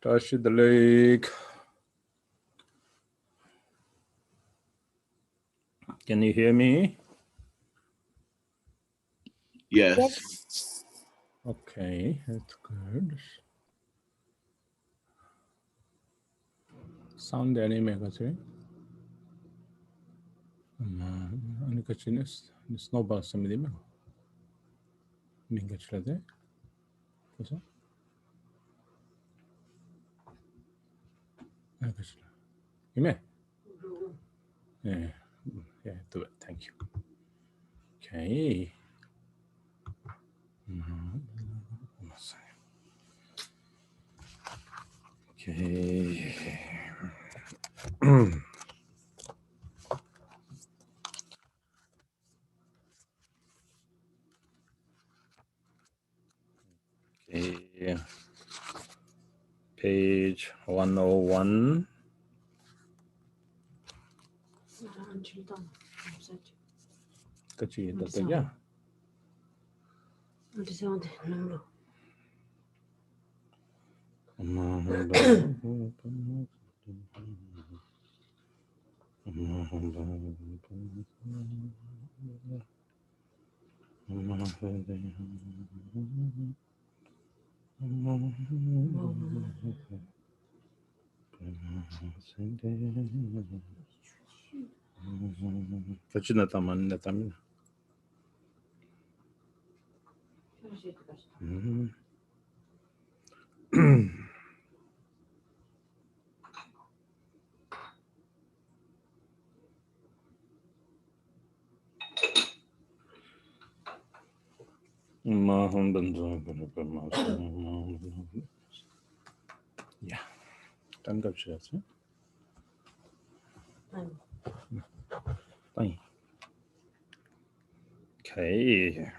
Touch the lake. Can you hear me? Yes. Okay, that's good. Sound anime kasi. Ano kasi nis snowball sa midi mo? Minga chila de. Kosa? Ano kasi? Ime? Yeah, yeah, do it. Thank you. Okay. Okay. Okay. Page 101. Kecil itu ya. Kecil na taman na taman. Yeah, tanggal siya. Fine. Okay. Okay.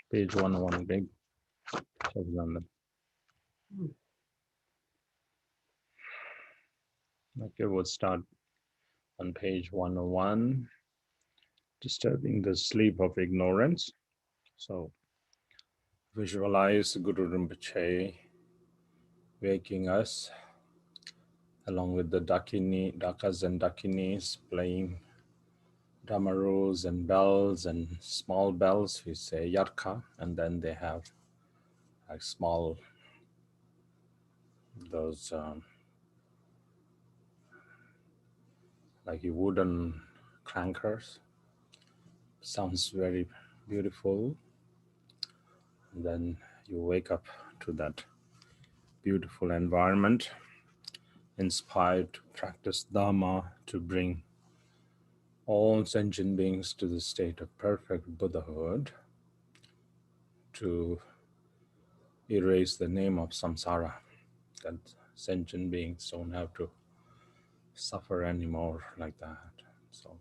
Page 101 big. Okay, we'll start on page 101. Disturbing the sleep of ignorance. So visualize Guru Rinpoche waking us along with the Dakas and Dakinis playing Damarus and bells and small bells. We say Yarka, and then they have like small, those like wooden clankers. Sounds very beautiful. And then you wake up to that beautiful environment, inspired to practice Dharma to bring all sentient beings to the state of perfect Buddhahood, to erase the name of samsara, that sentient beings don't have to suffer anymore like that. So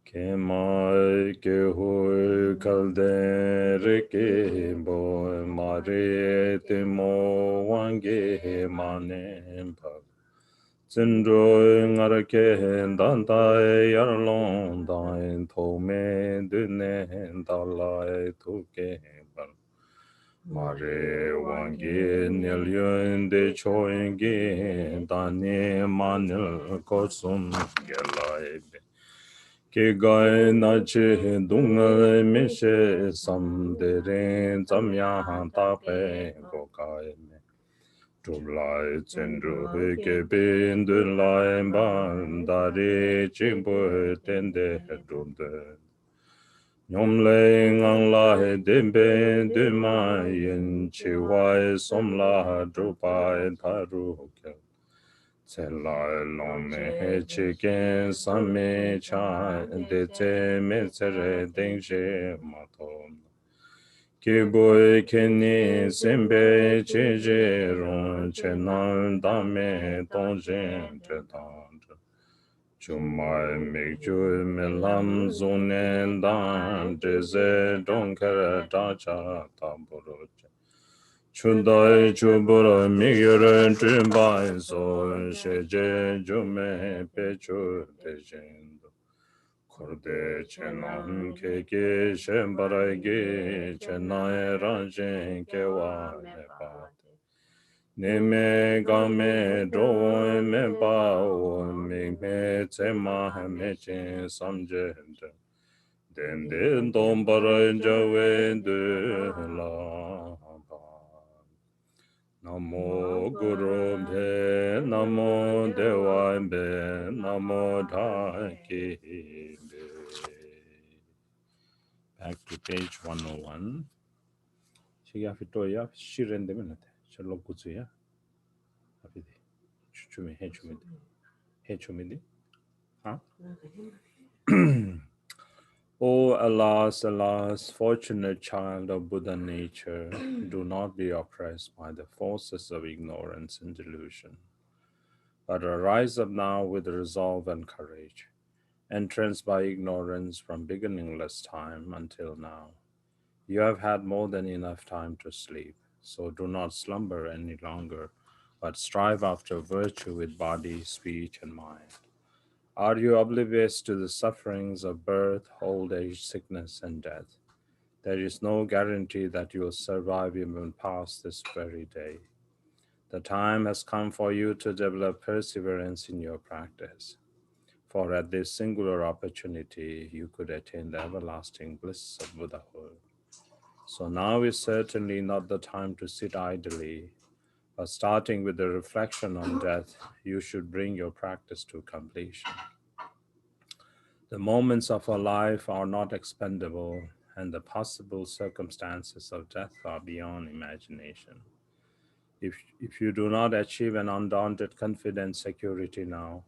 ke mai ke hui kalde re ke bo mare te mo wange mane pa zendro ngara ke dan dai yar long dai to me de ne da lai to ke ban mare wange nel yön de choenge dane manel kosum gelai ke gai na che dung me she sam de re zam ya ta pe go kai me tu lai chen ru he ke bin de lai ban da re chim bo ten de dum de Nyom le ngang la he dembe de ma yin chi wai som la dru pai paru ke. Tse la long me he chi gen sam me cha de te me tse re deng je ma to. Ki boi ke ni sembe che je rong che nan da me tong jen che tang. Chumai mi ju mi lam zung nen dan de ze dong kere da cha ta buru che. Chudai chuburu mi yure jun bai so she je ju me pe chu de jen do. Kurde che nam ke ke shen barai ge che na e ran jen ke wa me pa. Neme game do me ba o me me te ma me chen samje den den dom bara jawe de la ba. Namo guru be namo dewa be namo dha ki be. Back to page 101. Shiga fitoya shirende minute. Shalom kutsuya. Hapidi. Chuchumi hechumidi. Hechumidi. Huh? O alas, alas, fortunate child of Buddha nature, do not be oppressed by the forces of ignorance and delusion, but arise up now with resolve and courage, entranced by ignorance from beginningless time until now. You have had more than enough time to sleep, so do not slumber any longer, but strive after virtue with body, speech, and mind. Are you oblivious to the sufferings of birth, old age, sickness, and death? There is no guarantee that you will survive even past this very day. The time has come for you to develop perseverance in your practice, for at this singular opportunity you could attain the everlasting bliss of Buddhahood. So now is certainly not the time to sit idly, but starting with the reflection on death, you should bring your practice to completion. The moments of our life are not expendable, and the possible circumstances of death are beyond imagination. If you do not achieve an undaunted confident security now,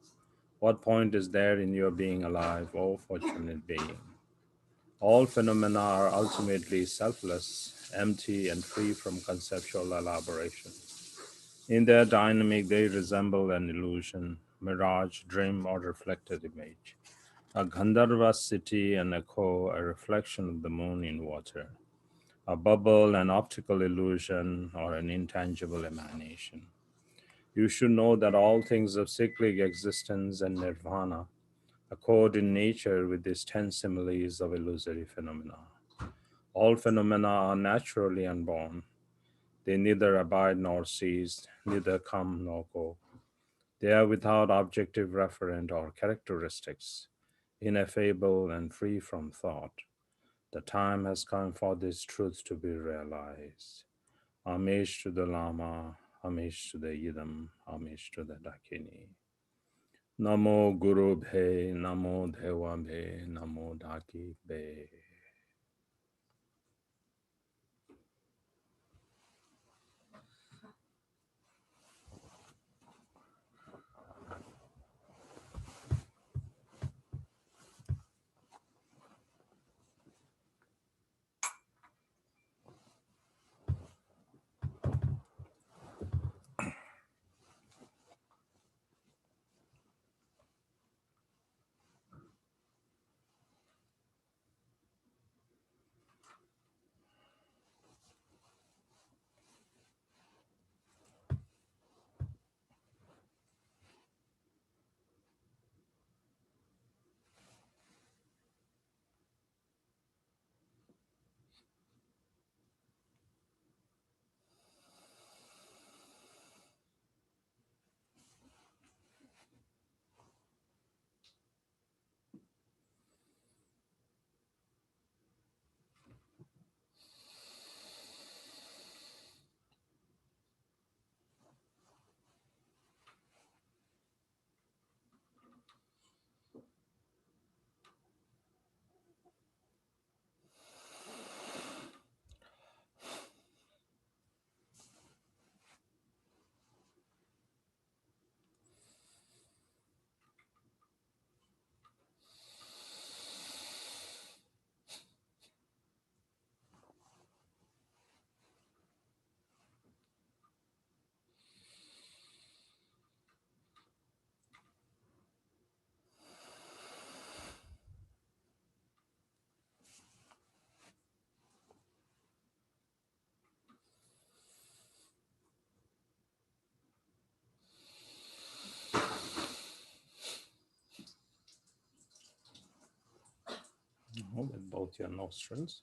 what point is there in your being alive, O fortunate being? All phenomena are ultimately selfless, empty, and free from conceptual elaboration. In their dynamic, they resemble an illusion, mirage, dream, or reflected image. A Gandharva city, an echo, a reflection of the moon in water. A bubble, an optical illusion, or an intangible emanation. You should know that all things of cyclic existence and nirvana accord in nature with these 10 similes of illusory phenomena. All phenomena are naturally unborn. They neither abide nor cease, neither come nor go. They are without objective referent or characteristics, ineffable and free from thought. The time has come for this truth to be realized. Amesh to the Lama, Amesh to the Yidam, Amesh to the Dakini. Namo Guru Bhe, Namo Dewa Bhe, Namo Daki Bhe. with both your nostrils.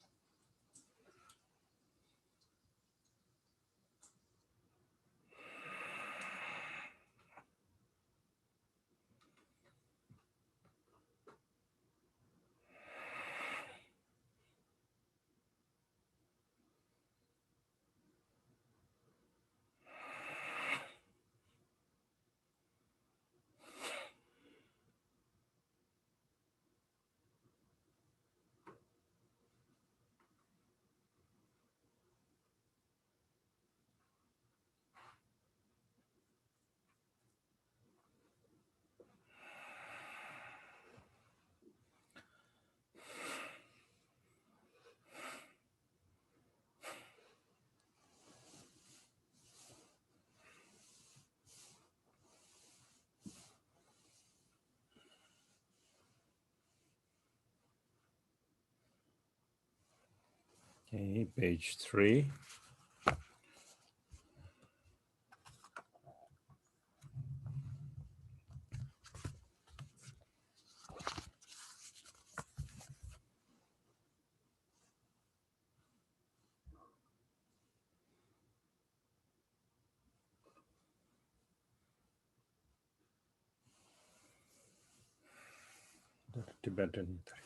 Okay, page 3. The Tibetan 3.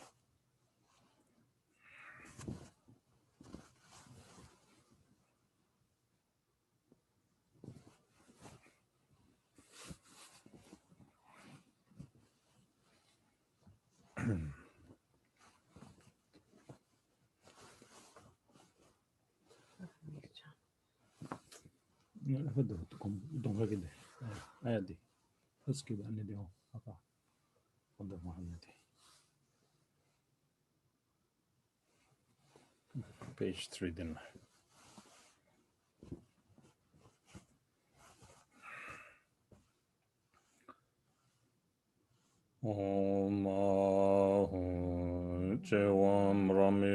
Page 3 then. Om Ahum Chewam Rami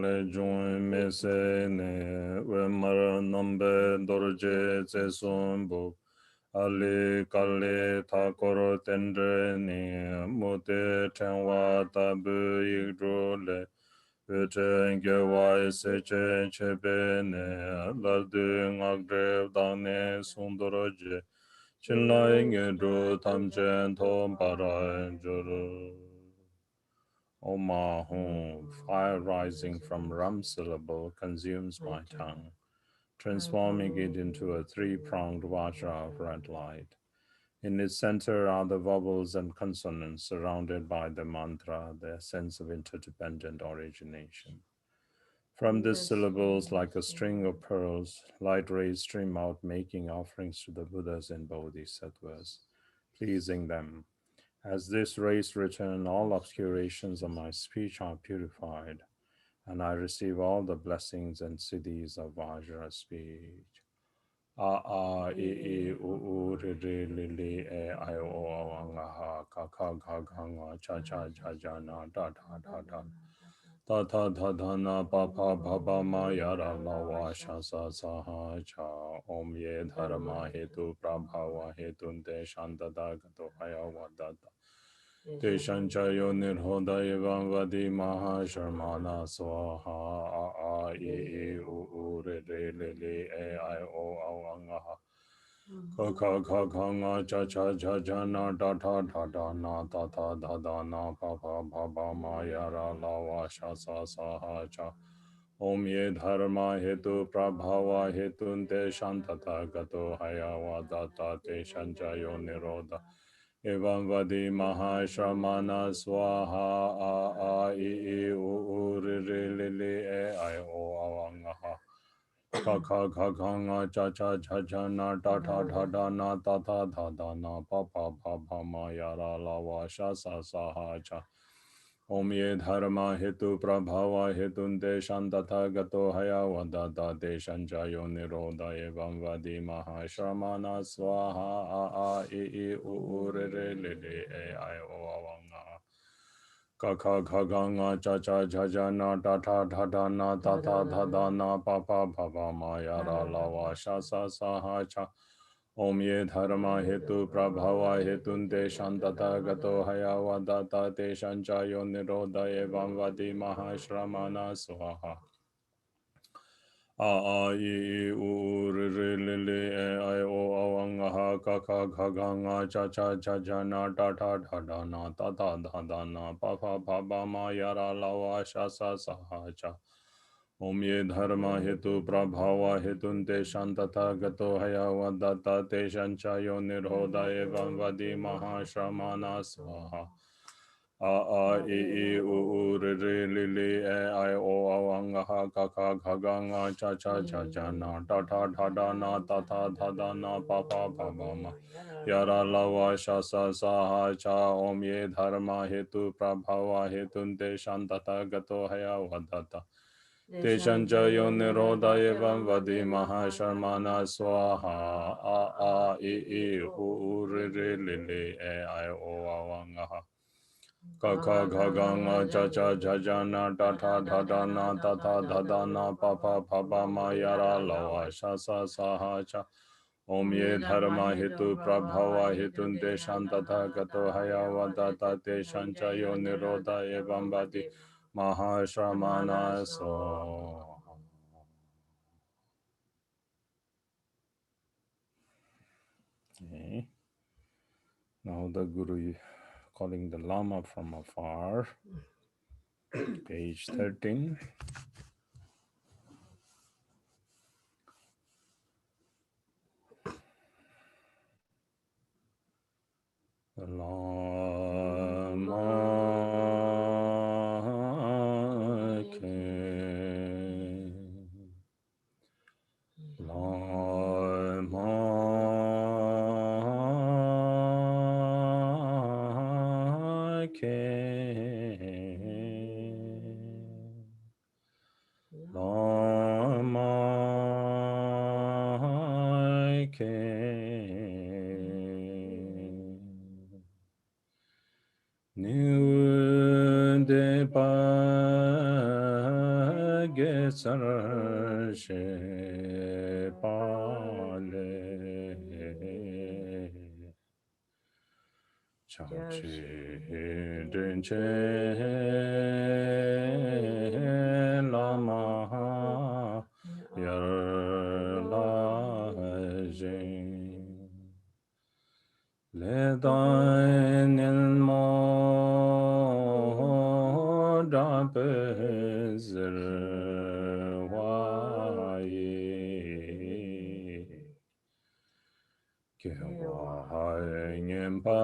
Lejon Mesene Wemar Nambe Dorje Zesumbo Ali Kali Takoro Tendre Mute Tenwa Tabu Yigdrole Vichen Gewa Sechen Chebene Lardu Ngagrev Dane Sundoroje Chinlaing Dru Tamchen Tom Para Juru. O Mahum, fire rising from rum syllable consumes my tongue, transforming it into a three-pronged vajra of red light. In its center are the vowels and consonants surrounded by the mantra, their sense of interdependent origination. From these syllables, like a string of pearls, light rays stream out, making offerings to the Buddhas and Bodhisattvas, pleasing them. As these rays return, all obscurations of my speech are purified, and I receive all the blessings and siddhis of Vajra speech. A a e e u u re re li li e I o o nga ha ka ka ga ga nga cha cha ja ja na da da da da ta ta tha tha na pa pa bha ba ma ya ra la wa sha sa sa ha cha om ye dharma hetu prabhava hetun te shantata gato haya vadata te shanchayo nirhoda evam vadi maha sharmana swaha a a e u u re re le le e I o ang ha ka ka ka ka nga cha cha cha cha na da da da da na ta ta da da na pa pa pa pa ma ya ra la wa sha sa sa ha cha Om ye dharma hetu prabhava hetun te shantata gato haya vadata te shanchayo nirodha evam vadi mahashramana swaha a I u ri ri li li e I o avangaha ka ka ka ka nga cha cha cha cha na ta ta tha da na ta ta tha da na pa pa pa pa ma ya ra la wa sha sa sa ha cha Om ye dharma hetu prabhava hetun te shantata gato haya vadata te shanchayo nirodha evam vadi mahashramana swaha a I u re re le le e I o avanga ka ka ka ga nga cha cha cha cha na ta ta tha da na ta ta tha da na pa pa pa pa ma ya ra la wa sha sa sa ha cha Om ye dharma hetu prabhava hetunte shantata gato hayavadata te shanchayo nirodha evam vadi mahashramana swaha. A a I I U R R L L E I O A Ang Ha Ka Ka Ga Ga Nga Cha Cha Cha Cha Na Ta Ta Da Da Na Ta Ta Da Da Na Pa Pa Pa Ba Ma Ya Ra La Wa Sha Sa Sa Ha Cha. Om ye dharma hetu prabhava hetunte shantata gato haya vadata te shanchayo nirhoda evam vadi mahashramana swaha. A I I U R R L L E I O A Ang Ha Ka Ka Ga Ga Nga Cha Cha Cha Cha Na Ta Ta Da Da Na Ta Ta Da Da Na Pa Pa Pa Ba Ma Yara Lava Shasa Saha Cha. Om ye dharma hetu prabhava hetunte shantata gato haya vadata te shanchayo nirodha evam vadi mahasharmana swaha. A I U R R L L E I O A Ang Ha Ka ka ga ga nga cha cha cha cha na ta tha tha da na ta tha tha da na pa pa pa pa ma ya ra la wa sha sa sa ha cha. Om ye dharma hetu prabhava hetunte shantata gato haya vadata te shanchayo nirodha evam vadi mahashramana so. Okay. Now the Guru calling the Lama from afar. Page 13. Lama came. Lama came. Lama came. Nude pa gesar she pale changchi denche lama yar la jing. Le dain il mo da pezer waye ke wae ngem pa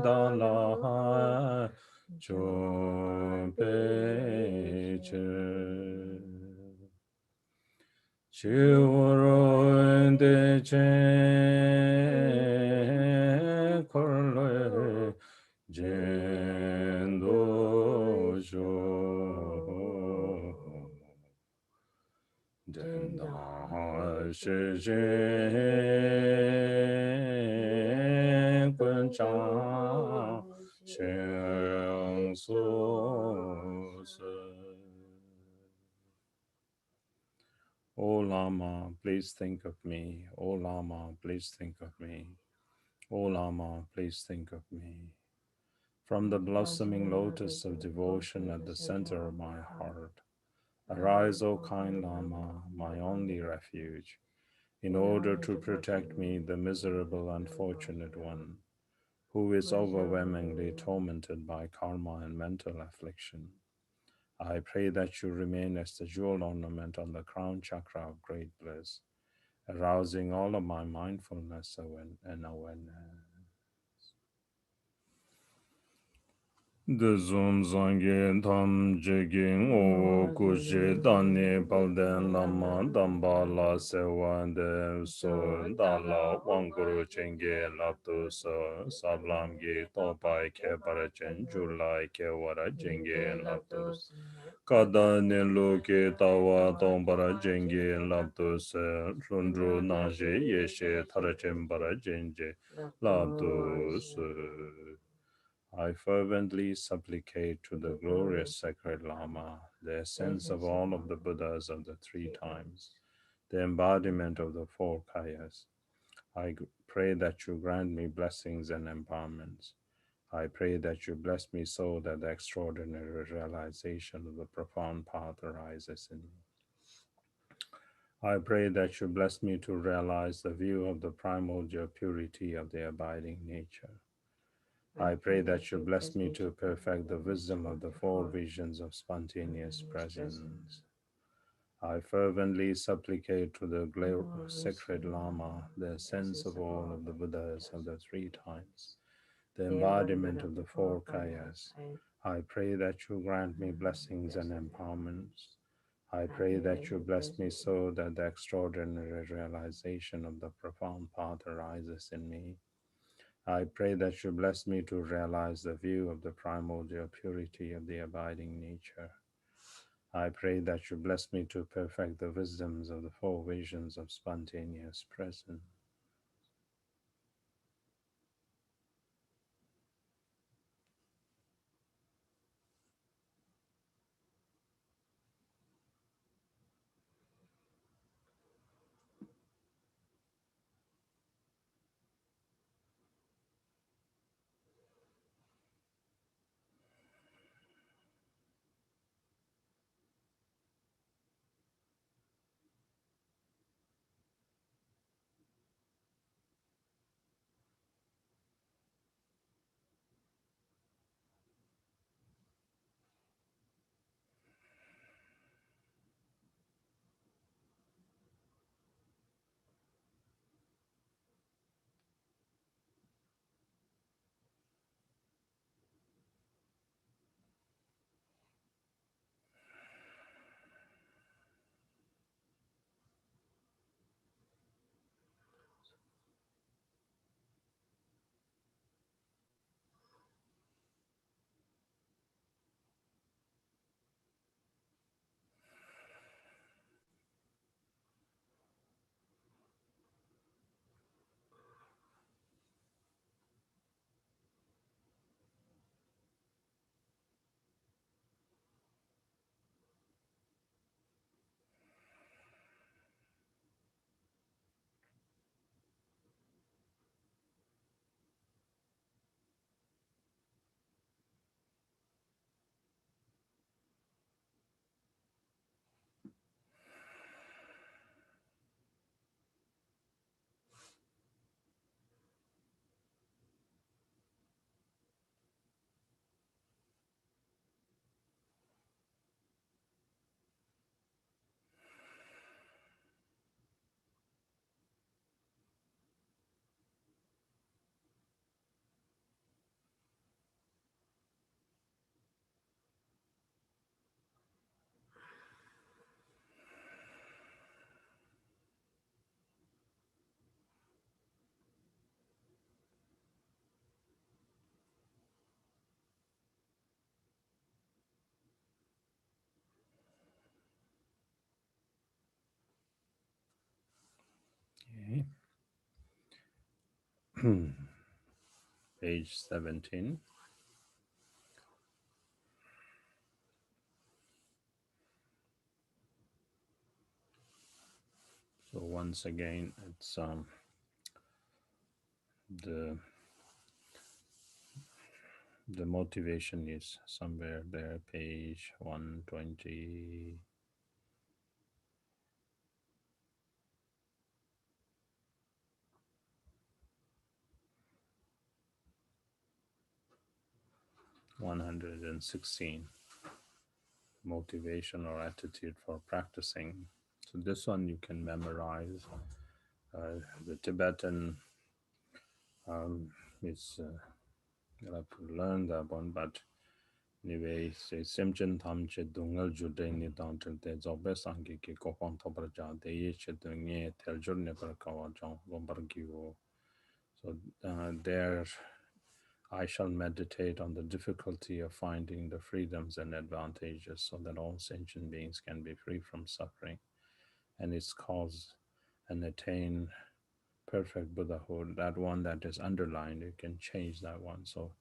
da la cho pe che. Chiuro de che corle gendo jo denda shi kun chang xiang su se. O Lama, please think of me. O Lama, please think of me. O Lama, please think of me. From the blossoming lotus of devotion at the center of my heart, arise, O kind Lama, my only refuge, in order to protect me, the miserable unfortunate one, who is overwhelmingly tormented by karma and mental affliction. I pray that you remain as the jewel ornament on the crown chakra of great bliss, arousing all of my mindfulness and awareness. The Zum Zangen Tam Jiging O Kushi Dani Palden Lama Damba La Sewan De So Dala Wanguru Chenge Laptu So Sablam Gi Topai Ke Parachen Julai Ke Wara Jenge Laptu Kada Nilu Ke Tawa Tombara Jenge Laptu Se Lundru Naje Yeshe Tarachen Bara Jenge Laptu Se. I fervently supplicate to the glorious sacred Lama, the essence of all of the Buddhas of the three times, the embodiment of the four kayas. Pray that you grant me blessings and empowerments. I pray that you bless me so that the extraordinary realization of the profound path arises in me. I pray that you bless me to realize the view of the primordial purity of the abiding nature. I pray that you bless me to perfect the wisdom of the four visions of spontaneous presence. I fervently supplicate to the sacred Lama the sense of all of the Buddhas of the three times, the embodiment of the four kayas. I pray that you grant me blessings and empowerments. I pray that you bless me so that the extraordinary realization of the profound path arises in me. I pray that you bless me to realize the view of the primordial purity of the abiding nature. I pray that you bless me to perfect the wisdoms of the four visions of spontaneous presence. Okay. Page 17. So once again, it's the the motivation is somewhere there, page 120. 116, motivation or attitude for practicing. So this one you can memorize. The Tibetan is you'll have to learn that one, but anyway, say Simchen Tam Che Dungal Jude Ni Dantel De Zobe Sangi Ki Kokon Tobraja De Ye Che Dunge Teljur Neber Kawajan Gombargiwo. So there I shall meditate on the difficulty of finding the freedoms and advantages so that all sentient beings can be free from suffering and its cause and attain perfect Buddhahood. That one that is underlined, you can change that one. So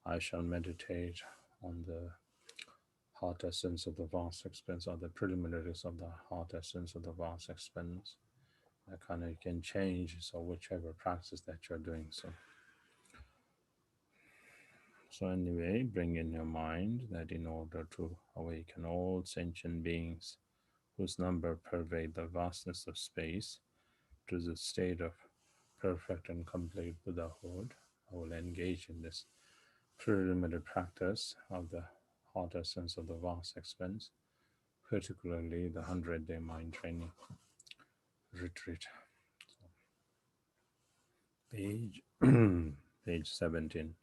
I shall meditate on the heart essence of the vast expanse, or the preliminaries of the heart essence of the vast expanse. That kind of can change, so whichever practice that you're doing. So anyway, bring in your mind that in order to awaken all sentient beings whose number pervade the vastness of space to the state of perfect and complete Buddhahood, I will engage in this preliminary practice of the heart essence of the vast expanse, particularly the 100-day mind training retreat. So, page page 17.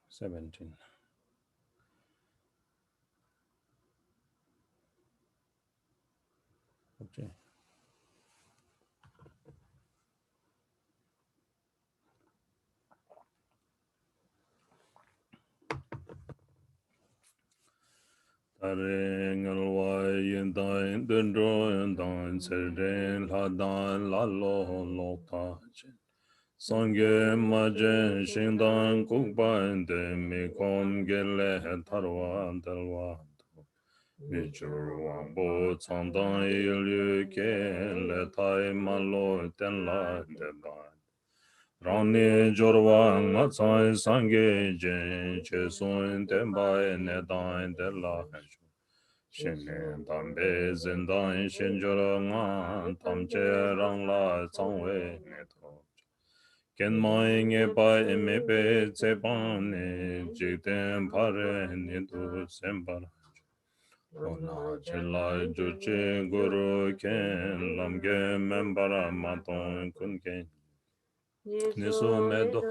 17. Okay. Tare ngalwa yin dan den dro yin dan ser den la dan la lo lo ta chen. Sangye ma jen shing dan kuk ban de mi kom ge le tarwa dalwa. Mi chur wang bo chang dan il yu ke le tai ma lo ten la de ban. Rang ni jorwa nga tsai sangye jen che sun ten bai ne dan de la. Shinne dambe zindan shinjura nga tamche rangla tsangwe neto. Ken mai nge pa eme pe tsepan ne jikten pare nidu sembar. Ona chela juche guru ken lamge membara maton kunken. Nisu medo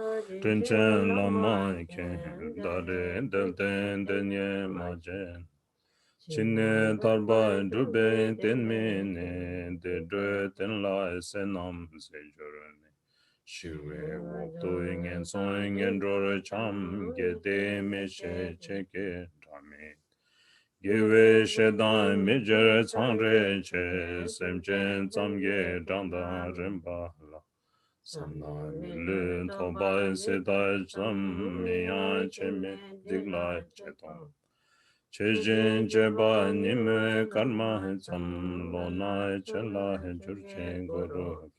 tunchen lama ken dare delten denye majen. Chinne tarba drube tenmene de dre ten la senam se jorane. Shiwe wokto ingen so ingen drore cham ge de me she cheke drame. Gewe shedan mejer changre che semchen tsamge danda remba la. Samna milu toba seta cham miya cheme digla cheton. Chejin cheba nime karma tsam lona chela jurche goro.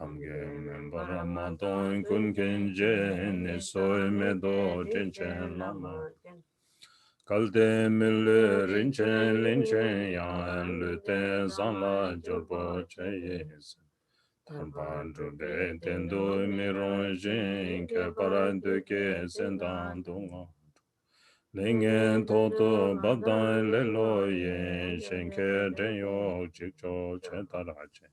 Namge membara maton kun kenje ne soy medo jinchen lama. Kalte mille rinchen linchen yan lute zanla jorbo cheyes. Tarban drube tendo miron jin ke parade ke sendan dunga. Lingen toto badan lelo yen shenke denyo chikcho chetarache.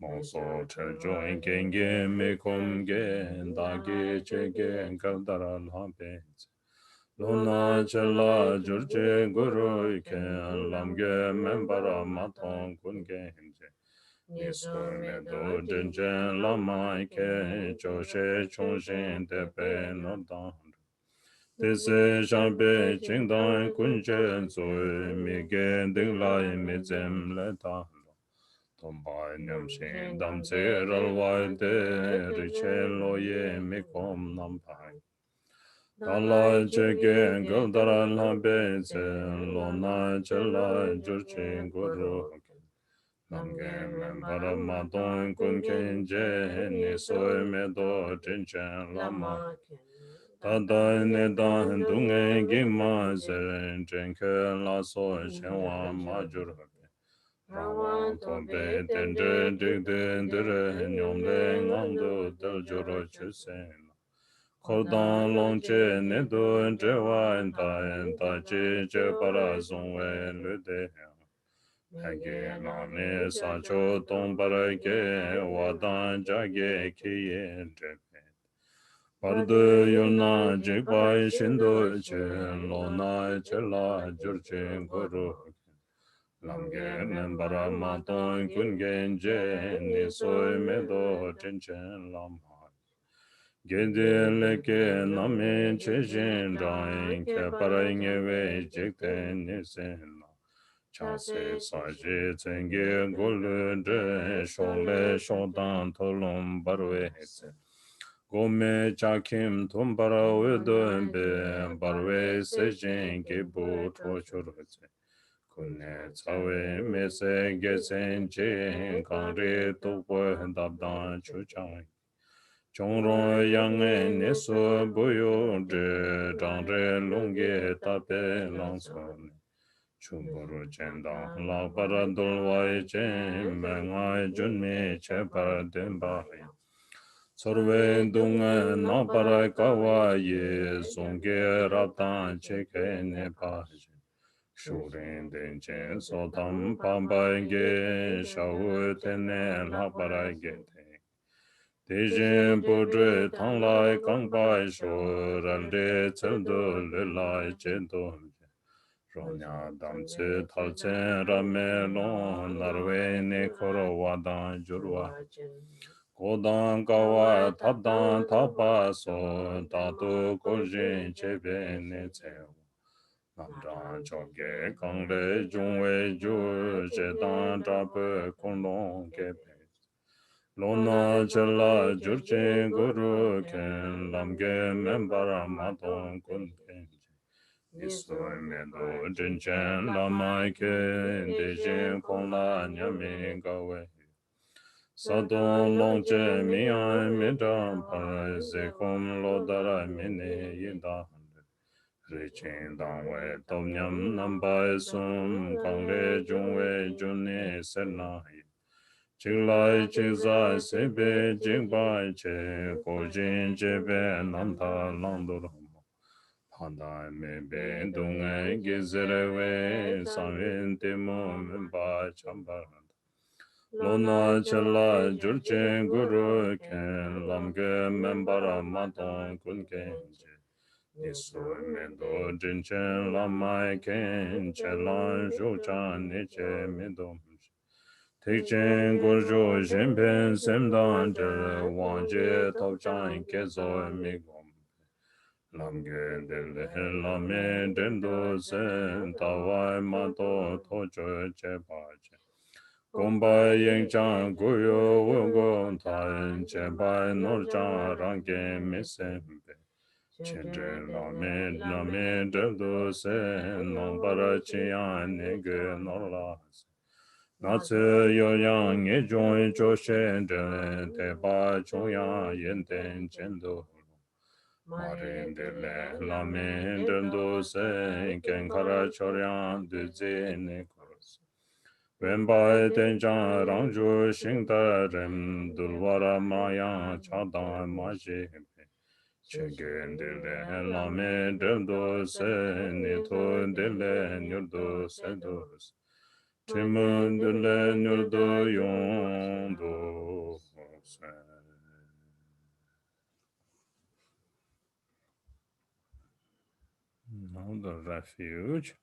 Monso cheljo ingenge mekom gen dagi chegen kaldara lhampez. Lona chela jurche guru iken lamge membara maton kungenje. Nisu medo jinjen lama ike choshe chonshin tepe nodan. Tese shampe chingdan kunchen soy mi gen ding lai mi zem le ta. Tomba nyam shin dam tse ral wai de riche lo ye mi kom nam pai. Dala che gen gal dara la be ze lo na che la jur chen guru. Nam gen men para ma don kun ken je ni soy me do chen chen la ma. Tata nedan dunga gima zeren jenke la so shenwa majur habe. Rawan tobe tendre digde dire nyomle ngamdo del joro chusen. Kodan longche nedo jewa enta je para zongwe lude. Hage nane sacho ton para ke wadan jage kiye drepe. Pardo yona jekpa shindo che lona che la jurche guru. Lamge nembara maton kungen je ni soy medo chenchen lamha. Gede leke name che jen rain ke parainge we jekte nisen. Chase saje tsenge golu de shole shodan tolom barwe. Gome chakim tumbara wedon be barwe sejin gibu tochurose. Kune tsawe mese gesen chen kangre tukwe dabdan chuchan. Chongro yang neso buyo de dangre lungye tape langson. Chumburu chendang lakpara dolwai chen mengai junmi chepar denpa. Sorwe dunga napara kawa ye songke raptan cheke nepa. Shurin denchen sotam pambaye shawu tene lakpara gete. Dejen budre tanglai kangpai sho ralde tseldo lelai chedon. Ronya damche talchen rame lon narwe ne koro wadan jurwa. Kodan kawa tabdan taba so tatu kojin chebe ne tseo. Namjan choke kangre jungwe ju chedan trape kondong kepe. Lona chela jurchen guru ken lamge membara maton kun penche. Nisoy mendo jinchen lamai ke dejen kong la nyame gawe. Sadon longchen mian midam par se kom lo dara mene yinda. Rechen dangwe tom nyam namba sum kangre jungwe junne serna. Chiglai chizai sebe jingbai che kojin jebe nanda langduramo. Pandai mebe dungai gizerewe sanwen temo mba chambar. Lona chela jurchen guru ken lamge membara maton kunkenje. Niso mendo jinchen lamai ken chelan jochan neche medomje. Tekchen gorjo shenpen semdan de wangje topchan kezo migom. Lamge dele lame dendo sen tawai mato tocho chepache. Gomba yengchan guyo wogon tan chepai norchan rangi mesembe. Chenre lame dendo sen nombara chiyan nege norlas. Natsu yoyang e jong cho shen de te ba chong yang yen ten chen do. Ma rin de le la men den do se ken kara chor yang de ze ne kos. Wen ba ten chang rang ju xing da ren dul wara ma yang cha dang ma je pe. Chen gen de le la men den do se ne to de le nyur do se do. Timundle nurdo yondo now the refuge.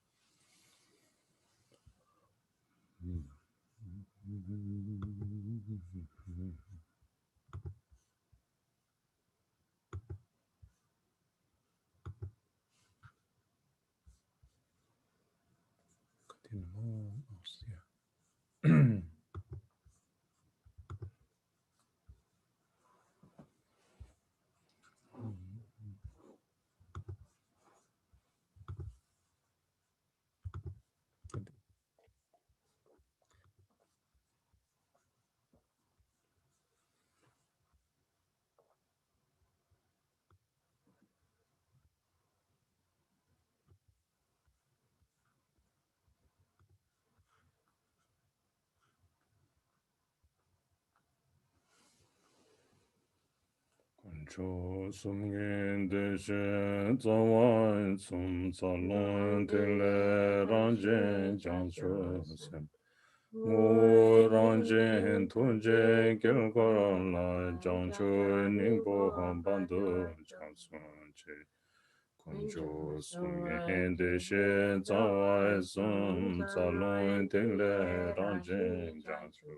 Control some gain the shed, the one some salon till range Johnson. Mo range tunje kilgora Johnson Ningbo Bando Johnson. Control some gain the shed, the one some salon till range Johnson.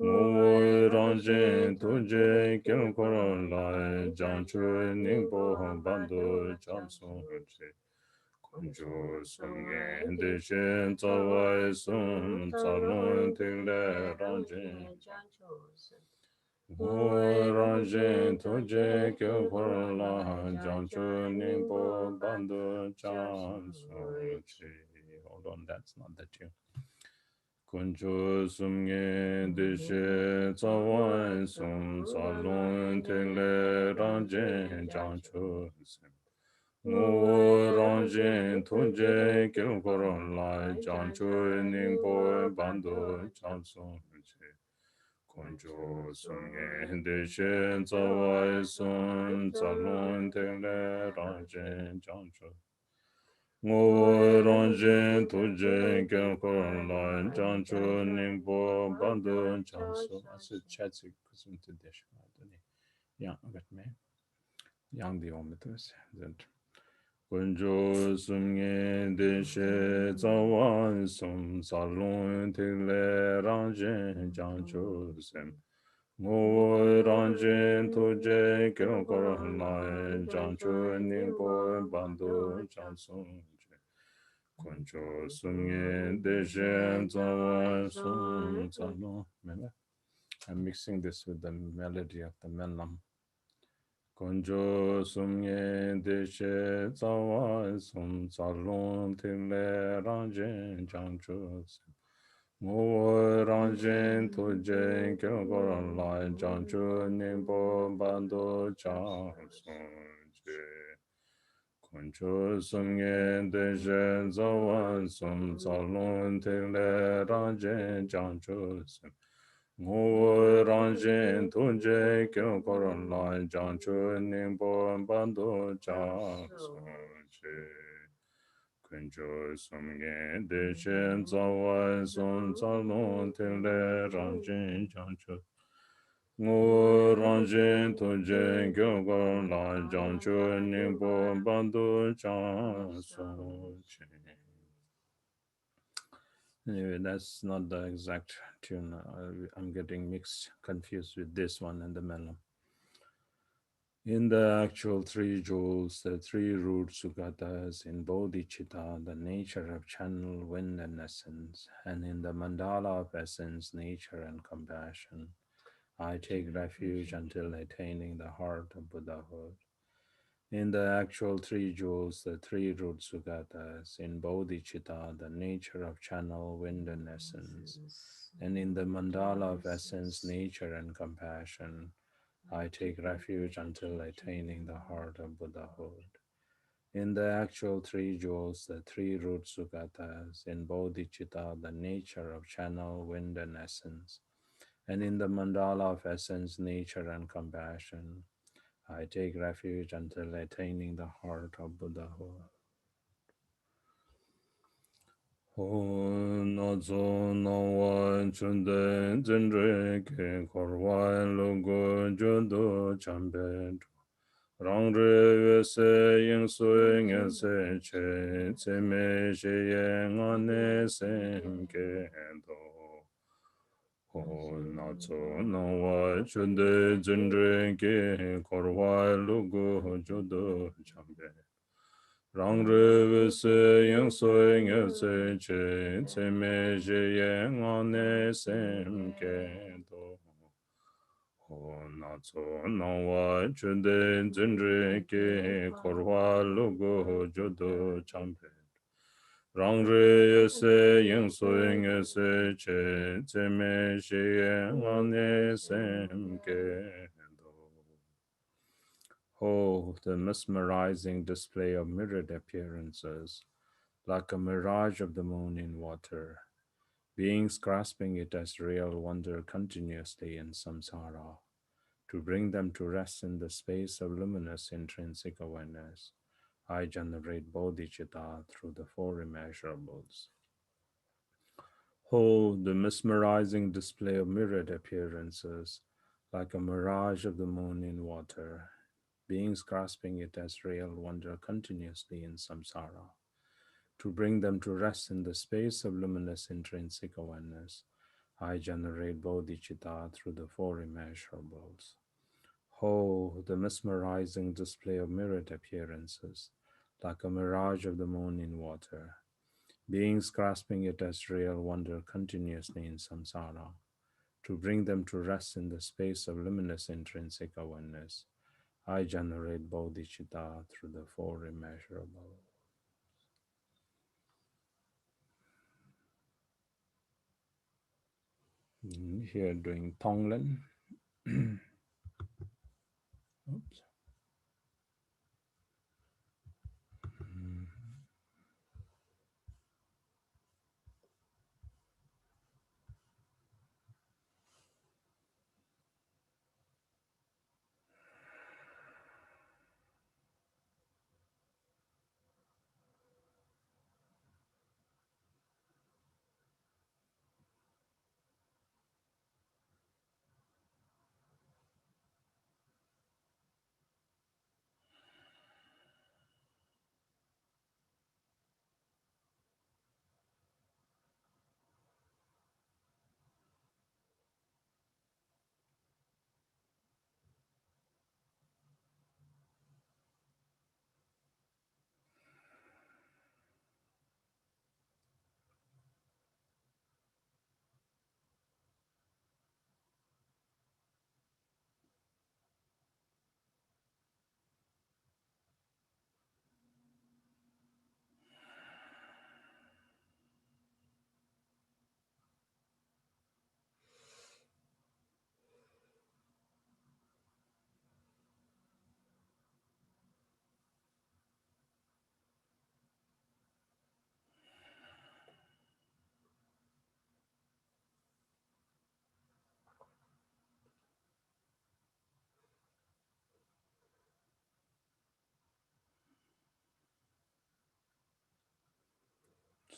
Mo rangen tuje kyun koron lai jang chu ning bo hong bando cham song che kunju sung gen de shen za wai sung za long ting le rangen Ranjin Tuje Kyo Korla Janchu Ningpo Bandu Chan Su Chi. Hold on, that's not the tune. Kunchu Sumye Dishe Tsawan Sum Salun Tingle Ranjin Janchu Sim. Ngu Ranjin Tuje Kyo Korla Janchu Ningpo Bandu Chan Su Chi. Konjo sungye deshe zawai sun zalun tengle ranjen jancho. Ngo ranjen tuje kelkor lan jancho ningbo bandu janso. Asi chatsi kusum te deshe madani. Yang agat me. Yang di omitus. Kunjo sumye deshe zawan sum salun tegle ranjen jancho sem. Ngô Ranjin Tuje Kyo Koron Lai Janchu Ningpo Bandu Chansung Kuncho Sungye Dejen Zawan Sung Zano. I'm mixing this with the melody of the Menlam. Kunjo Sungye Deje Zawan Sung Zalung Tile Ranjin Janchu Ngu Ranjin Tuje Kyo Koron Lai Janchu Ningpo Bando Chang Sung Je Kuncho Sungye Deje Zawan Sum Zalun Tile Ranjin Janchu Sim Ngu Ranjin Tuje Kyo Koron Lai Janchu Ningpo Bando Chang Sung Je Kunjo Sumye Deshen Zawan Sum Zalun Tile Ranjin Janchu Ngu Ranjin Tuje Gyogo Lan Janchu Ningpo Bandu Chan Sung Chi. Anyway, that's not the exact tune. I'm getting mixed, confused with this one and the melody. In the actual three jewels, the three root sugatas, in bodhicitta, the nature of channel, wind, and essence, and in the mandala of essence, nature, and compassion, I take refuge until attaining the heart of Buddhahood. In the actual three jewels, the three root sugatas, in bodhicitta, the nature of channel, wind, and essence, and in the mandala of essence, nature, and compassion, I take refuge until attaining the heart of Buddhahood. In the actual three jewels, the three root sugatas, in bodhicitta, the nature of channel, wind, and essence, and in the mandala of essence, nature, and compassion, I take refuge until attaining the heart of Buddhahood. Nazo Nawan Chunde Zendre Ke Korwan Logo Jodo Chambe Rang Re Se Ying Sui Nge Se Che Tse Me She Ye Ngane Sem Ke Do Nazo Nawan Chunde Zendre Ke Korwan Logo Jodo Chambe Rang Re Se Yang Soi Nge Se Che Tse Me Je Yang Ane Sem Ke Do Ho Na Tso Na Wa Chun De Zin Re Ke Kor Hwa Lu Go Jo Do Cham Pe Rang Re Se Yang Soi Nge Se Che Tse Me Je Yang Ane Sem Ke Do. Oh, the mesmerizing display of mirrored appearances, like a mirage of the moon in water, beings grasping it as real wonder continuously in samsara, to bring them to rest in the space of luminous intrinsic awareness. I generate bodhicitta through the four immeasurables. Oh, the mesmerizing display of mirrored appearances, like a mirage of the moon in water, beings grasping it as real wonder continuously in samsara, to bring them to rest in the space of luminous intrinsic awareness. I generate bodhicitta through the four immeasurables. Oh, the mesmerizing display of mirrored appearances, like a mirage of the moon in water, beings grasping it as real wonder continuously in samsara, to bring them to rest in the space of luminous intrinsic awareness. I generate bodhicitta through the four immeasurable. Here doing Tonglen. Oops.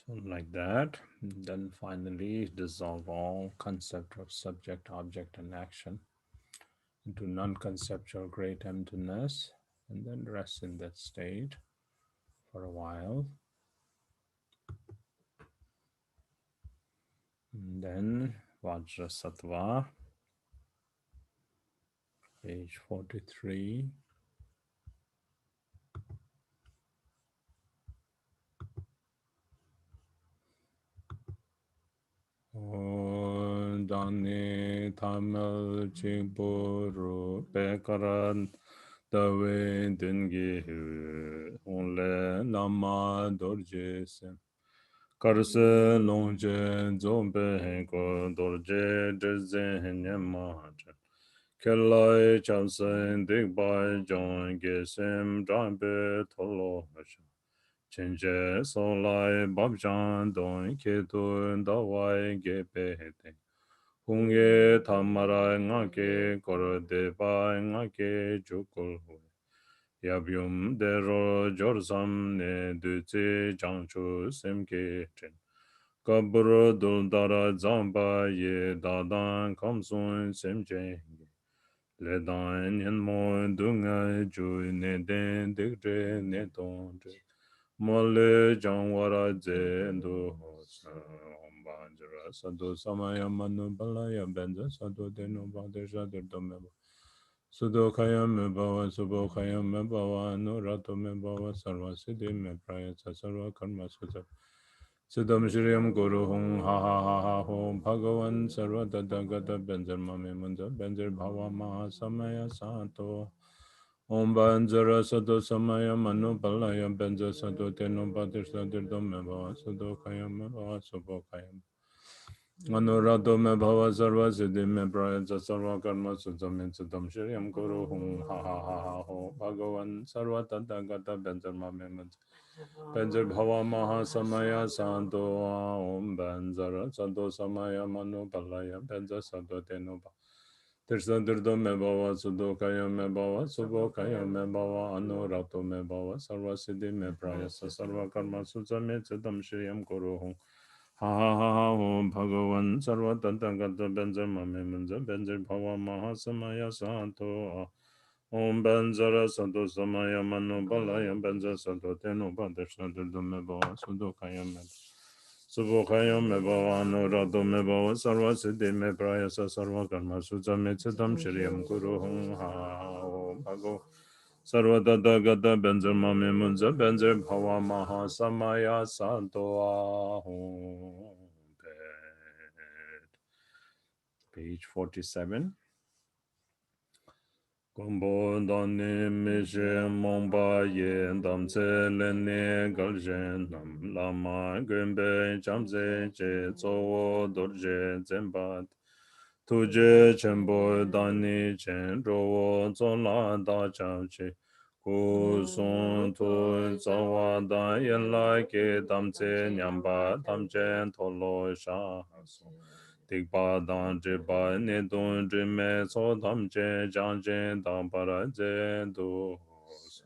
So like that, then finally dissolve all concept of subject, object, and action into non-conceptual great emptiness, and then rest in that state for a while. And then Vajrasattva, page 43. Dani Tamil Chimpuru Pekaran Dawe Dingi Onle Nama Dorje Karse Longchen Zombe Ko Dorje Dezen Nyama Kelai Chamsen Digbai John Gesem Drambe Tolo Chenje Solai Babjan Don Ketun Dawai Gepete Hungye Tamara Ngake Koro Deba Ngake Jukul Yabyum Dero Jorsam Ne Dutse Janchu Semke Chen Kaburo Duldara Zamba Ye Dadan Kamsun Semche Le Dan Yen Mo Dunga Ju Ne Den Dikre Ne Don Mole Jangwara Zendo Banjara Sado Samaya Manu Balaya Benza Sado Deno Badesha Domeba Sudo Kaya Mebawa Subo Kaya Mebawa No Rato Mebawa Sarva Siddhi Mepraya Sarva Karma Sutta Siddham Shriam Guru Hung Ha Ha Ha Ha Ho Bhagavan Sarva Tata Gata Benzer Mame Munza Benzer Bhava Maha Samaya Santo Om Banjara Sado Samaya Manu Balaya Benza Sado Teno Badir Sadir Dome Bhava Sado Kaya Mebawa Subo Kaya Anurado me bhava sarva siddhi me prayatsa sarva karma sudzam suddham shriya guru hum ha ha ha ha ho bhagavan sarva tata gata benzer ma me mans benzer bhava maha samaya santo om benzer santo samaya manu palaya benzer santo teno ba tirsa dirdo me bhava sudo kaya me bhava subho kaya me bhava anurato me bhava sarva siddhi me prayatsa sarva karma sudzam suddham shriya guru hum ha ha ha ha om bhagavan sarva tanta gata benzer mame munza benzer bhava maha samaya santo om benzara santo samaya manu balaya benzer santo teno bhader santo dume bhava sudo kaya me subho kaya me bhava anurado me bhava sarva siddhi me prayasa sarva karma sudha me chitam shriyam guru hum ha om bhagavan Sarvadada Gada Benzer Mame Munza Benzer Bhava Maha Samaya Santo Ahum Pet. Page 47. Gombo dani mishe mongba ye damse lene galjen nam lama gombe chamze che tsowo dorje zembat tuje chenbo dani chen rowo zola da chamche ku son tu zawa da yela ke damse nyamba damchen tolo sha Tikpa dan tripa ne don trime so tam che jang che tam para je do se.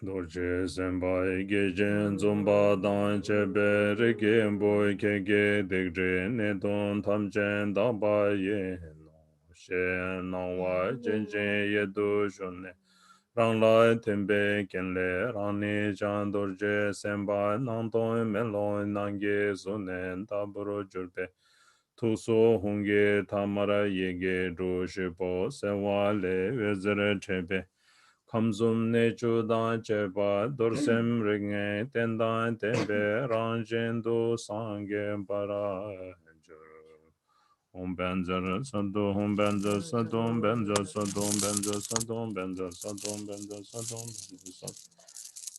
Dorje senpa ge jen zomba dan che be re ge mbo ke ge dek je ne don tam chen da ba ye no she na wa jen jen ye do shon ne. Rang lai tenpe ken le rang ni chan dorje senpa nang tong men lo nang ge su nen taburo julpe. Tu so hong ge tamara ye ge ru shi po se wa le we zere chepe. Kam sum ne chu dan che pa dor sem ring e ten dan tenpe rang jen do sang ge para jur. Om benzer sadom om benzer sadom benzer sadom benzer sadom benzer sadom benzer sadom benzer sadom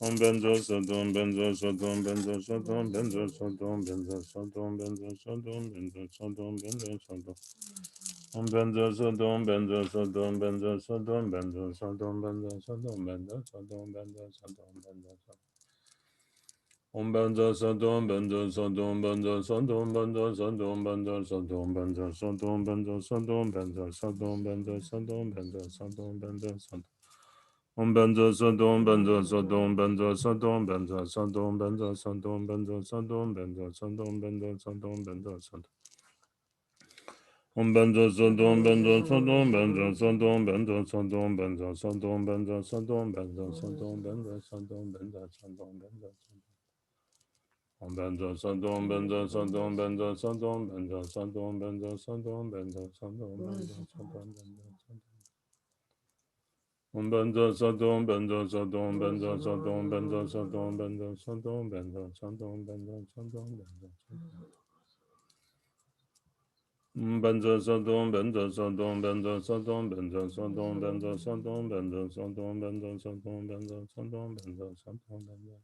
om benzer sadom benzer sadom benzer sadom benzer sadom benzer sadom benzer sadom benzer sadom benzer sadom om benzer sadom benzer sadom benzer sadom benzer sadom benzer sadom benzer sadom benzer sadom benzer sadom Om Banza Sandom Banza Sandom Banza Sandom Banza Sandom Banza Sandom Banza Sandom Banza Sandom Banza Sandom Banza Sandom Banza Sandom Banza Sandom Om Banza Sandom Banza Sandom Banza Sandom Banza Sandom Banza Sandom Banza Sandom Banza Sandom Banza Sandom Banza Sandom Om Banza Sandom Banza Sandom Banza Sandom Banza Sandom Banza Sandom Banza Sandom Banza Sandom Banza Sandom Banza Sandom Banza Om benza sandom benza sandom benza sandom benza sandom benza sandom benza sandom benza sandom benza sandom Om benza sandom benza sandom benza sandom benza sandom benza sandom benza sandom benza sandom benza benza sandom benza sandom benza sandom benza sandom benza sandom benza sandom benza sandom benza sandom benza sandom benza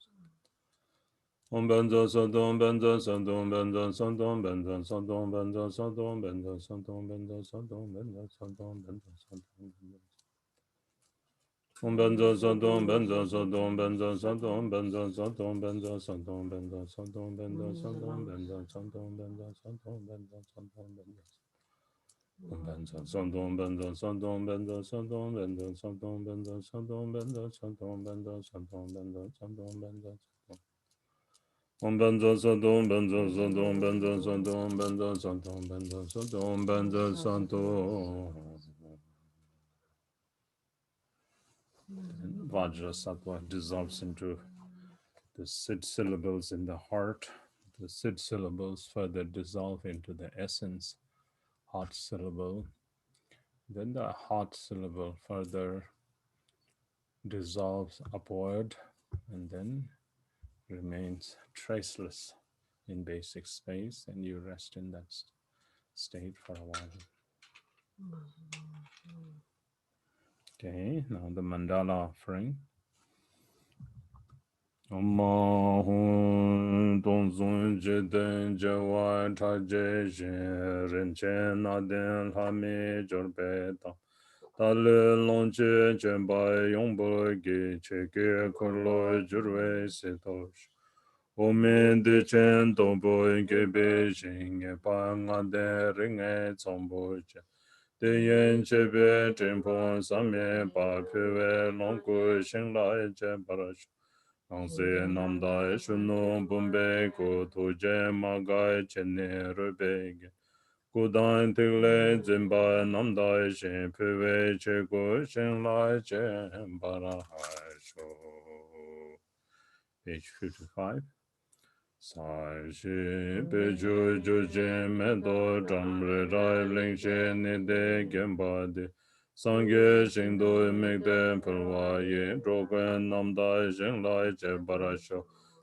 Om benza sandom benza sandom benza sandom benza sandom benza sandom benza sandom benza sandom benza sandom benza sandom benza Om benza sandom benza sandom benza sandom benza sandom benza sandom benza sandom benza sandom benza sandom benza sandom benza sandom benza Om benza sandom benza sandom benza sandom benza sandom benza sandom benza sandom benza sandom benza sandom benza Om benza sandom benza sandom benza sandom benza sandom benza sandom benza sandom. Vajra sattva dissolves into the Sid syllables in the heart. The Sid syllables further dissolve into the essence, hot syllable. Then the hot syllable further dissolves upward and then remains traceless in basic space, and you rest in that state for a while. Okay, now the mandala offering. Amma hun dong zun je den je wa ta je shen ren chen na den la me jor pe ta. Ta le long che chen ba yong bo ge che ge ko lo jur we se to sh. O men de chen dong bo ge be shen ge pa nga de ring e chong bo che. De yen che be chen po sa me pa pe we long ko shen la che pa ra sh. Angse namda shunu bumbe ko toje magai chene rubege. Kudan tigle zimba namda shen pewe che go shen lai chen para sho. Page 55. Sai shi pe ju ju je me do dram re rai ling she ne de gemba de. Sangye shing do me de perwa ye drogen nam da shing lai che bara sho.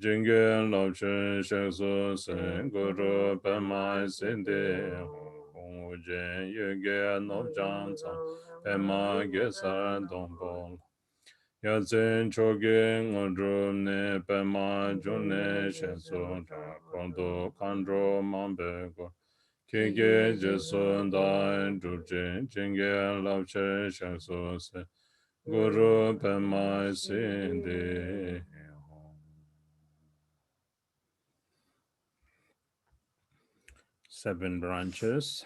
Jingen Longchen Shengsu Sen Guru Pema Sinde Hong Jen Yege Nobjang Tsang Pema Gesar Dongbong Yazin Choge Ngondrum Ne Pema June Shengsu Cha Kondo Kandro Mambe Go Kege Jesun Dai Drupjen Jingen Longchen Shengsu Sen Guru Pema Sinde 7 branches.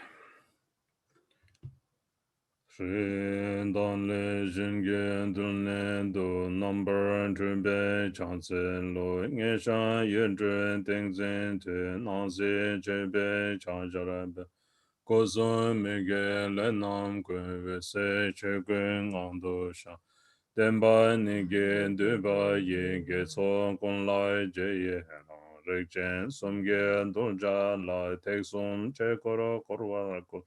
Shin don le jin gen dun le do number tun bei chang zhen lo nge shan yun zhen ding zhen tu nan zi zhen bei chang zhe ren bei go zun me ge le nam guen we se che guen ang do shan den ba ni gen du ba ye ge co gong lai je ye lang rik chen sum gen dun zha lai tek sum che koro korwa ko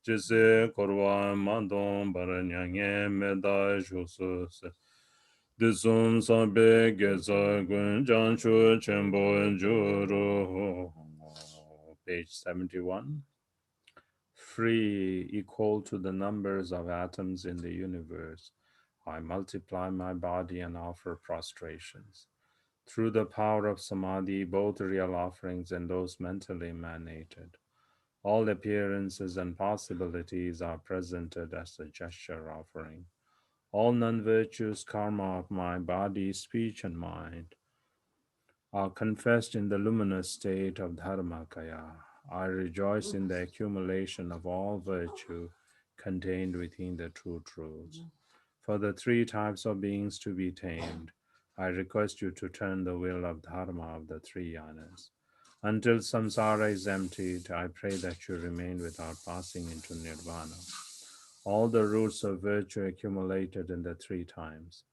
Jise korwa mandon baranyangye meda shusu se. Disum sabe geza gun janchu chenpo juru. Page 71. Free, equal to the numbers of atoms in the universe, I multiply my body and offer prostrations. Through the power of samadhi, both real offerings and those mentally emanated, all appearances and possibilities are presented as a gesture offering. All non-virtuous karma of my body, speech, and mind are confessed in the luminous state of Dharmakaya. I rejoice in the accumulation of all virtue contained within the true truths. For the three types of beings to be tamed, I request you to turn the wheel of Dharma of the three yanas. Until samsara is emptied, I pray that you remain without passing into nirvana. All the roots of virtue accumulated in the three times,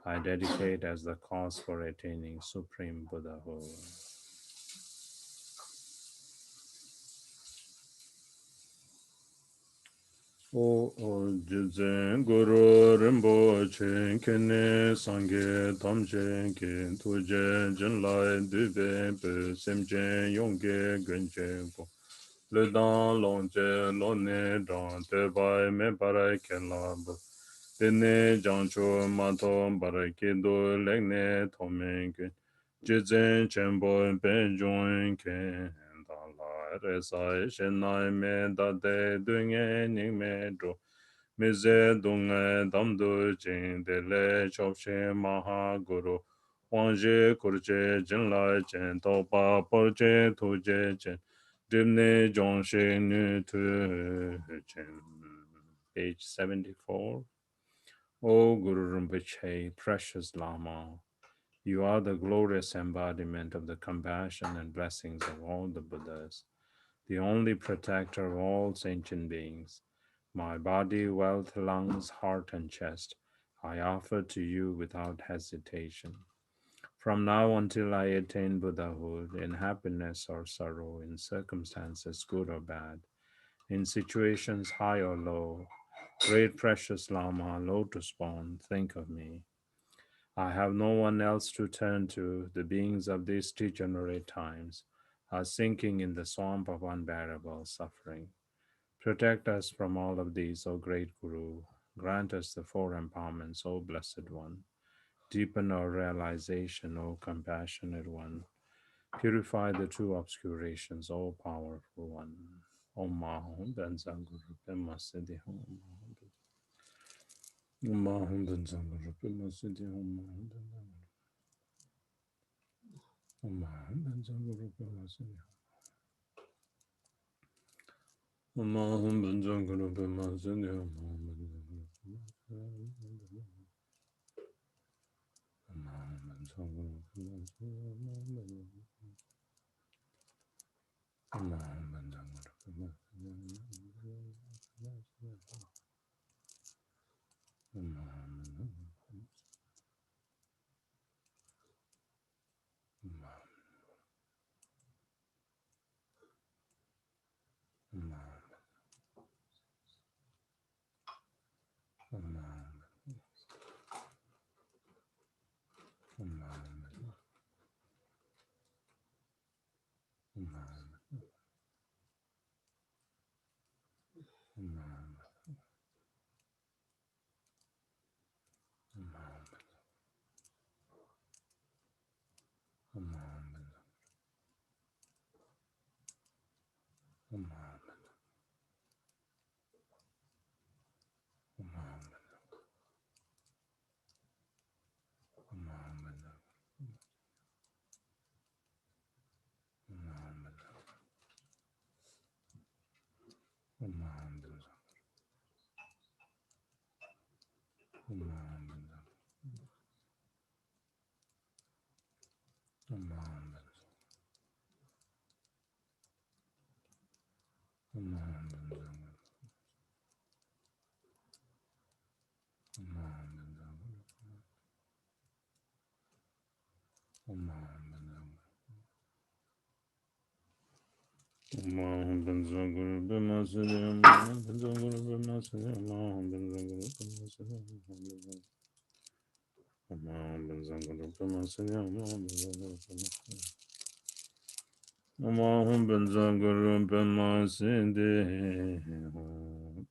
I dedicate as the cause for attaining supreme Buddhahood. O Jizen Guru Rinpo Chen Kene Sangye Tamchen Ken Tuje Jinlai Dube Pe Semchen Yongge Genchen Po Le Dan Longche Lone Dan Te Bai Me Parai Ken Labo Tene Jancho Mato Barai Kedo Legne Tomen Ken Jizen Chenpo Ben Join Ken Resai Shenai Me Dade Dunge Ning Me Do Mize Dunge Damdu Jin Dele Chopshe Maha Guru Wangje Kurje Jinlai Chen Topa Porje Tuje Chen Dimne Jongshe Nu Tu Chen. Page 74. O Guru Rinpoche, precious Lama, you are the glorious embodiment of the compassion and blessings of all the Buddhas, the only protector of all sentient beings. My body, wealth, lungs, heart, and chest, I offer to you without hesitation. From now until I attain Buddhahood, in happiness or sorrow, in circumstances good or bad, in situations high or low, great precious Lama, lotus born, think of me. I have no one else to turn to. The beings of these degenerate times are sinking in the swamp of unbearable suffering. Protect us from all of these, O great Guru. Grant us the four empowerments, O blessed one. Deepen our realization, O compassionate one. Purify the two obscurations, O powerful one. Om Mahum Benzang Guru Pema Siddhi Om Mahum Benzang Guru Pema Siddhi Om Mahum Benzang Guru Pema Siddhi Om Mahum Benzang Guru Pema Siddhi Om Mahum Benzang Guru Pema Siddhi Om Mahum Benzang Guru Pema Siddhi Om Mahum Benzang Guru Pema Siddhi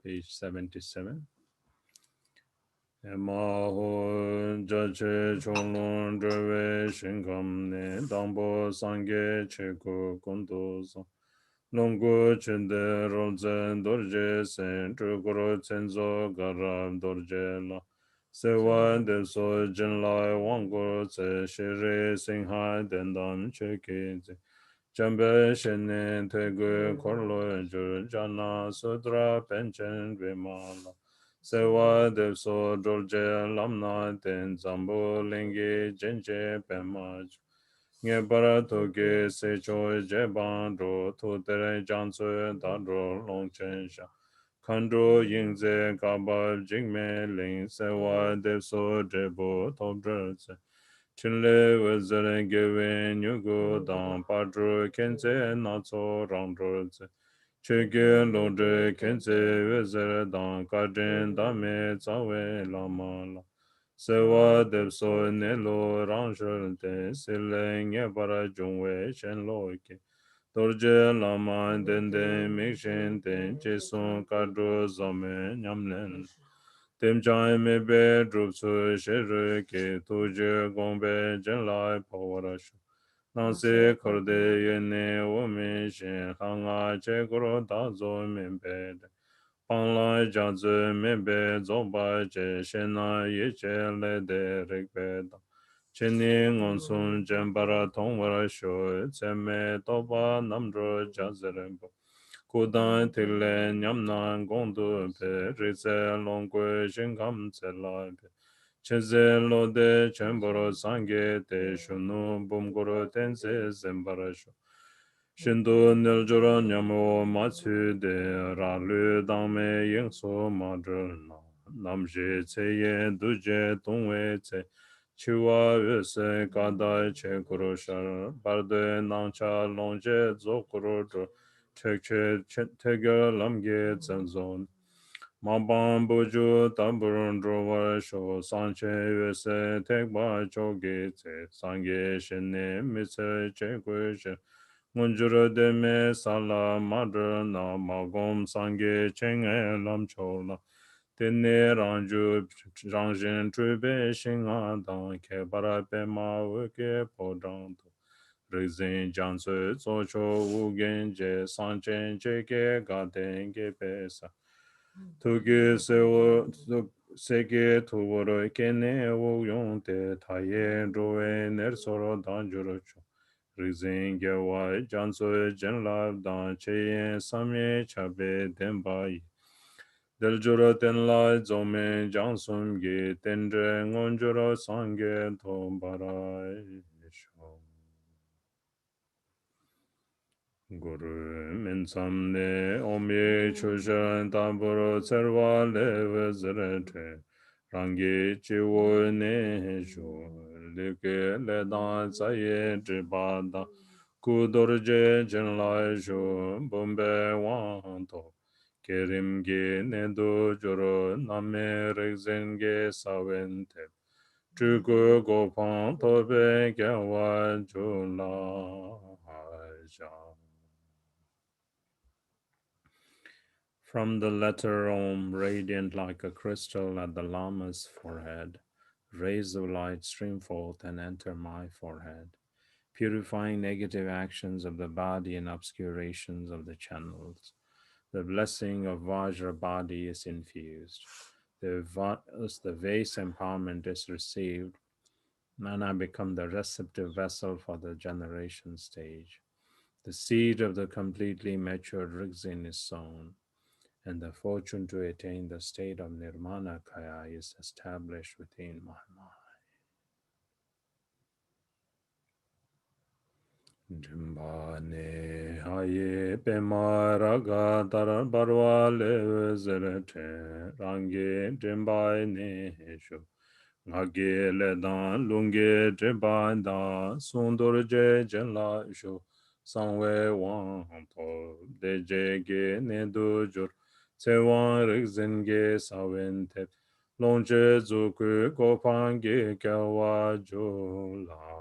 Page 77. Maho jache cholon drewe shingam ne dambo sangye cheko kondo san longo chende rolzen dorje sen chukuro tsenzo garab dorje la sewa deso jinlai wango tse shiri singhai dendam cheke ze jambe shene tegu korlo jur jana sudra penchen vimala sewa devso dolje lamna ten zambu lingi jenje pemaj nge para toge se cho je bando to tere jansu dadro longchen sha kandro yingze kaba jingme ling sewa devso jebo tobdre Chinle wezere gewe nyugo dan padro kenze natso rangdro ze. Chege lodre kenze wezere dan kadren dame tsawe lama la. Sewa depso nelo rangshol te sile nye para jungwe shen loike. Dorje lama dende mikshen ten cheson kadro zame nyamlen. Tem chai me be drup su she ru ke tu je gong be jen lai pa wa ra shu. Nang se kor de ye ne wo me shen hang a che koro da zo me be de. Pang lai jang zu me be zo ba che shen na ye che le de rek be da. Chen ni ngon sun jen para tong wa ra shu. Tse me to pa nam dro ja zi ren po. Kudan tile nyamna gondu pe rizhe longkwe shingam tse la pe. Cheze lo de chenporo sangye te shunu bumgoro tense zembara shu. Shindu niljura nyamo matsu de ra lu dangme yingso madru na. Namje tse ye duje tongwe tse. Chiwa yuse kada che kuro shar. Barde nangcha longje zo kuro dro. Tegyo lamge zanzon. Mabam buju tamburun drova sho sanche yuse tegba choge tse sangye shene mitse che kwe she. Ngunjuro deme sala madra na magom sangye chenge lam chola. Tene ranju rangjen trube shinga dan ke bara pe ma weke podang to. Rizin jansu zocho ugen je sanchen cheke gaten ge pesa. Tugi sewo seke tuworo kene wo yonte taye roe ner soro danjuro cho. Rizin ge wa jansu jenlab dan cheye samye chabe denbayi. Deljuro tenla zome jansum ge tendre ngonjuro sange tombarai sho. Guru minsamne omye chushan tamburo tserwa lewe zirete rangi chiwo ne shu leke ledan tsaye dribada kudorje jenlai shu bombe wanto kerim ge nedo joro name rekzen ge sawente chugu gopang tobe gyawa jula haja. From the letter Om, radiant like a crystal at the Lama's forehead, rays of light stream forth and enter my forehead, purifying negative actions of the body and obscurations of the channels. The blessing of Vajra body is infused. The vase empowerment is received, and I become the receptive vessel for the generation stage. The seed of the completely matured Rigzin is sown, and the fortune to attain the state of Nirmana Kaya is established within my mind. Jimbane haye pema raga tar barwa le zerete rangi jimbane shu ngage le dan lunge jimban da sundur je jenla shu sangwe wang to de je ge ne du jur se wang rik zin ge sawen te longche zu ku ko pang ge kya wa ju la.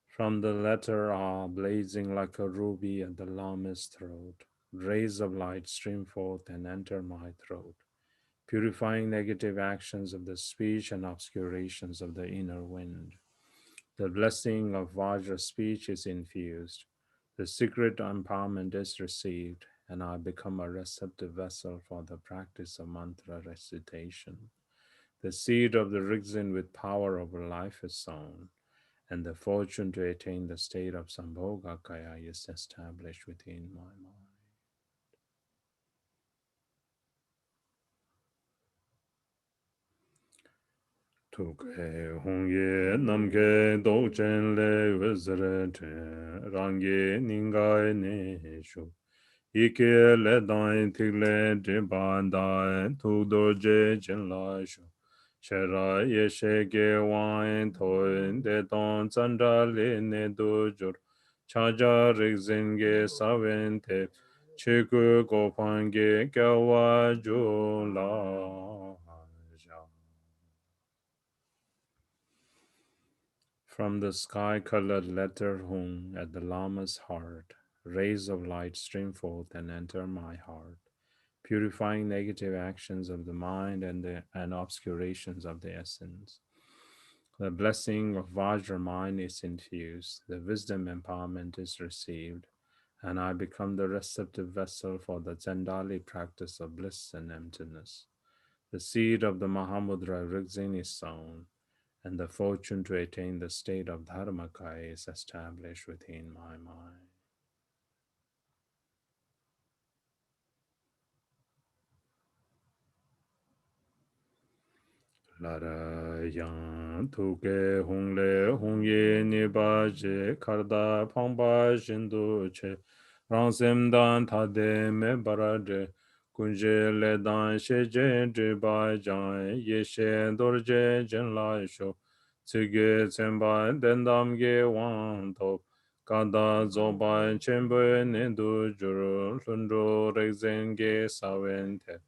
From the letter R, blazing like a ruby at the Lama's throat, rays of light stream forth and enter my throat, purifying negative actions of the speech and obscurations of the inner wind. The blessing of Vajra speech is infused. The secret empowerment is received, and I become a receptive vessel for the practice of mantra recitation. The seed of the Rigzin with power over life is sown, and the fortune to attain the state of Sambhogakaya is established within my mind. Tukhe hongye namke dokchen le wizre te rangye ningay ne shu. Ike le dain tigle jiban dain tukdo je jen la shu. Shera yeshe ge wain toin de don zanda le ne do jur. Chaja rizin ge sawen te chiku gopan ge gawa ju la. From the sky-colored letter hung at the Lama's heart, rays of light stream forth and enter my heart, purifying negative actions of the mind and obscurations of the essence. The blessing of Vajra mind is infused, the wisdom empowerment is received, and I become the receptive vessel for the Zendali practice of bliss and emptiness. The seed of the Mahamudra Rigzin is sown, and the fortune to attain the state of Dharmakaya is established within my mind. Lara yang tuke hongle hongye nipa je karda pangpa shindu che rangsem dan tade me barade kunje le dan she je driba jan ye she dorje jen la sho tsige tsemba dendam ge wang top kada zoba chenpo ne du juru lundo rekzen ge sawen te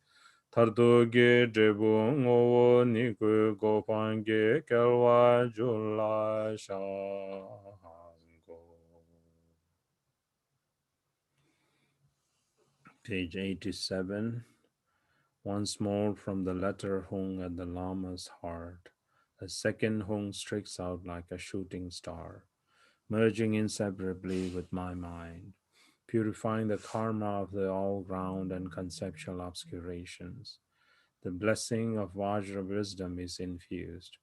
Tardugi dribu ngowo niku gopangi kelwa jula shango. Page 87. Once more from the letter hung at the Lama's heart, a second hung streaks out like a shooting star, merging inseparably with my mind, purifying the karma of the all-round and conceptual obscurations. The blessing of Vajra wisdom is infused.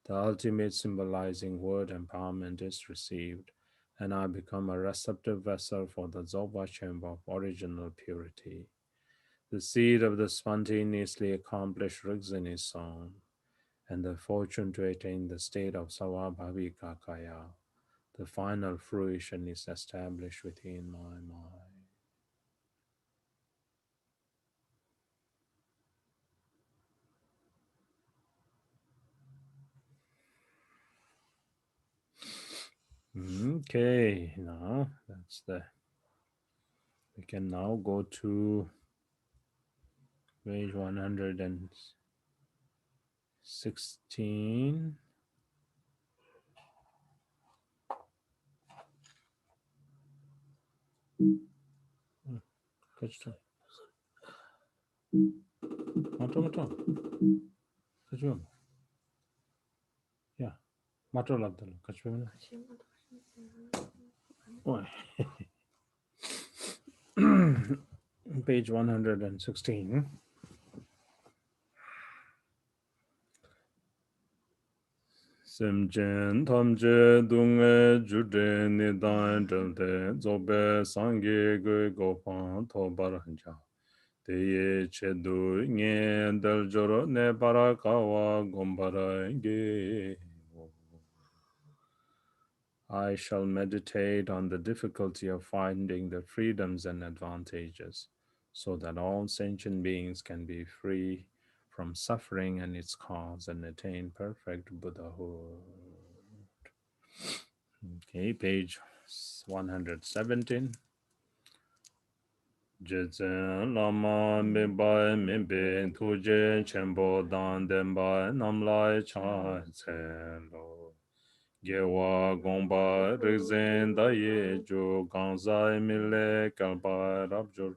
The ultimate symbolizing word empowerment is received, and I become a receptive vessel for the Zoba chamber of original purity. The seed of the spontaneously accomplished Rigzin is sown, and the fortune to attain the state of Savabhavika Kaya, the final fruition, is established within my mind. Okay, now that's the. We can now go to page 116. Kachta. Mato. Kachum. Yeah. Mato labdalo. Kachum. Page 116. Semchen tamche dunga jude nidan jante zobe sangi gui gopang tobar hanja. Teye chedu nye dal joro ne para kawa gombara ge. I shall meditate on the difficulty of finding the freedoms and advantages, so that all sentient beings can be free from suffering and its cause and attain perfect Buddhahood. Okay, page 117. Jezen lama mimba mimbe tuje chenpo dan denpa namlai cha lo. Gewa gomba rizен da ye jo gangzai mile kalpa rabjur.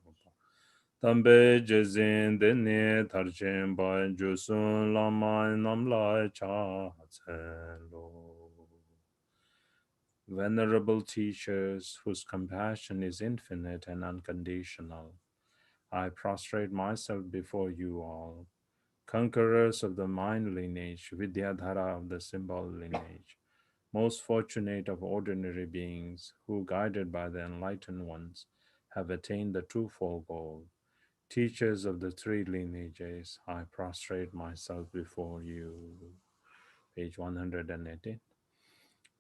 Tambe jezen dene tarchen ba jusun lama namlai cha lo. Venerable teachers whose compassion is infinite and unconditional, I prostrate myself before you all, conquerors of the mind lineage, Vidyadhara of the symbol lineage, most fortunate of ordinary beings who, guided by the enlightened ones, have attained the twofold goal. Teachers of the three lineages, I prostrate myself before you. Page 118.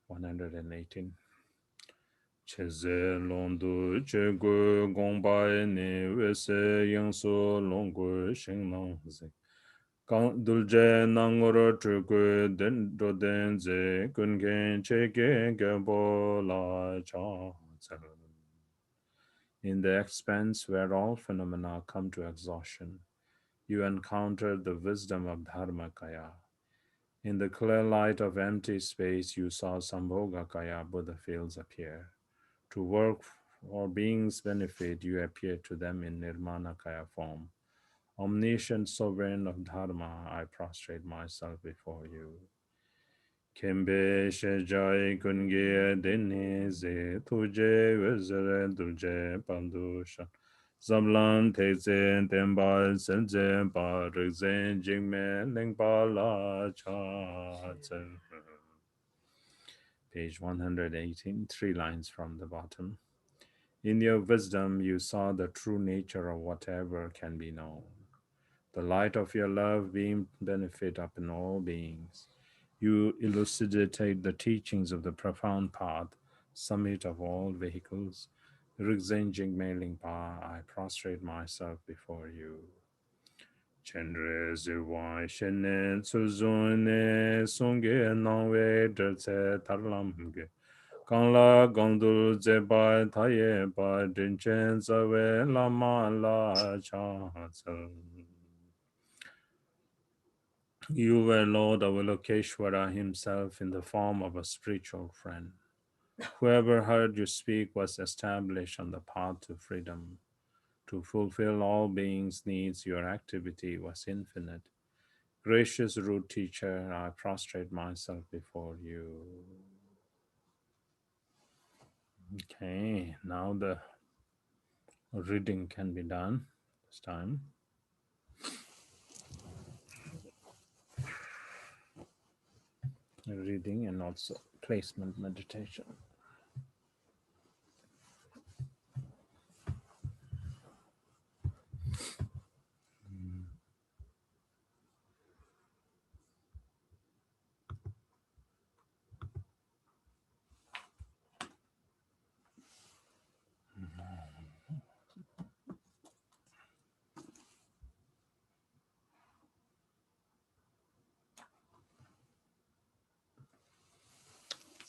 118. Cheze londu che gu gongba ni wese yangsu longgu shing nang zi. Gang dulje nangoro chukwe den do den ze kun gen che ge ge bo la cha zel. In the expanse where all phenomena come to exhaustion, you encounter the wisdom of Dharmakaya. In the clear light of empty space, you saw Sambhogakaya Buddha fields appear. To work for beings' benefit, you appear to them in Nirmanakaya form. Omniscient sovereign of Dharma, I prostrate myself before you. Kembe shejai kunge deni ze tuje vezere dulje pandusha. Zablan teze temba senze pa rizen jingme lingpa la cha zen. Page 118, 3 lines from the bottom. In your wisdom, you saw the true nature of whatever can be known. The light of your love beamed benefit upon all beings. You elucidated the teachings of the profound path, summit of all vehicles. Rigzen Jingme Lingpa, I prostrate myself before you. Chenre zirwan shenen tsuzune songge nangwe drtse tarlamge. Kangla gangdul zeba taye ba dinchen zawe lama la cha. You were Lord Avalokiteshvara himself in the form of a spiritual friend. Whoever heard you speak was established on the path to freedom. To fulfill all beings' needs, your activity was infinite. Gracious root teacher, I prostrate myself before you. Okay, now the reading can be done this time. Reading and also placement meditation.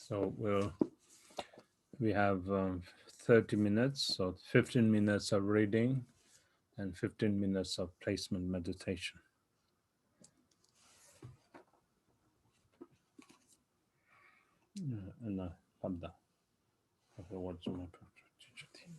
So we have 30 minutes, so 15 minutes of reading and 15 minutes of placement meditation. And Padda, the words of my teacher.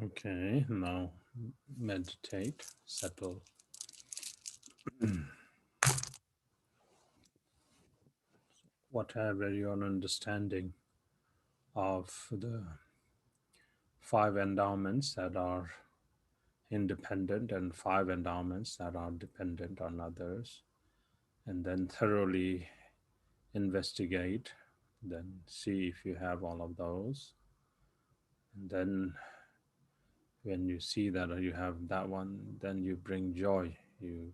Okay, now meditate, settle. Whatever your understanding of the five endowments that are independent and five endowments that are dependent on others, and then thoroughly investigate, then see if you have all of those. And then when you see that you have that one, then you bring joy. You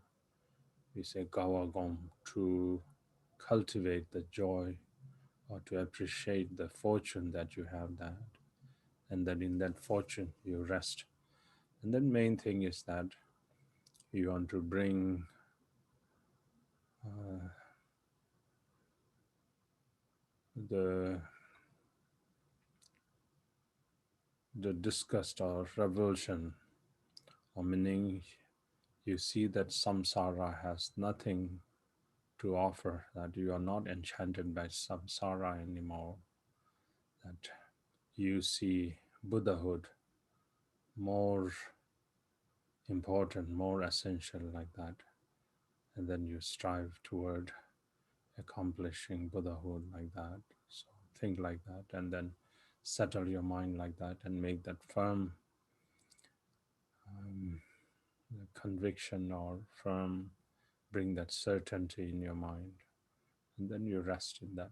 say Gawagom, to cultivate the joy or to appreciate the fortune that you have that. And then in that fortune you rest. And then main thing is that you want to bring uh, the disgust or revulsion, or meaning you see that samsara has nothing to offer, that you are not enchanted by samsara anymore, that you see Buddhahood more important, more essential, like that. And then you strive toward accomplishing Buddhahood like that. So think like that, and then settle your mind like that, and make that firm um, conviction or firm, bring that certainty in your mind, and then you rest in that.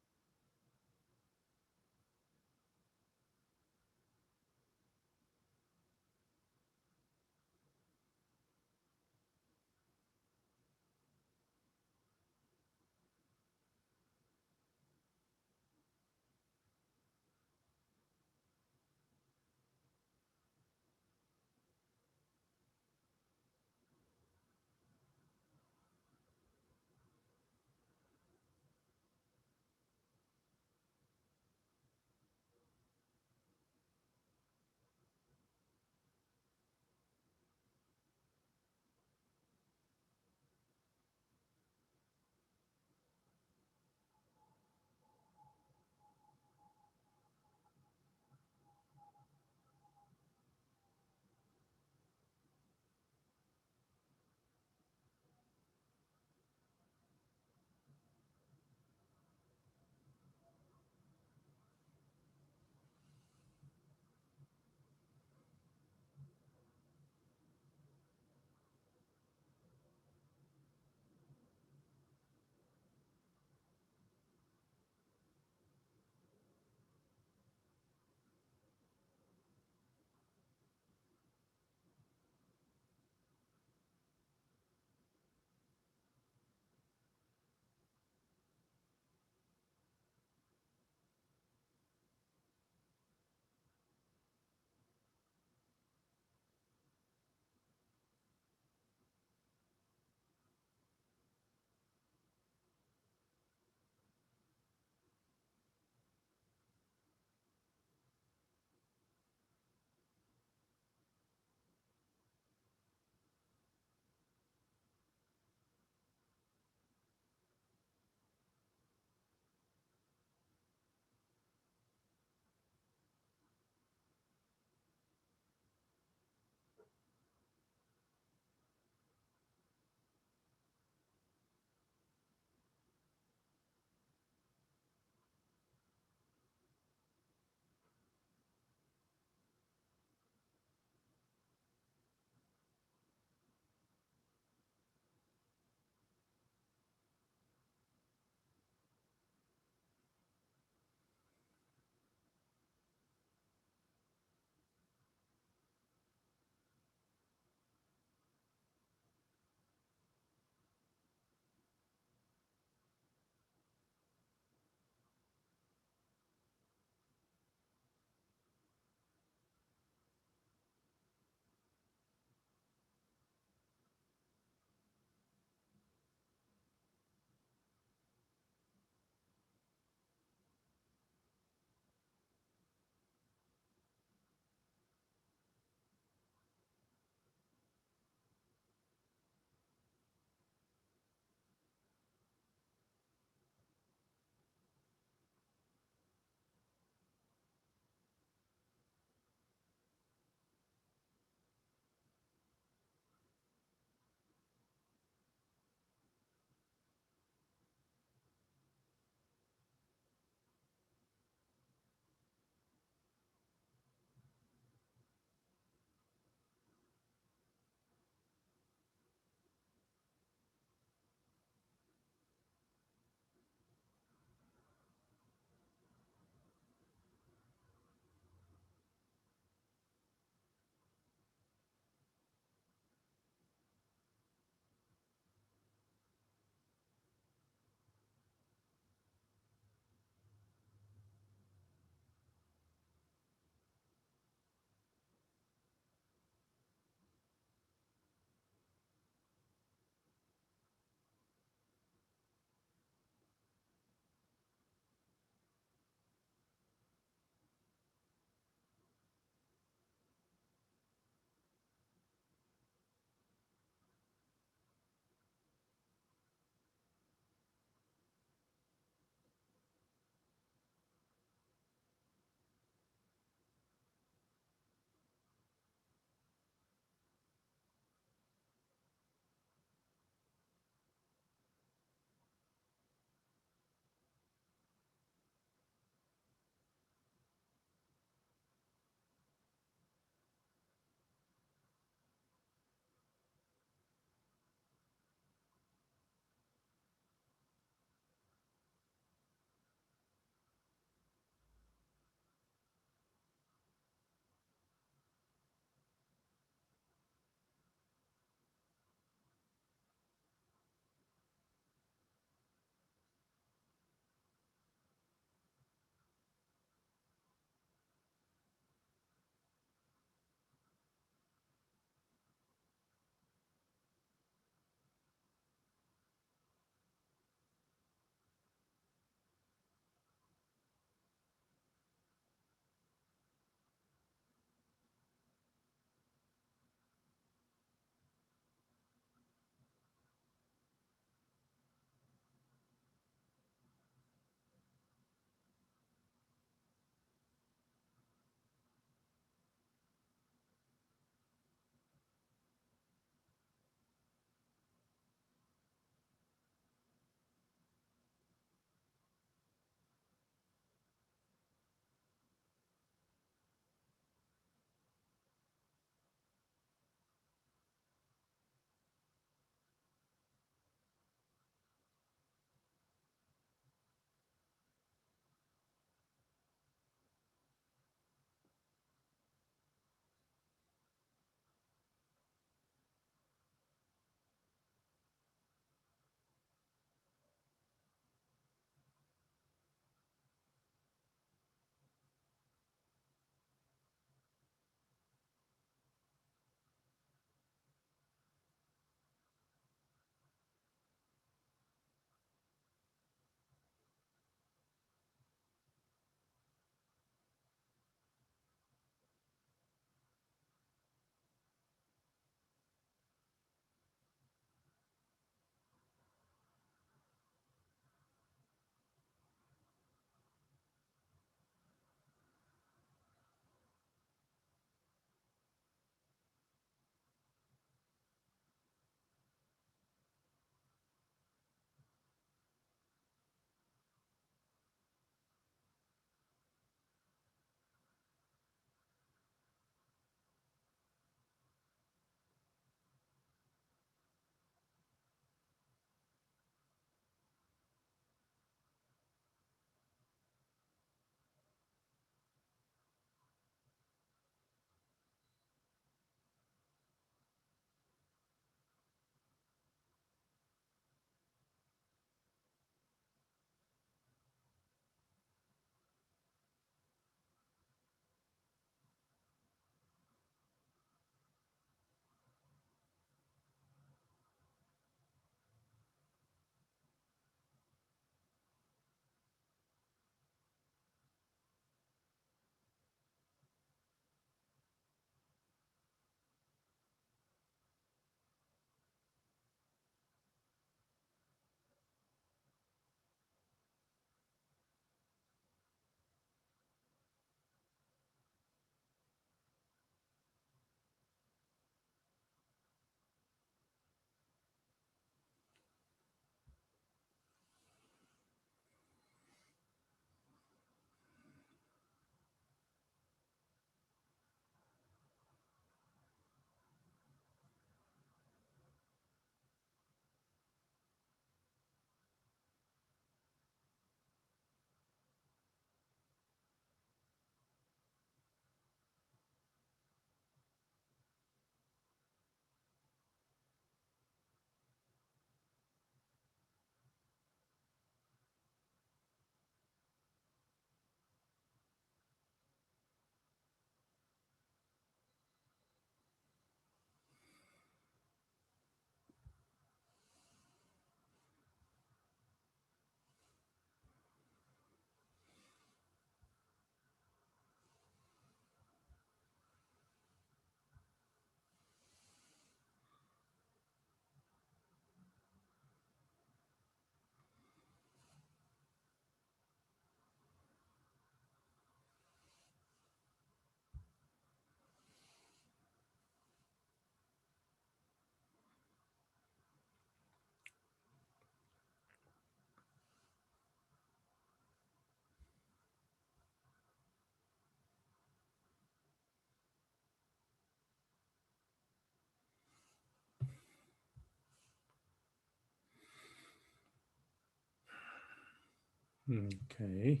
Okay.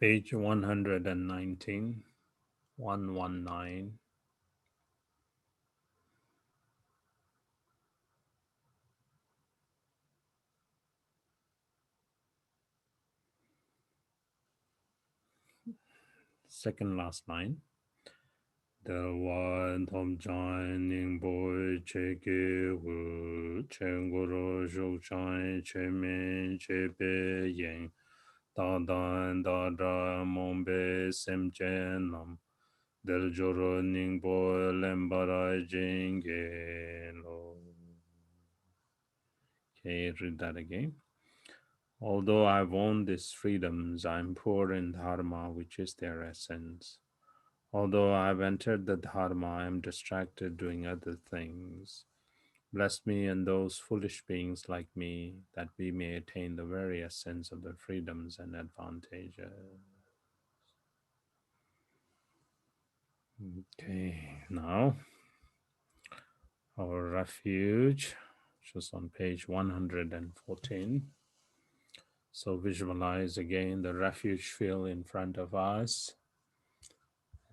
Page 119, 119. Second last line. The one Tom Joining Boy Cheki Wu Chenguru Shuk Chai Chemin Chepe Yin Da Dan Da Da Mombe Sem Chen Nam Del Joro Ning Boy Lembara Jinge Lo. Okay, read that again. Although I've owned these freedoms, I'm poor in dharma, which is their essence. Although I've entered the dharma, I am distracted doing other things. Bless me and those foolish beings like me, that we may attain the very essence of the freedoms and advantages. Okay, now our refuge, which is on page 114. So visualize again the refuge field in front of us.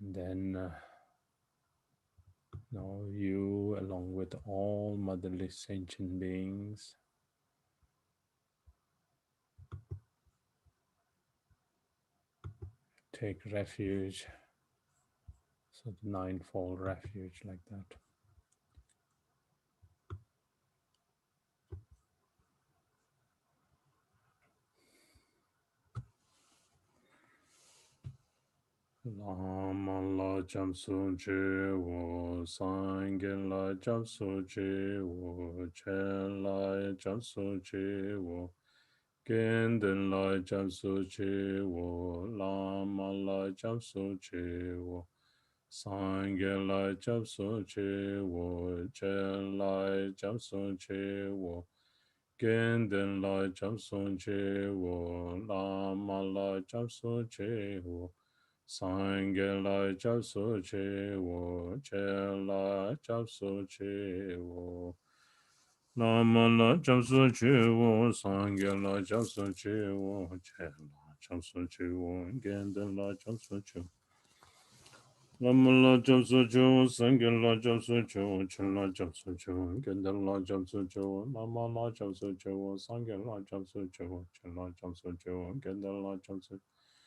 And then now you, along with all motherly sentient beings, take refuge. So the ninefold refuge like that. Lama la jamsu je wo, sangen la jamsu je wo, chen la jamsu je wo, genden la jamsu je wo, lama la jamsu je wo, sangen la jamsu je wo, chen la jamsu je wo, genden la jamsu je wo, lama la jamsu je wo, Sangye la chap su che wo, che la chap su che wo. Nama la chap su che wo, sangye la chap su che wo, che la chap su che wo, gende la chap su che wo. Nama la chap su che wo, sangye la chap su che wo, che la chap su che wo, gende la chap su che wo. Nama la chap su che wo, sangye la chap su che wo, che la chap su che wo, gende la chap su che wo.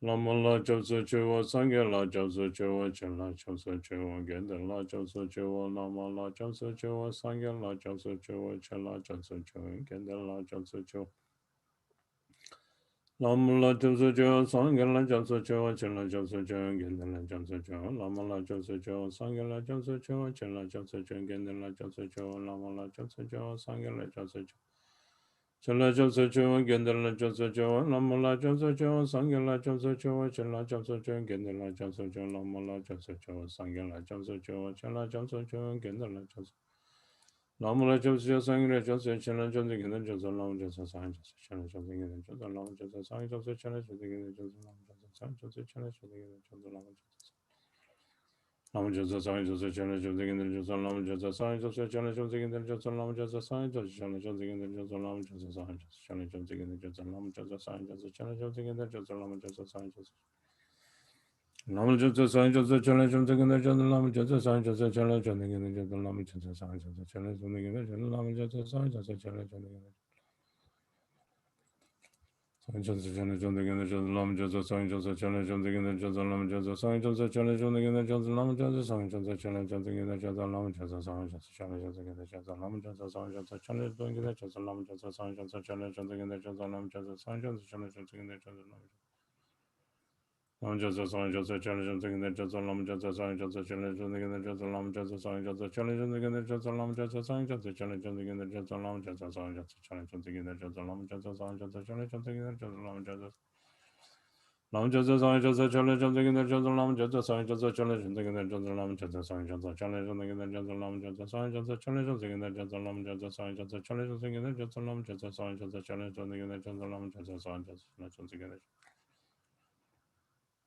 Lama la chap su che wo, sangye la chap su che wo, chen la chap su che wo, gende la chap su che wo, lama la chap su che wo, sangye la chap su che wo, chen la chap su che wo, gende la chap su che wo. Lama la chap su che wo, sangye la chap su che wo, chen la chap su che wo, gende la chap su che wo, lama la chap su che wo, sangye la chap su che wo, chen la chap su che wo, gende la chap su che wo, lama la chap su che wo, sangye la chap su che wo. Chala chap su chewa, gendala la chap su chewa, lama la chap su chewa, sangya la chap su chewa, chala chap su chewa, gendala la chap su chewa, lama la chap su chewa, sangya la chap su chewa, chala chap su chewa, gendala la chap su lama la chap su chewa, sangya la chap su chewa, chala chap su gendala chap su, lama chap su sangya chap su, chala chap su gendala chap su, lama chap su sangya chap su, chala chap su gendala chap su, lama chap su sangya chap su, chala chap su gendala chap su, lama chap su Lama Jasa Sai Jasa Chana Jasa Gendal Jasa Lama Jasa Sai Jasa Chana Jasa Gendal Jasa Lama Jasa Sai Jasa Chana Jasa Gendal Jasa Lama Jasa Sai Jasa Chana Jasa Gendal Jasa Lama Jasa Sai Jasa Chana Jasa Gendal Jasa Lama Jasa Sai Jasa Lama Jasa Sai Jasa Chana Jasa Gendal Jasa Lama Jasa Sai Jasa Chana Jasa Gendal Jasa Lama Jasa Sai Jasa Chana Jasa Gendal Jasa Lama Jasa Sai Jasa Chana Jasa Gendal Lama Jasa Sai Jasa Lama Jasa Sai Jasa Chana Jasa Gendal Jasa Lama Jasa Sai Jasa Chana Jasa Gendal Jasa Lama Jasa Sai Jasa Chana Jasa Gendal Jasa Lama Jasa Sai Jasa Chana Jasa Gendal Jasa Lama Jasa Sai Jasa Chana Jasa Gendal Jasa Lama Jasa Sai Jasa Chana Jasa Gendal Jasa Lama Jasa Sai Jasa Chana Jasa Gendal Jasa Lama Jasa Sai Jasa Chana Jasa Gendal Jasa Lama Jasa Sai Jasa Chana Jasa Gendal Jasa Lama Jasa Sai Jasa Chana Jasa Gendal Jasa Lama Jasa Sai Jasa Chana Jasa Gendal Jasa Lama Jasa Sai Jasa Chana Jasa Gendal Jasa Lama Jasa Sai Jasa Chana Jasa Gendal Jasa Lama Jasa Lam Jasa Sai Jasa Chana Jasa Gendal Jasa Lama Jasa Sai Jasa Chana Jasa Gendal Jasa Lama Jasa Sai Jasa Chana Jasa Gendal Jasa Lama Jasa Sai Jasa Chana Jasa Gendal Jasa Lama Jasa Sai Jasa Chana Jasa Gendal Jasa Lama Jasa Sai Jasa Chana Jasa Gendal Jasa Lama Jasa Sai Jasa Chana Jasa Gendal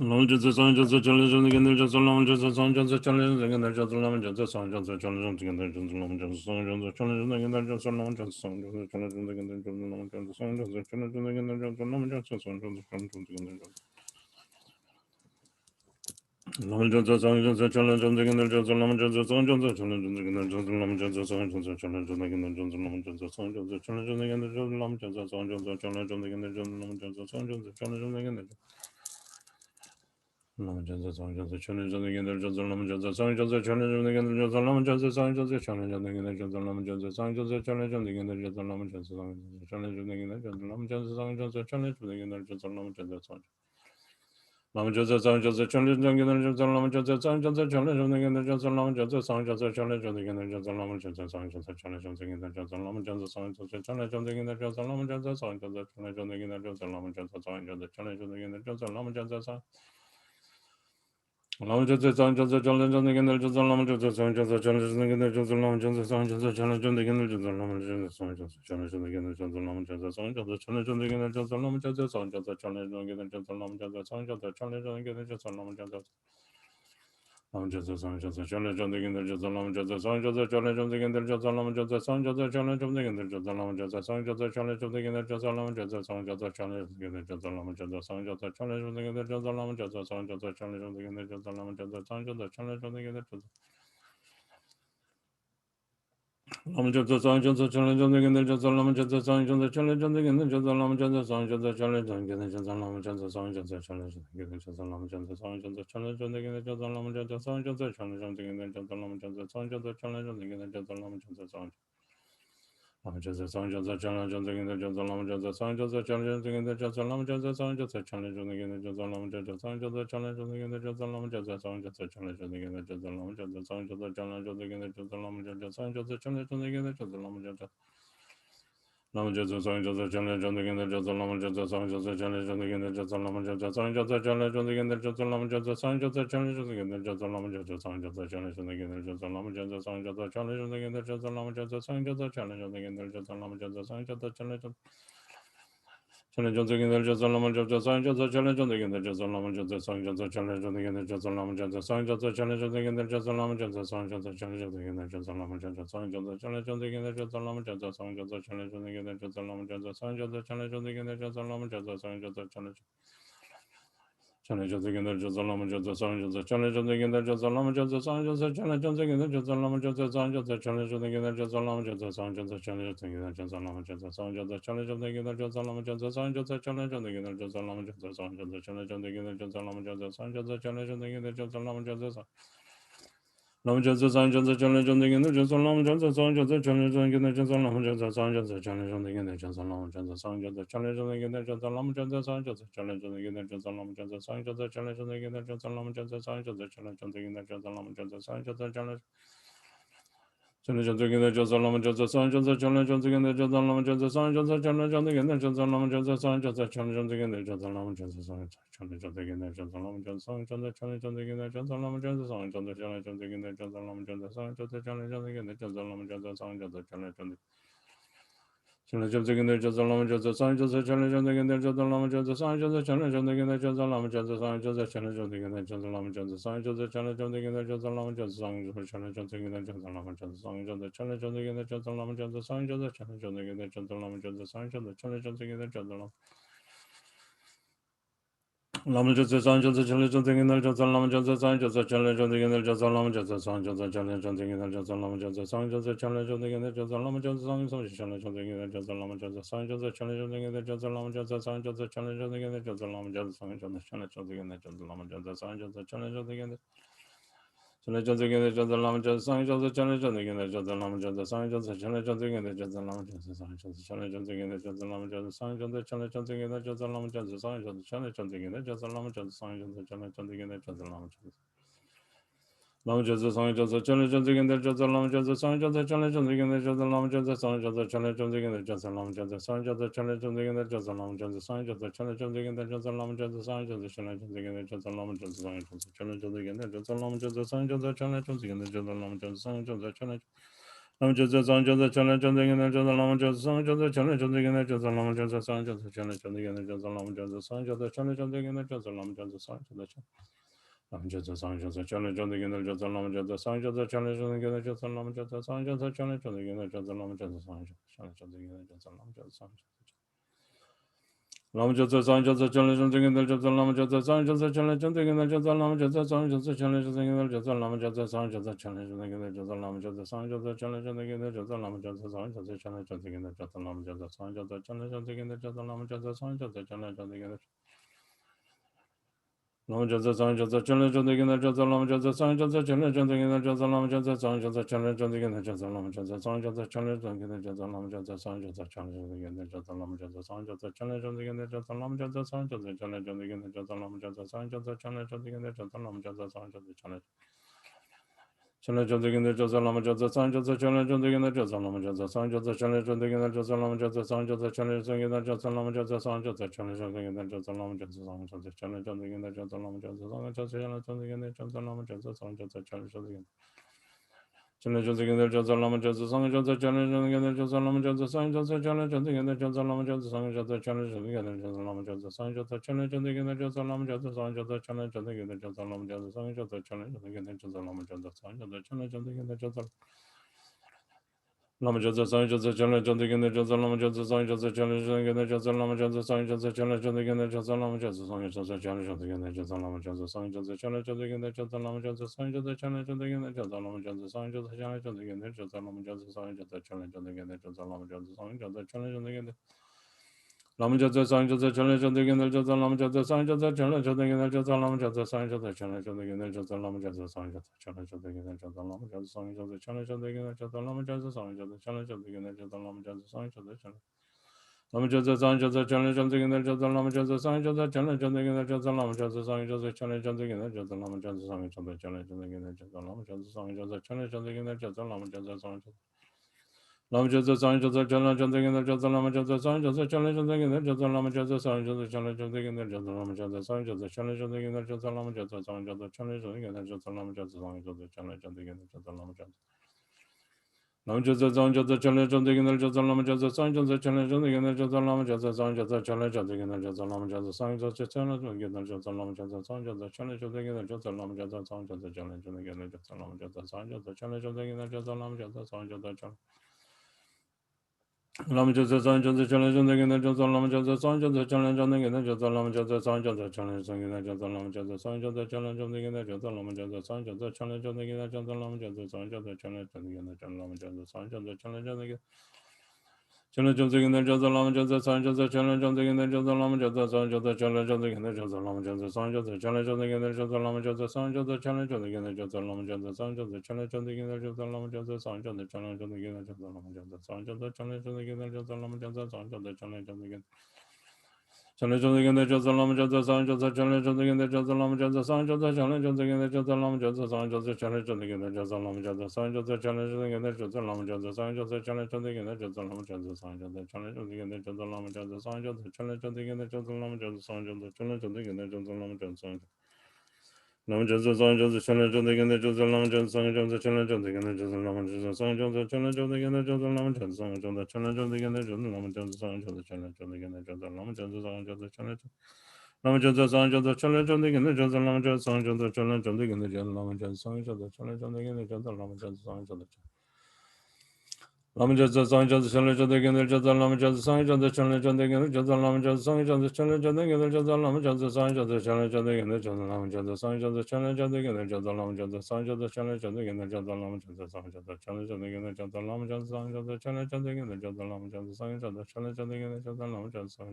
Long just the song just the challenge on the end just long just the song just the challenge and then just long just the song just the challenge and then just long just the song just the challenge and then just long just the song just the challenge and then just long just the song just the challenge and then just long just the song just the challenge and then long just the song just the challenge and then just long just the song just the challenge and then just long just the song just the challenge and then just long just the song just the challenge and then just long just the song just the challenge and then just long just the song just the challenge and then Lama Jansa Song Jansa Challenge on the Gender Jansa Lama Jansa Song Jansa Challenge on the Gender Jansa Lama Jansa Song Jansa Challenge on the Gender Jansa Lama Jansa Song Jansa Challenge on the Gender Jansa Lama Jansa Song Jansa Challenge on the Gender Jansa Lama Jansa Song Jansa Challenge on the Gender Jansa Lama Jansa Song Lama Jansa Song Jansa Challenge on the Gender Jansa Lama Jansa Song Jansa Challenge on the Gender Jansa Lama Jansa Song Jansa Challenge on the Gender Jansa Lama Jansa Song Jansa Challenge on the Gender Jansa Lama Jansa Song Jansa Challenge on the Gender Jansa Lama Jansa Song Jansa Challenge on the Gender Jansa Lama Jansa Song Jansa Challenge on the Gender Jansa Lama Jansa Song Lama Jansa Song Jansa Challenge on the Gender Jansa Lama Jansa Song Jansa Challenge on the Gender Jansa Lama Jansa Song Jansa Challenge on the Gender Jansa Lama Jansa Song Jansa Challenge on the Gender Jansa Lama Jansa Song Jansa Challenge on the Gender Jansa Lama Jansa Song Jansa Challenge on the Gender Jansa Lama Jansa Song Jansa Challenge on the Gender Jansa Lama Jansa Lama Jansa Song Jansa Challenge on the Gender Jansa Lama Jansa Song Jansa Challenge on the Gender Jansa Lama Jansa Song Jansa Challenge on the Gender Jansa Lama Jansa Song Jansa Challenge on the Gender Jansa Lama Jansa Song Jansa Challenge on the Gender Jansa Lama Jansa Song Jansa Challenge on the Gender Jansa Lama Jansa Song Jansa Challenge on the Gender Jansa Lama Jansa Song Jansa Challenge on the Gender Jansa Lama Jansa Song Jansa Challenge on the Gender Jansa Lama Jansa Song Jansa Challenge on the Gender Jansa Lama Jansa Song Jansa Challenge on the Gender Jansa Lama Jansa Song Jansa Challenge on the Gender Jansa Lama Jansa Song Jansa Challenge on the Gender Jansa Lama Jansa Song Jansa Challenge on the Gender Jansa Lama Jansa Song Jansa Challenge on the Gender Jansa Lama Jansa Song Lama Jansa Song Jansa Challenge on the Gender Jansa Lama Jansa Song Jansa Challenge on the Gender Jansa Lama Jansa Song Jansa Challenge on the Gender Jansa Lama Jansa Song Jansa Challenge on the Gender Jansa Lama Jansa Song Jansa Challenge on the Gender Jansa Lama Jansa Song Jansa Challenge on the Gender Jansa Lama Jansa Song Jansa Challenge on the Gender Jansa Lama Jansa Lama Jansa Song Jansa Challenge on the Gender Jansa Lama Jansa Song Jansa Challenge on the Gender Jansa Lama Jansa Song Jansa Challenge on the Gender Jansa Lama Jansa Song Jansa Challenge on the Gender Jansa Lama Jansa Song Jansa Challenge on the Gender Jansa Lama Jansa Song Jansa Challenge on the Gender Jansa Lama Jansa Song Jansa Challenge on the Gender Jansa Lama Jansa Song Jansa Challenge on Challenge on the Gender Jansa Lama Jansa Song Jansa Challenge on the Gender Jansa Lama Jansa Song Jansa Challenge on the Gender Jansa Lama Jansa Song Jansa Challenge on the Gender Jansa Lama Jansa Song Jansa Challenge on the Gender Jansa Lama Jansa Song Jansa Challenge on the Gender Jansa Lama Jansa Song Jansa Challenge on the Gender Jansa Lama Jansa Song Jansa Challenge on the Gender Jansa Lama Jansa Song Jansa Challenge Challenge on the Gender Jansa Lama Jansa Song Jansa Challenge on the Gender Jansa Lama Jansa Song Jansa Challenge on the Gender Jansa Lama Jansa Song Jansa Challenge on the Gender Jansa Lama Jansa Song Jansa Challenge on the Gender Jansa Lama Jansa Song Jansa Challenge on the Gender Jansa Lama Jansa Song Jansa Challenge on the Gender Jansa Lama Jansa Song Jansa Challenge on the Gender Jansa Lama Jansa Song Jansa Challenge on the Gender Jansa Lama Jansa Song Lama Jansa Song Jansa Challenge on the Gender Jansa Lama Jansa Song Jansa Challenge on the Gender Jansa Lama Jansa Song Jansa Challenge on the Gender Jansa Lama Jansa Song Jansa Challenge on the Gender Jansa Lama Jansa Song Jansa Challenge on the Gender Jansa Lama Jansa Song Jansa Challenge on the Gender Jansa Lama Jansa Song Jansa Challenge on the Gender Jansa Lama Jansa Song Jansa Challenge Challenge on the Gender Jansa Lama Jansa Song Jansa Challenge on the Gender Jansa Lama Jansa Song Jansa Challenge on the Gender Jansa Lama Jansa Song Jansa Challenge on the Gender Jansa Lama Jansa Song Challenge on the Gender Jansa Lama Jansa Song Jansa Challenge on the Gender Jansa Lama Jansa Song Jansa Challenge on the Gender Jansa Lama Jansa Song Jansa Challenge on the Gender Jansa Lama Jansa Song Jansa Challenge on the Challenge of the Gender Jansa Lama Jansa Song Jansa Challenge on the Gender Jansa Lama Jansa Song Jansa Challenge on the Gender Jansa Lama Jansa Song Jansa Challenge on the Gender Jansa Lama Jansa Song Jansa Challenge on the Gender Jansa Lama Jansa Song Jansa Challenge on the Gender Jansa Lama Jansa Song Jansa Challenge on the Gender Jansa Lama Jansa Song Jansa Challenge on the Gender Jansa Lama Jansa Song Jansa Challenge on the Gender Jansa Lama Lama Jansa Song Jansa Challenge on the Gender Jansa Lama Jansa Song Jansa Challenge on the Gender Jansa Lama Jansa Song Jansa Challenge on the Gender Jansa Lama Jansa Song Jansa Challenge on the Gender Jansa Lama Jansa Song Jansa Challenge on the Gender Jansa Lama Jansa Song Jansa Challenge on the Gender Jansa Lama Jansa Song Jansa Challenge on the Gender Jansa Lama Jansa Song Jansa Challenge on the Gender Jansa Lama Jansa Song Jansa Challenge on the Gender Challenge on the Gender Jansa Lama Jansa Song Jansa Challenge on the Gender Jansa Lama Jansa Song Jansa Challenge on the Gender Jansa Lama Jansa Song Jansa Challenge on the Gender Jansa Lama Jansa Song Jansa Challenge on the Gender Jansa Lama Jansa Song Jansa Challenge on the Gender Jansa Lama Jansa Song Jansa Challenge on the Gender Jansa Lama Jansa Lama Jansa Song Jansa Challenge on the Gender Jansa Lama Jansa Song Jansa Challenge on the Gender Jansa Lama Jansa Song Jansa Challenge on the Gender Jansa Lama Jansa Song Jansa Challenge on the Gender Jansa Lama Jansa Song Jansa Challenge on the Gender Jansa Lama Jansa Song Jansa Challenge on the Gender Jansa Lama Jansa Song Jansa Challenge on the Gender Jansa Lama Jansa Song Jansa Challenge on the Gender Jansa Lama Jansa Song Jansa Challenge Lama Jasa Sang Jasa Chala Jasa Gina Jasa Lama Jasa Sang Jasa Chala Jasa Gina Jasa Lama Jasa Sang Jasa Chala Jasa Gina Jasa Lama Jasa Sang Jasa Chala Jasa Gina Jasa Lama Jasa Sang Jasa Lama Jasa Sang Jasa Chala Jasa Gina Jasa Lama Jasa Sang Jasa Chala Jasa Gina Jasa Lama Jasa Sang Jasa Chala Jasa Gina Jasa Lama Jasa Sang Jasa Chala Jasa Gina Jasa Lama Jasa Sang Lama Jasa Sang Jasa Chala Jasa Gina Jasa Lama Jasa Sang Jasa Chala Jasa Gina Jasa Lama Jasa Sang Jasa Chala Jasa Gina Jasa Lama Jasa Sang Jasa Chala Jasa Gina Jasa Lama Jasa Sang Jasa Chala Jasa Gina Jasa Lama Jasa Sang Jasa Chala Jasa Gina Jasa Lama Jasa Sang Jasa Chala Jasa Gina Jasa Lama Jasa Sang Jasa Chala Jasa Gina Lama Jasa Sang Jasa Chala Jasa Gina Jasa Lama Jasa Sang Jasa Chala Jasa Gina Jasa Lama Jasa Sang Jasa Chala Jasa Gina Jasa Lama Jasa Sang Jasa Chala Jasa Gina Jasa Lama Jasa Sang Jasa Chala Jasa Gina Jasa Lama Jasa Sang Jasa Chala Jasa Gina Jasa Lama Jasa Sang Jasa Chala Jasa Gina Jasa Lama Jasa Sang Jasa Chala Jasa Gina Jasa Lama Jasa Sang Jasa Chala Chala Jasa Gina Jasa Lama Jasa Sang Jasa Chala Jasa Gina Jasa Lama Jasa Sang Jasa Chala Jasa Gina Jasa Lama Jasa Sang Jasa Chala Jasa Gina Jasa Lama Jasa Sang Jasa Chala Jasa Gina Jasa Lama Jasa Sang Jasa Chala Jasa Gina Jasa Lama Jasa Sang Jasa Chala Jasa Gina Jasa Lama Jasa Sang Jasa Chala Jasa Gina Chala Jasa Gina Jasa Lama Jasa Sang Jasa Chala Jasa Gina Jasa Lama Jasa Sang Jasa Chala Jasa Gina Jasa Lama Jasa Sang Jasa Chala Jasa Gina Jasa Lama Jasa Sang Jasa Chala Jasa Gina Jasa Lama Jasa Sang Jasa Chala Jasa Gina Jasa Lama Jasa Sang Jasa Chala Jasa Gina Jasa Lama Jasa Sang Jasa Chala Jasa Gina Jasa Lama Jasa Sang Jasa Chala Jasa Gina Jasa Lama Jasa Sang Jasa Chala Jasa Gina Jasa Lama Jasa Sang Jasa Chala Jasa Gina Jasa Lama Jasa Sang Jasa Chala Jasa Gina Jasa Lama Jasa Sang Jasa Chala Jasa Gina Jasa Lama Jasa Sang Jasa Chala Jasa Gina Jasa Lama Jasa Sang Jasa Chala Jasa Gina Jasa Lama Jasa Sang Jasa Chala Jasa Gina Jasa Lama Jasa Sang Jasa Chala Jasa Gina Lama Jasa Sang Jasa Chala Jasa Gina Jasa Lama Jasa Sang Jasa Chala Jasa Gina Jasa Lama Jasa Sang Jasa Chala Jasa Gina Jasa Lama Jasa Sang Jasa Chala Jasa Gina Jasa Lama Jasa Sang Jasa Chala Jasa Gina Jasa Lama Jasa Sang Jasa Chala Jasa Gina Jasa Lama Jasa Sang Jasa Chala Lama Jasa Sang Jasa Chala Jasa Gina Jasa Lama Jasa Sang Jasa Chala Jasa Gina Jasa Lama Jasa Sang Jasa Chala Jasa Gina Jasa Lama Jasa Sang Jasa Chala Jasa Gina Jasa Lama Jasa Sang Jasa Chala Jasa Gina Jasa Lama Jasa Sang Jasa Lama Jasa Sang Jasa Chala Jasa Gina Jasa Lama Jasa Sang Jasa Chala Jasa Gina Jasa Lama Jasa Sang Jasa Chala Jasa Gina Jasa Lama Jasa Sang Jasa Chala Jasa Gina Jasa Lama Jasa Sang Jasa Chala Jasa Gina Jasa Lama Jasa Sang Jasa Chala Jasa Gina Jasa Lama Jasa Lama Jasa Sang Jasa Chala Jasa Gina Jasa Lama Jasa Sang Jasa Chala Jasa Gina Jasa Lama Jasa Sang Jasa Chala Jasa Gina Jasa Lama Jasa Sang Jasa Chala Jasa Gina Jasa Lama Jasa Sang Jasa Chala Jasa Gina Jasa Lama Jasa Sang Jasa Chala Jasa Gina Jasa Lama Jasa Sang Jasa Chala Jasa Gina Jasa Lama Jasa Sang Jasa Chala Lama Jasa Sang Jasa Chala Jasa Gina Jasa Lama Jasa Sang Jasa Chala Jasa Gina Jasa Lama Jasa Sang Jasa Chala Jasa Gina Jasa Lama Jasa Sang Jasa Chala Jasa Gina Jasa Lama Jasa Sang Jasa Chala Jasa Gina Jasa Lama Jasa Sang Jasa Chala Jasa Gina Jasa Lama Jasa Sang Jasa Chala Jasa Gina Chala Jasa Gina Jasa Lama Jasa Sang Jasa Chala Jasa Gina Jasa Lama Jasa Sang Jasa Chala Jasa Gina Jasa Lama Jasa Sang Jasa Chala Jasa Gina Jasa Lama Jasa Sang Jasa Chala Jasa Gina Jasa Lama Jasa Sang Jasa Chala Jasa Gina Jasa Lama Jasa Sang Jasa Chala Jasa Gina Jasa Lama Jasa Sang Jasa Chala Jasa Gina Jasa Lama Jasa Sang Jasa Chala Jasa Gina Chala Jasa Gina Jasa Lama Jasa Sang Jasa Chala Jasa Gina Jasa Lama Jasa Sang Jasa Chala Jasa Gina Jasa Lama Jasa Sang Jasa Chala Jasa Gina Jasa Lama Jasa Sang Jasa Chala Jasa Gina Jasa Lama Jasa Sang Jasa Chala Jasa Gina Jasa Lama Jasa Sang Jasa Chala Jasa Gina Jasa Lama Jasa Sang Jasa Chala Jasa Gina Jasa Lama Jasa Sang Jasa Chala Jasa Gina Jasa Lama Jasa Sang Lama Jasa Sang Jasa Chala Jasa Gina Jasa Lama Jasa Sang Jasa Chala Jasa Gina Jasa Lama Jasa Sang Jasa Chala Jasa Gina Jasa Lama Jasa Sang Jasa Chala Jasa Gina Jasa Lama Jasa Sang Jasa Chala Jasa Gina Jasa Lama Jasa Sang Jasa Chala Lama Jasa Sang Jasa Chala Jasa Gina Jasa Lama Jasa Sang Jasa Chala Jasa Gina Jasa Lama Jasa Sang Jasa Chala Jasa Gina Jasa Lama Jasa Sang Jasa Lama Jasa Sang Jasa Chala Jasa Gina Jasa Lama Jasa Sang Jasa Chala Jasa Gina Jasa Lama Jasa Sang Jasa Chala Jasa Gina Jasa Lama Jasa Sang Jasa Chala Jasa Gina Jasa Lama Jasa Sang Jasa Chala Jasa Gina Jasa Lama Jasa Sang Jasa Chala Jasa Gina Jasa Lama Jasa Sang Jasa Chala Jasa Gina Jasa Lama Jasa Sang Jasa Chala Jasa Gina Jasa Lama Jasa Sang Jasa Chala Jasa Gina Jasa Lama Jasa Sang Jasa Lama Jasa Sang Jasa Chala Jasa Gina Jasa Lama Jasa Sang Jasa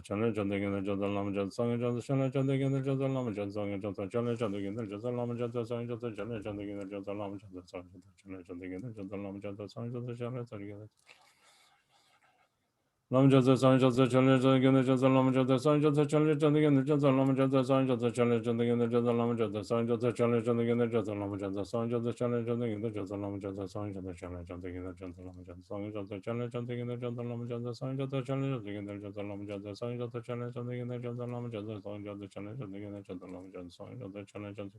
Chala Jasa Gina Jasa Lama Jasa Sang Jasa Chala Jasa Gina Jasa Lama Jasa Sang Jasa Chala Jasa Gina Jasa Lama Jasa Sang Jasa Chala Jasa Gina Jasa Lama Jasa Sang Jasa Chala Jasa Gina Lama Jasa Sang Jasa Chala Jasa Gina Jasa Lama Jasa Sang Jasa Chala Jasa Gina Jasa Lama Jasa Sang Jasa Chala Jasa Gina Jasa Lama Jasa Sang Jasa Chala Jasa Gina Jasa Lama Jasa Sang Jasa Chala Jasa Gina Jasa Lama Jasa Sang Jasa Chala Jasa Gina Jasa Lama Jasa Sang Jasa Chala Jasa Gina Jasa Lama Jasa Sang Jasa Chala Jasa Gina Jasa Lama Jasa Sang Jasa Chala Jasa Gina Jasa Lama Jasa Sang Jasa Chala Jasa Gina Jasa Lama Jasa Sang Jasa Chala Jasa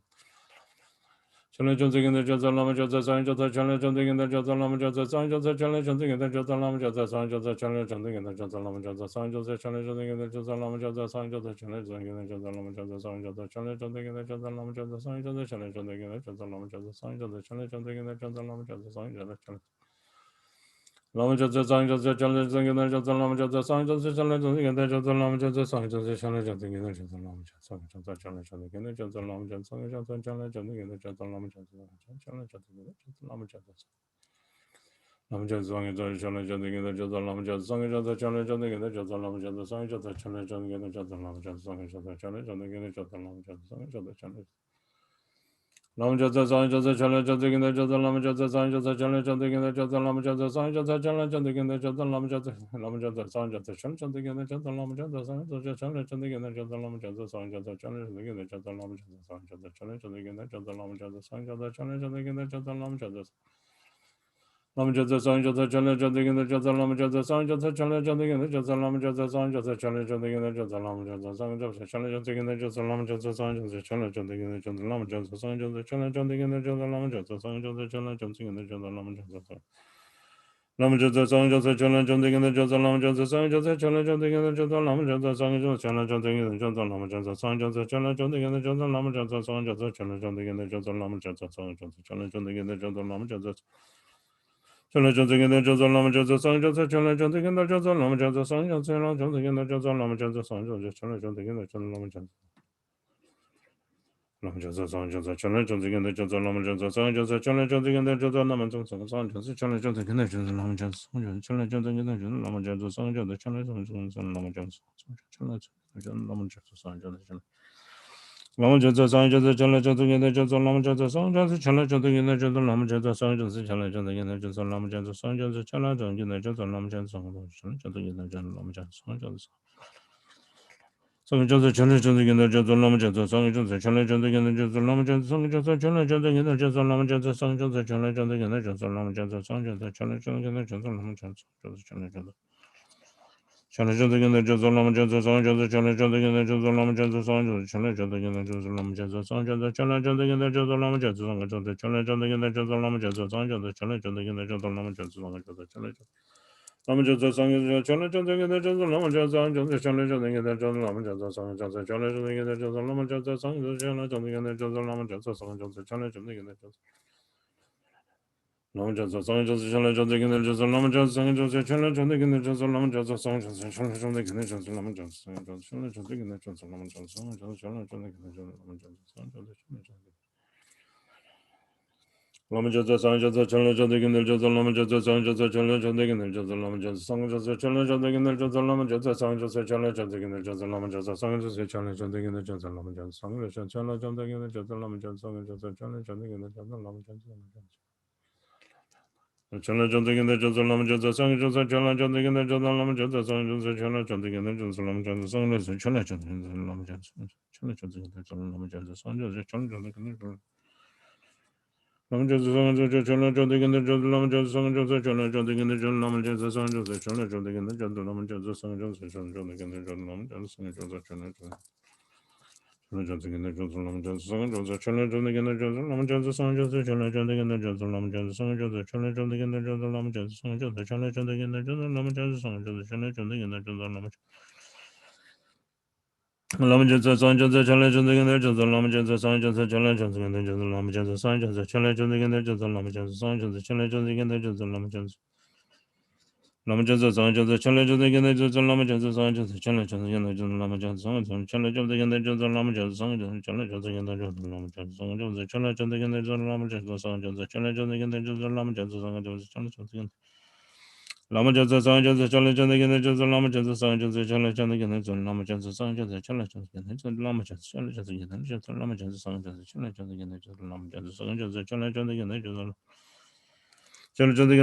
Chale chonse gende chosa lama chosa sang chosa chale chonse gende chosa lama chosa sang chosa chale chonse gende chosa lama chosa sang chosa chale chonse gende chosa lama chosa sang chosa chale chonse gende chosa lama chosa sang chosa chale chonse gende chosa lama chosa sang chosa chale chonse gende chosa lama chosa sang chosa chale chonse gende chosa lama chosa sang chosa chale chonse gende chosa lama chosa sang chosa chale Lama Jasa Sang Jasa Chala Jasa Jasa Lama Jasa Sang Jasa Chala Jasa Jasa Lama Jasa Sang Jasa Chala Jasa Jasa Lama Jasa Sang Jasa Chala Jasa Jasa Lama Jasa Sang Jasa Chala Jasa Jasa Lama Jasa Chala Jasa Lama Jasa Lama Jasa Sang Jasa Chala Jasa Jasa Lama Jasa Sang Jasa Chala Jasa Jasa Lama Jasa Sang Jasa Chala Jasa Jasa Lama Jasa Sang Jasa Chala Jasa Lama Jasa Sang Jasa Chala Lama Jasa Sang Jasa Chala Jasa Jasa Lama Jasa Sang Jasa Chala Jasa Jasa Lama Jasa Sang Jasa Chala Jasa Lama Jasa Lama Jasa Sang Jasa Chala Jasa Lama Jasa Sang Jasa Chala Jasa Lama Jasa Sang Jasa Chala Jasa Lama Jasa Sang Jasa Chala Jasa Lama Jasa Sang Jasa Chala Jasa Lama Jasa Lama Jasa Sang Jasa Chala Jasa Lama Jasa Sang Jasa Chala Jasa Lama Jasa Sang Jasa Chala Jasa Lama Jasa Sang Jasa Chala Jasa Lama Jasa Sang Jasa Chala Jasa Lama Jasa Sang Jasa Chala Jasa Lama Jasa Sang Jasa Chala Jasa Lama Jasa Lama Jasa Sang Jasa Chala Jasa Lama Jasa Sang Jasa Chala Jasa Lama Jasa Sang Jasa Chala Jasa Lama Jasa Sang Jasa Chala Jasa Lama Jasa Sang Jasa Chala Jasa Lama Jasa Sang Jasa Chala Jasa Lama Jasa Chala Jasa Jasa Lama Jasa Sang Jasa Chala Jasa Lama Jasa Sang Jasa Lama Jasa Sang Jasa Chala Jasa Lama Jasa Lama Jasa Sang Jasa Chala Jasa Lama Jasa Sang Jasa Chala Jasa Lama Jasa Sang Jasa Chala Jasa Lama Jasa Sang Jasa Chala Jasa Lama Jasa Sang Jasa Chala Jasa Lama Jasa Chala Lama Jasa Sang Jasa Lama Jasa Sang Jasa Chala Jasa Lama Jasa Sang Jasa Chala Jasa Lama Jasa Sang Jasa Chala Jasa Lama Jasa Sang Jasa Chala Jasa Lama Jasa Sang Jasa Lama Jasa Sang Jasa Sang Jasa Chala Jasa Lama Jasa Sang Jasa Chala Jasa Lama Jasa Sang Jasa Chala Jasa Lama Jasa Sang Jasa Chala Jasa Lama Jasa Sang Jasa Chala Jasa Lama Jasa Chala Jasa Lama Jasa Sang Jasa Chala Jasa Lama Jasa Sang Jasa Chala Jasa Lama Jasa Sang Jasa Chala Jasa Lama Jasa Sang Jasa Chala Jasa Lama Jasa Sang Jasa Chala Jasa Lama Jasa Sang Jasa Chala Lama Jasa Sang Jasa Chala Jasa Lama Jasa Sang Jasa Chala Jasa Lama Jasa Sang Jasa Chala Jasa Lama Jasa Sang Jasa Chala Jasa Lama Jasa Sang Jasa Chala Jasa Lama Jasa Sang Jasa Chala Jasa Lama Jasa Sang Jasa Chala Jasa Lama Jasa Sang Jasa Chala Jasa Lama Jasa Sang Jasa Chala Jasa Lama Jasa Sang Jasa Chala Jasa Lama Jasa Lama Jasa Sang Jasa Chala Jasa Lama Jasa Sang Jasa Chala Jasa Lama Jasa Sang Jasa Chala Jasa Lama Jasa Sang Jasa Chala Jasa Lama Jasa Sang Jasa Chala Jasa Lama Jasa Sang Jasa Chala Jasa Lama Jasa Sang Jasa Chala Jasa Lama Jasa Chala Jasa Jasa Lama Jasa Sang Jasa Chala Jasa Lama Jasa Sang Jasa Chala Jasa Lama Jasa Sang Jasa Chala Jasa Lama Jasa Chala Jasa Lama Jasa Sang Jasa Chala Jasa Lama Jasa Sang Jasa Chala Jasa Lama Jasa Sang Jasa Chala Jasa Lama Jasa Sang Jasa Chala Jasa Lama Jasa Sang Jasa Chala Jasa Lama Jasa Sang Jasa Chala Lama Jasa Lama Jasa Sang Jasa Chala Jasa Lama Jasa Sang Jasa Chala Jasa Lama Jasa Sang Jasa Chala Jasa Lama Jasa Sang Jasa Chala Jasa Lama Jasa Sang Jasa Chala Jasa Lama Jasa Sang Jasa Chala Jasa Lama Jasa Sang Jasa Chala Jasa Lama Jasa Sang Jasa Chala Jasa Lama Jasa Sang Jasa Chala Jasa Lama Jasa Lama Jasa Sang Jasa Chala Jasa Lama Jasa Sang Jasa Chala Jasa Lama Jasa Sang Jasa Chala Jasa Lama Jasa Sang Jasa Chala Jasa Lama Jasa Sang Jasa Chala Jasa Lama Jasa Sang Jasa Chala Jasa Lama Jasa Sang Jasa Lama Jasa Sang Jasa Chala Jasa Lama Jasa Sang Jasa Chala Jasa Lama Jasa Sang Jasa Chala Jasa Lama Jasa Chala Jasa Lama Jasa Sang Jasa Chala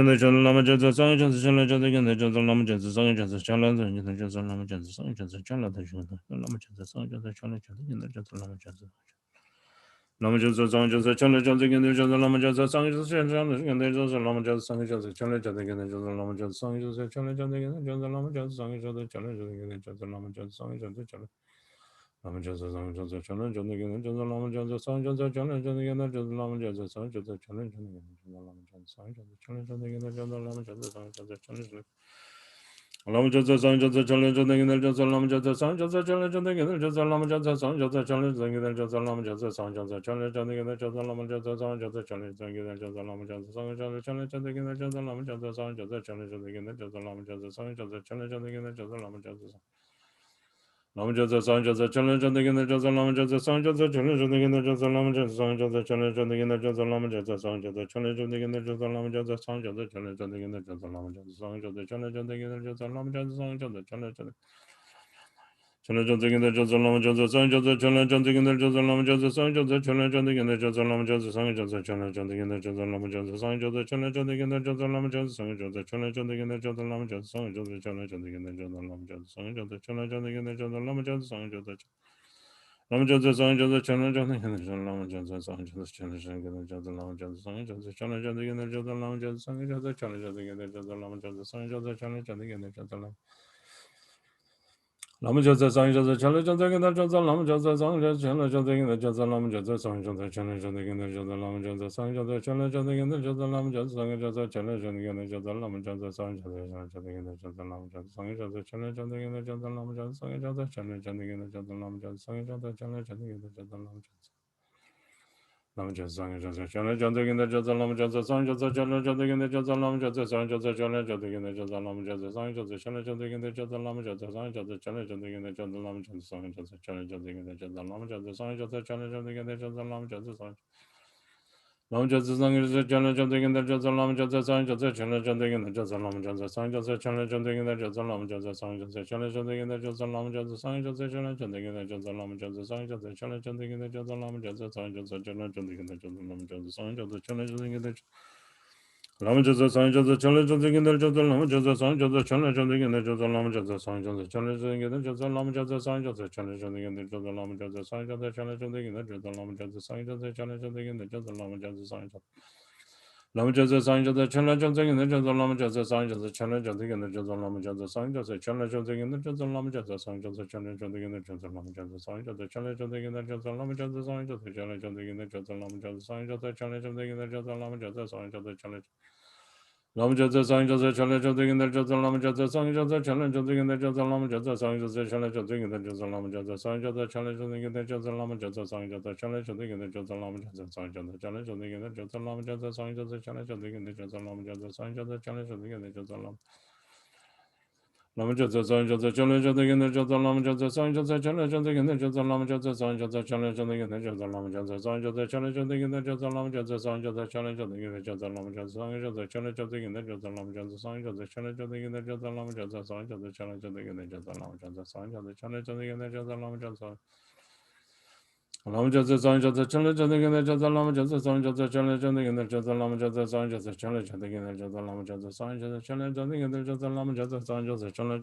Jasa Lama Jasa Sang Jasa Chala Jasa Chala Jasa Lama Jasa Sang Jasa Chala Jasa Lama Jasa Sang Jasa Chala Jasa Lama Jasa Sang Jasa Chala Jasa Lama Jasa Sang Jasa Chala Jasa Lama Jasa Lama Jasa Sang Jasa Chala Jasa Lama Jasa Sang Jasa Jasa Lama Jasa Sang Jasa Chala Jasa Lama Jasa Sang Jasa Chala Jasa Lama Jasa Sang Jasa Chala Jasa Lama Jasa Sang Jasa Chala Lama Jasa Sang Jasa Chalan Janda Gina Jasa Lama Jasa Sang Jasa Chalan Janda Gina Jasa Lama Jasa Sang Jasa Chalan Janda Gina Jasa Lama Jasa Sang Jasa Chalan Janda Gina Jasa Lama Jasa Sang Jasa Chalan Janda Lama Jasa Sang Jasa Chalan Janda Gina Jasa Lama Jasa Sang Jasa Chalan Janda Gina Jasa Lama Jasa Sang Jasa Chalan Janda Gina Jasa Lama Jasa Sang Jasa Chalan Janda Gina Jasa Lama Jasa Sang Jasa Chalan Janda Gina Jasa Lama Jasa Sang Jasa Chalan Janda Gina Jasa Lama Jasa Sang Jasa Chalan Janda Gina Jasa Lama Jasa Sang Jasa Chalan Janda Gina Jasa Lama Jasa Lama Jasa Sang Jasa Chalan Janda Gina Jasa Lama Jasa Sang Jasa Chalan Janda Gina Jasa Lama Jasa Sang Jasa Chalan Janda Gina Jasa Lama Jasa Sang Jasa Chalan Janda Gina Jasa Lama Jasa Sang Jasa Chalan Janda Gina Jasa Lama Jasa Sang Jasa Chalan Janda Gina Jasa Lama Jasa Sang Jasa Chalan Janda Chalan Janda Gina Jasa Lama Jasa Sang Jasa Chalan Janda Gina Jasa Lama Jasa Sang Jasa Chalan Janda Gina Jasa Lama Jasa Sang Jasa Chalan Janda Gina Jasa Lama Jasa Sang Jasa Chalan Janda Gina Jasa Lama Jasa Sang Jasa Chalan Janda Gina Jasa Lama Jasa Sang Jasa Chalan Janda Gina Jasa Lama Jasa Sang Jasa Chalan Janda Gina Jasa Lama Jasa Sang Jasa Lama Jasa Sang Jasa Chalan Janda Gina Jasa Lama Jasa Sang Jasa Chalan Janda Gina Jasa Lama Jasa Sang Jasa Chalan Janda Gina Jasa Lama Jasa Sang Jasa Chalan Janda Gina Jasa Lama Jasa Sang Jasa Chalan Janda Gina Jasa Lama Lama Jasa Sang Jasa Chalan Janda Gina Jasa Lama Jasa Sang Jasa Chalan Janda Gina Jasa Lama Jasa Sang Jasa Chalan Janda Gina Jasa Lama Jasa Sang Jasa Chalan Janda Gina Jasa Lama Jasa Sang Jasa Chalan Janda Gina Jasa Lama Jasa Sang Jasa Chalan Janda Gina Jasa Lama Jasa Sang Jasa Chalan Janda Gina Jasa Lama Jasa Sang Jasa Chalan Janda Gina Jasa Lama Jasa Sang Jasa Chalan Janda Gina Jasa Lama Jasa Lama Jasa Sang Jasa Chalan Janda Gina Jasa Lama Jasa Sang Jasa Chalan Janda Gina Jasa Lama Jasa Sang Jasa Chalan Janda Gina Jasa Lama Jasa Sang Jasa Chalan Janda Gina Jasa Lama Jasa Sang Jasa Chalan Janda Gina Jasa Lama Jasa Sang Jasa Chalan Janda Gina Jasa Lama Jasa Sang Jasa Chalan Janda Gina Jasa Lama Jasa Sang Lama Jasa Sang Jasa Chalan Janda Gina Jasa Lama Jasa Sang Jasa Chalan Janda Gina Jasa Lama Jasa Sang Jasa Chalan Janda Gina Jasa Lama Jasa Sang Jasa Chalan Janda Gina Jasa Lama Jasa Sang Jasa Chalan Janda Gina Jasa Lama Jasa Sang Jasa Chalan Janda Gina Jasa Lama Jasa Sang Jasa Chalan Janda Gina Jasa Lama Jasa Sang Jasa Chalan Janda Gina Lama Jasa Sang Jasa Chalan Janda Gina Jasa Lama Jasa Sang Jasa Chalan Janda Gina Jasa Lama Jasa Sang Jasa Chalan Janda Gina Jasa Lama Jasa Sang Jasa Chalan Janda Gina Jasa Lama Jasa Sang Jasa Chalan Janda Gina Jasa Lama Jasa Sang Jasa Chalan Janda Gina Jasa Lama Jasa Sang Jasa Lama Jasa Sang Jasa Chalan Janda Gina Jasa Lama Jasa Sang Jasa Chalan Janda Gina Jasa Lama Jasa Sang Jasa Chalan Janda Gina Jasa Lama Jasa Sang Jasa Chalan Janda Gina Jasa Lama Jasa Sang Jasa Chalan Janda Gina Jasa Lama Jasa Sang Jasa Chalan Janda Gina Jasa Lama Jasa Sang Jasa Chalan Janda Gina Jasa Lama Jasa Sang Jasa Chalan Lama Jasa Sang Jasa Chalan Janda Gina Jasa Lama Jasa Sang Jasa Chalan Janda Gina Jasa Lama Jasa Sang Jasa Chalan Janda Gina Jasa Lama Jasa Sang Jasa Chalan Janda Gina Jasa Lama Jasa Sang Jasa Chalan Janda Gina Jasa Lama Jasa Sang Jasa Chalan Janda Gina Jasa Lama Jasa Sang Jasa Chalan Janda Gina Jasa Lama Jasa Sang Jasa Chalan Janda Gina Jasa Lama Jasa Sang Jasa Chalan Janda Gina Jasa Lama Jasa Sang Jasa Chalan Janda Gina Jasa Lama Jasa Sang Jasa Chalan Janda Gina Jasa Lama Jasa Sang Jasa Chalan Janda Gina Jasa Lama Jasa Sang Jasa Chalan Janda Gina Jasa Lama Jasa Sang Jasa Chalan Janda Gina Jasa Lama Jasa Sang Jasa Chalan Janda Gina Jasa Lama Jasa Sang Jasa Chalan Janda Gina Jasa Lama Jasa Sang Jasa Chalan Janda Gina Jasa Lama Jasa Lama Jasa Sang Jasa Chalan Janda Gina Jasa Lama Jasa Sang Jasa Chalan Janda Gina Jasa Lama Jasa Sang Jasa Chalan Janda Gina Jasa Lama Jasa Sang Jasa Chalan Janda Gina Jasa Lama Jasa Sang Jasa Chalan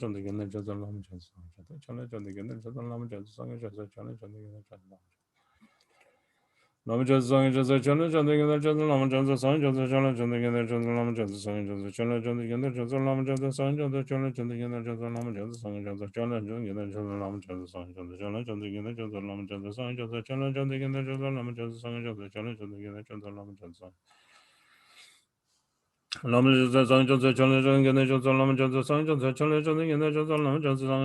Janda Gina Jasa Lama Jasa Sang Jasa Chalan Janda Gina Jasa Lama Jasa Sang Jasa Chalan Janda Gina Jasa Lama Jasa Sang Jasa Chalan Janda Gina Jasa Lama Jasa Sang Jasa Chalan Janda Gina Jasa Lama Jasa Sang Jasa Chalan Janda Gina Jasa Lama Jasa Sang Jasa Chalan Janda Gina Jasa Lama Jasa Sang Jasa Chalan Janda Gina Jasa Lama Jasa Sang Jasa Chalan Janda Gina Jasa Lama Jasa Sang Jasa Chalan Janda Gina Jasa Lama Jasa Sang Jasa Chalan Janda Gina Jasa Lama Jasa Lama Jasa Sang Jasa Chalan Janda Gina Jasa Lama Jasa Sang Jasa Chalan Janda Gina Jasa Lama Jasa Sang Jasa Chalan Janda Gina Jasa Lama Jasa Sang Jasa Chalan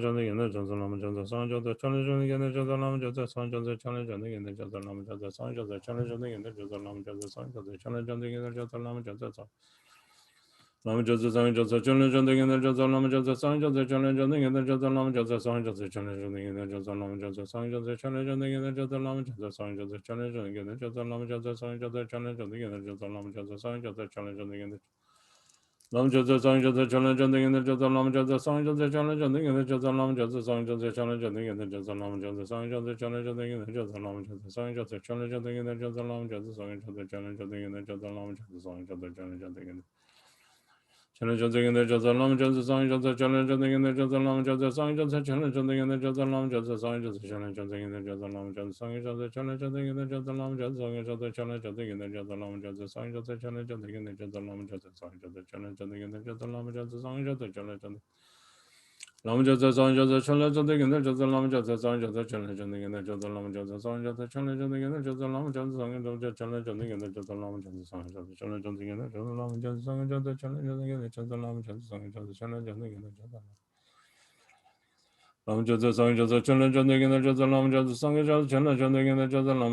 Janda Gina Jasa Lama Jasa Sang Jasa Chalan Janda Gina Jasa Lama Jasa Sang Jasa Chalan Janda Gina Jasa Lama Jasa Sang Jasa Chalan Janda Gina Jasa Lama Jasa Lama Jasa Sang Jasa Chalan Janda Gina Jasa Lama Jasa Sang Jasa Chalan Janda Gina Jasa Lama Jasa Sang Jasa Chalan Janda Gina Jasa Lama Jasa Sang Jasa Chalan Janda Gina Jasa Lama Jasa Sang Jasa Chalan Janda Gina Jasa Lama Jasa Sang Jasa Chalan Janda Gina Jasa Lama Jasa Sang Jasa Chalan Janda Gina Lama Jasa Sang Jasa Chalan Janda Gina Jasa Lama Jasa Sang Jasa Chalan Janda Gina Jasa Lama Jasa Sang Jasa Chalan Janda Gina Jasa Lama Jasa Sang Jasa Chalan Janda Gina Jasa Lama Jasa Sang Jasa Chalan Janda Gina Jasa Lama Jasa Sang Jasa Chalan Janda Gina Jasa Lama Jasa Sang Jasa Chalan Janda Gina Chalan Janda Gina Jasa Lama Jasa Sang Jasa Chalan Janda Gina Jasa Lama Jasa Sang Jasa Chalan Janda Gina Jasa Lama Jasa Sang Jasa Chalan Janda Gina Jasa Lama Jasa Sang Jasa Chalan Janda Gina Jasa Lama Jasa Sang Jasa Chalan Janda Gina Jasa Lama Jasa Sang Jasa Chalan Janda Gina Jasa Lama Jasa Sang Jasa Chalan Janda Gina Jasa Lama Jasa Sang Jasa Chalan Janda Lama Jasa Sang Jasa Chala Jasa Gina Jasa Lama Jasa Sang Jasa Chala Jasa Gina Jasa Lama Jasa Sang Jasa Chala Jasa Gina Jasa Lama Jasa Sang Jasa Chala Jasa Gina Jasa Lama Jasa Sang Jasa Chala Jasa Gina Jasa Lama Jasa Sang Jasa Chala Jasa Gina Jasa Lama Jasa Sang Jasa Chala Jasa Gina Jasa Lama Jasa Sang Jasa Chala Jasa Gina Jasa Lama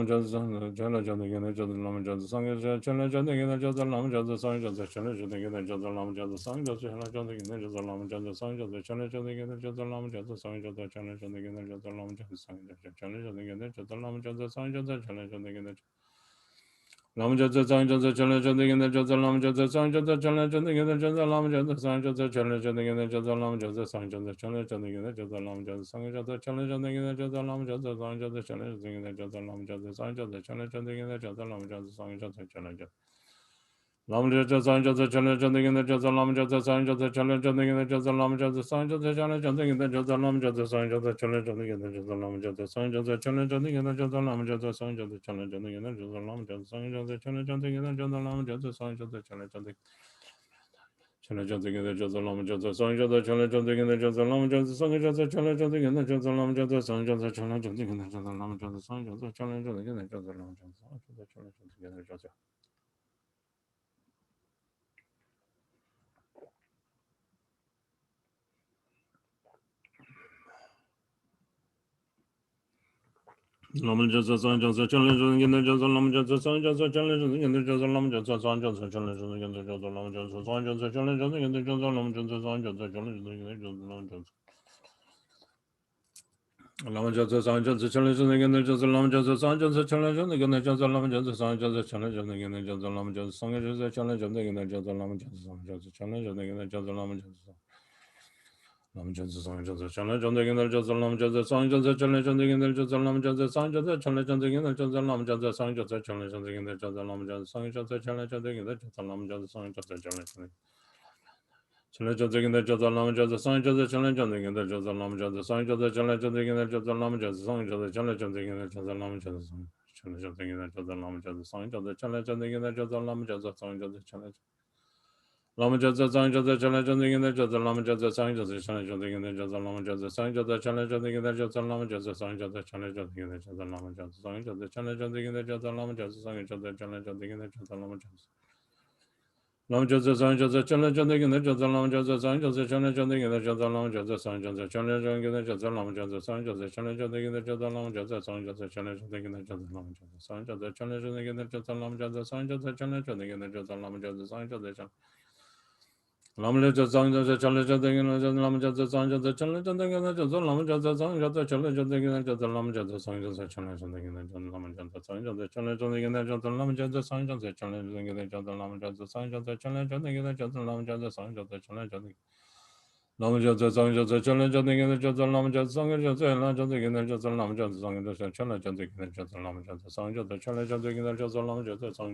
Jasa Sang Jasa Chala Jasa Gina Jasa Lama Jasa Sang Chala Jasa Gina Jasa Lama Jasa Sang Jasa Chala Jasa Gina Jasa Lama Jasa Sang Jasa Chala Jasa Gina Jasa Lama Jasa Sang Jasa Chala Jasa Gina Jasa Lama Jasa Sang Jasa Chala Jasa Gina Jasa Lama Jasa Sang Jasa Chala Jasa Gina Jasa Lama Jasa Sang Jasa Chala Jasa Gina Jasa Lama Jasa Sang Jasa Chala Jasa Gina Lama Jasa Sang Jasa Chala Jasa Gina Jasa Lama Jasa Sang Jasa Chala Jasa Gina Jasa Lama Jasa Sang Jasa Chala Jasa Gina Jasa Lama Jasa Sang Jasa Chala Jasa Gina Jasa Lama Jasa Sang Jasa Chala Jasa Gina Jasa Lama Jasa Sang Jasa Chala Jasa Gina Jasa Lama Jasa Sang Jasa Chala Jasa Gina Jasa Lama Jasa Sang Jasa Chala Jasa Lama Jasa Sang Jasa Chala Jasa Gina Jasa Lama Jasa Sang Jasa Chala Jasa Gina Jasa Lama Jasa Sang Jasa Chala Jasa Gina Jasa Lama Jasa Sang Jasa Chala Jasa Gina Jasa Lama Jasa Sang Jasa Chala Jasa Gina Jasa Lama Jasa Sang Jasa Chala Jasa Gina Jasa Lama Jasa Sang Jasa Chala Jasa Gina Jasa Lama Jasa Sang Jasa Chala Jasa Chala Jasa Gina Jasa Lama Jasa Sang Jasa Chala Jasa Gina Jasa Lama Jasa Sang Jasa Chala Jasa Gina Jasa Lama Jasa Sang Jasa Chala Jasa Gina Jasa Lama Jasa Sang Jasa Chala Jasa Gina Jasa Lama Jasa Sang Jasa Chala Jasa Gina Jasa Lama Jasa Sang Jasa Chala Jasa Gina Jasa Lama Jasa Sang Jasa Chala Jasa Gina Jasa Lama Jasa Sang Jasa Chala Jasa Gina Jasa Lama Jasa Sang Jasa Chala Jasa Gina Jasa Lama Jasa Sang Jasa Chala Jasa Gina Jasa Lama Jasa Lama Jasa Sang Jasa Chala Jasa Gina Jasa Lama Jasa Sang Jasa Chala Jasa Gina Jasa Lama Jasa Sang Jasa Chala Jasa Gina Jasa Lama Jasa Sang Jasa Chala Jasa Gina Jasa Lama Jasa Sang Jasa Chala Jasa Gina Jasa Lama Jasa Lama Jasa Sang Jasa Chala Jasa Gina Jasa Lama Jasa Sang Jasa Chala Jasa Gina Jasa Lama Jasa Sang Jasa Chala Jasa Gina Jasa Lama Jasa Sang Jasa Chala Jasa Gina Jasa Lama Jasa Sang Jasa Chala Jasa Gina Jasa Lama Jasa Sang Jasa Chala Jasa Chala Jasa Gina Jasa Lama Jasa Sang Jasa Chala Jasa Gina Jasa Lama Jasa Sang Jasa Chala Jasa Gina Jasa Lama Jasa Sang Jasa Chala Jasa Gina Jasa Lama Jasa Chala Jasa Gina Jasa Lama Jasa Sang Jasa Chala Jasa Gina Jasa Lama Jasa Sang Jasa Chala Lama Jasa Sang Jasa Chala Jasa Gina Jasa Lama Jasa Sang Jasa Chala Jasa Gina Jasa Lama Jasa Sang Jasa Chala Jasa Gina Jasa Lama Jasa Sang Jasa Chala Jasa Gina Jasa Lama Jasa Sang Jasa Chala Jasa Gina Jasa Lama Jasa Sang Jasa Chala Jasa Gina Jasa Lama Jasa Lama Jasa Sang Jasa Chala Jasa Gina Jasa Lama Jasa Sang Jasa Chala Jasa Gina Jasa Lama Jasa Sang Jasa Chala Jasa Gina Jasa Lama Jasa Sang Jasa Chala Jasa Gina Jasa Lama Jasa Sang Jasa Chala Jasa Gina Jasa Lama Jasa Sang Jasa Chala Jasa Gina Jasa Lama Jasa Sang Jasa Chala Jasa Gina Jasa Lama Jasa Sang Jasa Lama Jasa Sang Jasa Chala Jasa Gina Jasa Lama Jasa Sang Jasa Chala Jasa Gina Jasa Lama Jasa Sang Jasa Chala Jasa Gina Jasa Lama Jasa Sang Jasa Chala Jasa Gina Jasa Lama Jasa Sang Jasa Chala Jasa Gina Jasa Lama Jasa Sang Jasa Chala Jasa Gina Jasa Lama Jasa Sang Jasa Chala Jasa Gina Jasa Lama Jasa Sang Jasa Chala Jasa Lama Jasa Sang Jasa Chala Jasa Gina Jasa Lama Jasa Sang Jasa Lama Jasa Gina Jasa Lama Jasa Sang Jasa Chala Jasa Gina Jasa Lama Jasa Sang Jasa Chala Jasa Gina Jasa Lama Jasa Sang Jasa Chala Jasa Gina Jasa Lama Jasa Sang Jasa Chala Jasa Gina Jasa Lama Jasa Sang Jasa Chala Jasa Gina Jasa Lama Jasa Sang Lama Jasa Sang Jasa Chala Jasa Gina Jasa Lama Jasa Sang Jasa Chala Jasa Gina Jasa Lama Jasa Sang Jasa Chala Jasa Gina Jasa Lama Jasa Sang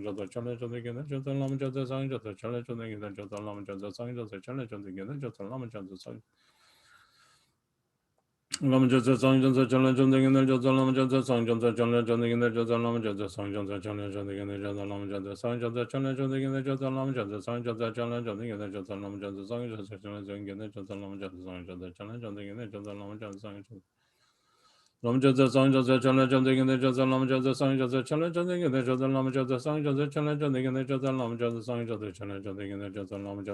Jasa Chala Jasa Gina Jasa Lama Jasa Sang Jasa Chala Jasa Gina Jasa Lama Jasa Sang Jasa Chala Jasa Gina Jasa Lama Jasa Sang Jasa Chala Jasa Gina Jasa Lama Jasa Sang Jasa Lama Jasa Sang Jasa Chala Jasa Gina Jasa Lama Jasa Sang Jasa Chala Jasa Gina Jasa Lama Jasa Sang Jasa Chala Jasa Gina Jasa Lama Jasa Sang Jasa Chala Jasa Gina Jasa Lama Jasa Sang Jasa Chala Jasa Gina Jasa Lama Jasa Sang Jasa Chala Jasa Gina Jasa Lama Jasa Sang Jasa Chala Jasa Gina Jasa Lama Jasa Sang Jasa Chala Jasa Lama Jasa Sang Jasa Chala Jasa Gina Jasa Lama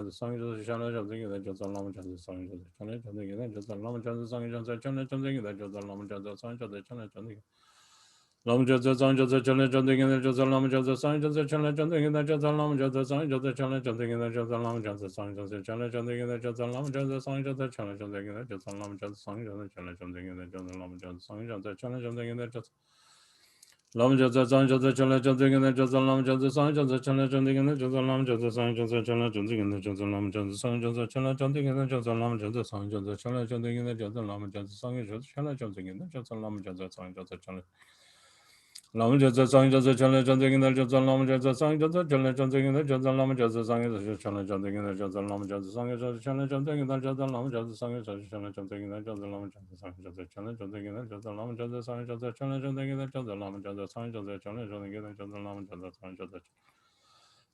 Jasa Sang Jasa Chala Jasa Gina Jasa Lama Jasa Sang Jasa Chala Jasa Gina Jasa Lama Jasa Sang Jasa Chala Jasa Gina Jasa Lama Jasa Sang Jasa Chala Jasa Gina Jasa Lama Jasa Sang Jasa Chala Jasa Gina Jasa Lama Jasa Sang Jasa Chala Jasa Gina Jasa Lama Jasa Sang Jasa Chala Jasa Gina Jasa Lama Jasa Sang Jasa Chala Jasa Gina Jasa Lama Jasa Sang Jasa Chala Jasa Gina Jasa Lama Jasa Sang Jasa Chala Jasa Gina Jasa Lama Jasa Sang Jasa Chala Jasa Gina Jasa Lama Jasa Sang Jasa Chala Jasa Gina Jasa Lama Jasa Sang Jasa Chala Lama Jasa Sang Jasa Chala Jasa Gina Jasa Lama Jasa Sang Jasa Chala Jasa Gina Jasa Lama Jasa Sang Jasa Chala Jasa Gina Jasa Lama Jasa Sang Jasa Chala Jasa Gina Jasa Lama Jasa Sang Jasa Chala Jasa Gina Jasa Lama Jasa Sang Jasa Chala Jasa Gina Jasa Lama Jasa Sang Jasa Chala Jasa Gina Jasa Lama Jasa Sang Jasa Chala Jasa Gina Jasa Lama Jasa Sang Jasa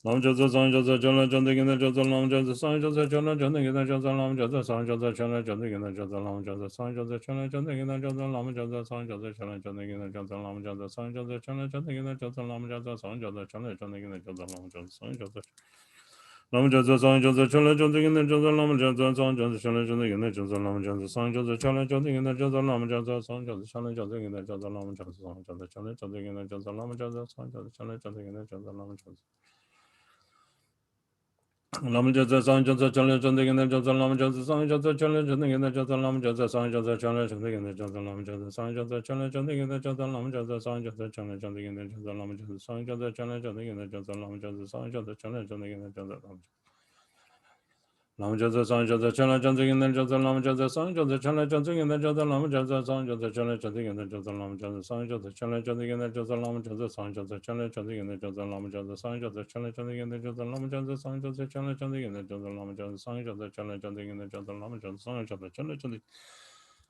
Lam Jasa Sang Jasa Chala Chanda Gina Jasa Lam Jasa Sang Jasa Chala Chanda Gina Jasa Lam Jasa Sang Jasa Chala Chanda Gina Jasa Lam Jasa Sang Jasa Chala Chanda Gina Jasa Lam Jasa Sang Jasa Chala Chanda Gina Jasa Lam Jasa Sang Jasa Chala Chanda Gina Jasa Lam Jasa Sang Jasa Chala Chanda Gina Jasa Lam Jasa Sang Jasa Lam Jasa Sang Jasa Chala Chanda Gina Jasa Lam Jasa Sang Jasa Chala Chanda Gina Jasa Lam Jasa Sang Jasa Chala Chanda Gina Jasa Lam Jasa Sang Jasa Chala Chanda Gina Jasa Lam Jasa Sang Jasa Chala Chanda Gina Jasa Lam Jasa Sang Jasa Chala Chanda Gina Jasa Lam Jasa Lam Jasa Sang Jasa Chala Chanda Gina Jasa Lam Jasa Sang Jasa Chala Chanda Gina Jasa Lam Jasa Sang Jasa Chala Chanda Gina Jasa Lam Jasa Sang Jasa Chala Chanda Gina Jasa Lam Jasa Sang Jasa Chala Chanda Gina Jasa Lam Jasa Sang Jasa Chala Chanda Gina Jasa Lam Jasa Sang Jasa Chala Chanda Gina Jasa Lam Jasa Sang Jasa Chala Chanda Gina Jasa Lam Jasa Sang Jasa Chala Chanda Gina Jasa Lam Jasa Sang Jasa Chala Chanda Gina Jasa Lam Jasa Sang Jasa Chala Chanda Gina Jasa Lam Jasa Sang Jasa Chala Chanda Gina Jasa Lam Jasa Sang Jasa Chala Chanda Gina Jasa Lam Jasa Sang Jasa Chala Chanda Gina Jasa Lam Jasa Sang Jasa Chala Chanda Gina Jasa Lam Jasa Sang Jasa Chala Chanda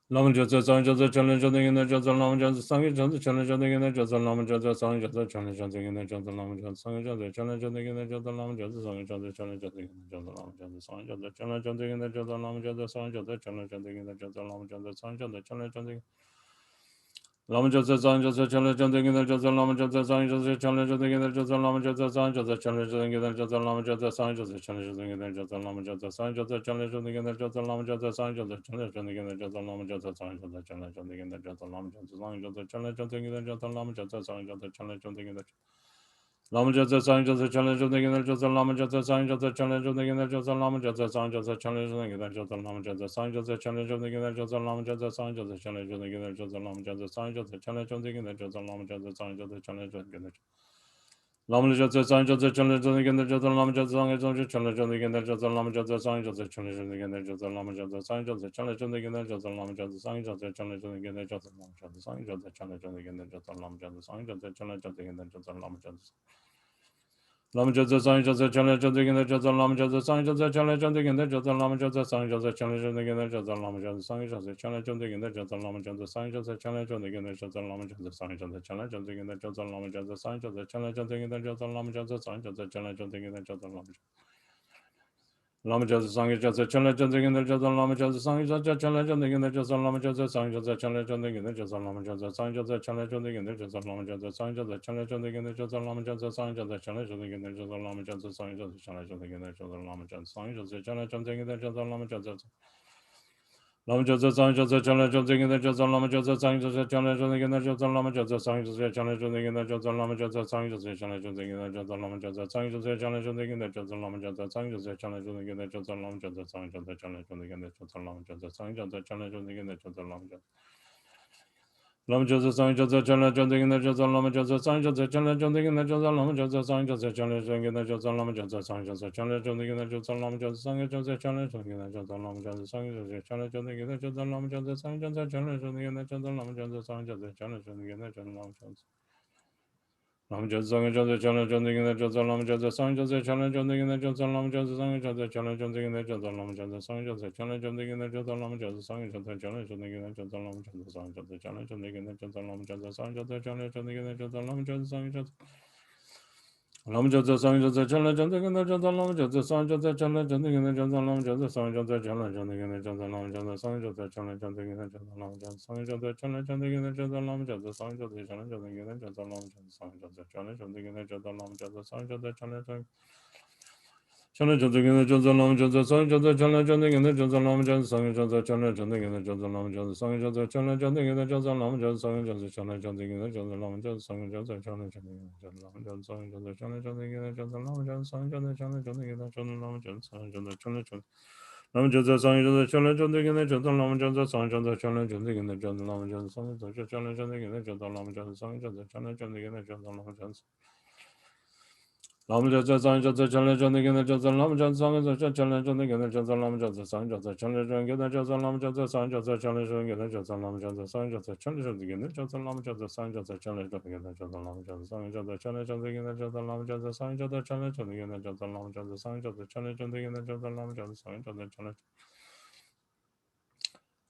Lam Jasa Sang Jasa Chala Chanda Gina Jasa Lam Jasa Sang Jasa Chala Chanda Gina Jasa Lam Jasa Sang Jasa Chala Chanda Gina Jasa Lam Jasa Sang Jasa Chala Chanda Gina Jasa Lam Jasa Sang Jasa Chala Chanda Gina Jasa Lam Jasa Sang Jasa Chala Chanda Gina Jasa Lam Jasa Sang Jasa Chala Chanda Gina Jasa Lam Jasa Sang Jasa Chala Chanda Lam Jasa Sang Jasa Chala Chanda Gina Jasa Lam Jasa Sang Jasa Chala Chanda Gina Jasa Lam Jasa Sang Jasa Chala Chanda Gina Jasa Lam Jasa Sang Jasa Chala Chanda Gina Jasa Lam Jasa Sang Jasa Chala Chanda Gina Jasa Lam Jasa Sang Jasa Chala Chanda Gina Jasa Lam Jasa Sang Jasa Chala Chanda Gina Jasa Lam Jasa Sang Jasa Chala Chanda Gina Jasa Lam Jasa Sang Jasa Chala Chanda Gina Lam Jasa Sang Jasa Chala Chanda Gina Jasa Lam Jasa Sang Jasa Chala Chanda Gina Jasa Lam Jasa Sang Jasa Chala Chanda Gina Jasa Lam Jasa Sang Jasa Chala Chanda Gina Jasa Lam Jasa Sang Jasa Chala Chanda Gina Jasa Lam Jasa Sang Jasa Chala Chanda Gina Jasa Lam Jasa Sang Jasa Chala Chanda Gina Lam Jasa Sang Jasa Chala Chanda Gina Jasa Lam Jasa Sang Jasa Chala Chanda Gina Jasa Lam Jasa Sang Jasa Chala Chanda Gina Jasa Lam Jasa Sang Jasa Chala Chanda Gina Jasa Lam Jasa Sang Jasa Chala Chanda Gina Jasa Lam Jasa Sang Jasa Chala Chanda Gina Jasa Lam Jasa Sang Jasa Chala Chanda Gina Jasa Lam Jasa Lam Jasa Sang Jasa Chala Chanda Gina Jasa Lam Jasa Sang Jasa Chala Chanda Gina Jasa Lam Jasa Sang Jasa Chala Chanda Gina Jasa Lam Jasa Sang Jasa Chala Chanda Gina Jasa Lam Jasa Sang Jasa Chala Chanda Gina Jasa Lam Jasa Sang Jasa Chala Chanda Gina Jasa Lam Jasa Sang Jasa Chala Chanda Gina Jasa Lam Jasa Sang Jasa Chala Chanda Gina Jasa Lam Lama Jasa Sangha Jasa Chala Jasa Gina Jasa Lama Jasa Sangha Jasa Chala Jasa Gina Jasa Lama Jasa Sangha Jasa Chala Jasa Gina Jasa Lama Jasa Sangha Jasa Chala Jasa Gina Jasa Lama Jasa Sangha Jasa Chala Jasa Gina Jasa Lama Jasa Sangha Jasa Chala Jasa Gina Jasa Lama Jasa Sangha Jasa Chala Jasa Gina Jasa Lama Jasa Sangha Jasa Chala Jasa Gina Jasa Lama Jasa Lama Jasa Sangha Jasa Chala Jasa Gina Jasa Lama Jasa Sangha Jasa Chala Jasa Gina Jasa Lama Jasa Sangha Jasa Chala Jasa Gina Jasa Lama Jasa Sangha Jasa Chala Jasa Gina Jasa Lama Jasa Sangha Jasa Chala Jasa Gina Jasa Lama Jasa Sangha Jasa Chala Jasa Gina Jasa Lama Jasa Sangha Jasa Chala Jasa Gina Jasa Lama Jasa Sangha Jasa Chala Jasa Gina Jasa Lama Jasa Lama Jasa Sangha Jasa Chala Jasa Gina Jasa Lama Jasa Sangha Jasa Chala Jasa Gina Jasa Lama Jasa Sangha Jasa Chala Jasa Gina Jasa Lama Jasa Sangha Jasa Chala Jasa Gina Jasa Lama Jasa Sangha Jasa Chala Jasa Gina Jasa Lama Jasa Sangha Jasa Chala Jasa Gina Jasa Lama Jasa Sangha Jasa Chala Jasa Gina Jasa Lama Jasa Sangha Jasa Chala Jasa Gina Jasa Lama Jasa Lam Jasa Sangha Jasa Chala Jasa Gina Jasa Lama Jasa Sangha Jasa Chala Jasa Gina Jasa Lama Jasa Sangha Jasa Chala Jasa Gina Jasa Lama Jasa Sangha Jasa Chala Jasa Gina Jasa Lama Jasa Sangha Jasa Chala Jasa Gina Jasa Lama Jasa Sangha Jasa Chala Jasa Gina Jasa Lama Jasa Sangha Jasa Chala Jasa Gina Jasa Lama Jasa Sangha Jasa Lam Jasa Sangha Jasa Chala Jasa Gina Jasa Lama Jasa Sangha Jasa Chala Jasa Gina Jasa Lama Jasa Sangha Jasa Chala Jasa Gina Jasa Lama Jasa Sangha Jasa Chala Jasa Gina Jasa Lama Jasa Sangha Jasa Chala Jasa Gina Jasa Lama Jasa Sangha Jasa Chala Jasa Gina Jasa Lama Jasa Sangha Jasa Chala Jasa Gina Jasa Lama Jasa Sangha Jasa Chala Jasa Chala Jasa Gina Jasa Lama Jasa Sangha Jasa Chala Jasa Gina Jasa Lama Jasa Sangha Jasa Chala Jasa Gina Jasa Lama Jasa Sangha Jasa Chala Jasa Gina Jasa Lama Jasa Sangha Jasa Chala Jasa Gina Jasa Lama Jasa Sangha Jasa Chala Jasa Gina Jasa Lama Jasa Sangha Jasa Chala Jasa Gina Jasa Lama Jasa Sangha Jasa Chala Jasa Gina Jasa Lama Jasa Sangha Jasa Chala Jasa Lama Jasa Sangha Jasa Chala Jasa Gina Jasa Lama Jasa Sangha Jasa Chala Jasa Gina Jasa Lama Jasa Sangha Jasa Chala Jasa Gina Jasa Lama Jasa Sangha Jasa Chala Jasa Gina Jasa Lama Jasa Lam Jasa Sangha Jasa Chala Jasa Gina Jasa Lama Jasa Sangha Jasa Chala Jasa Gina Jasa Lama Jasa Sangha Jasa Chala Jasa Gina Jasa Lama Jasa Sangha Jasa Chala Jasa Gina Jasa Lama Jasa Sangha Jasa Chala Jasa Gina Jasa Lama Jasa Sangha Jasa Chala Jasa Gina Jasa Lama Jasa Sangha Jasa Chala Jasa Gina Jasa Lama Jasa Sangha Jasa Chala Jasa Gina Jasa Lama Jasa Sangha Jasa Chala Jasa Gina Jasa Lama Jasa Sangha Jasa Chala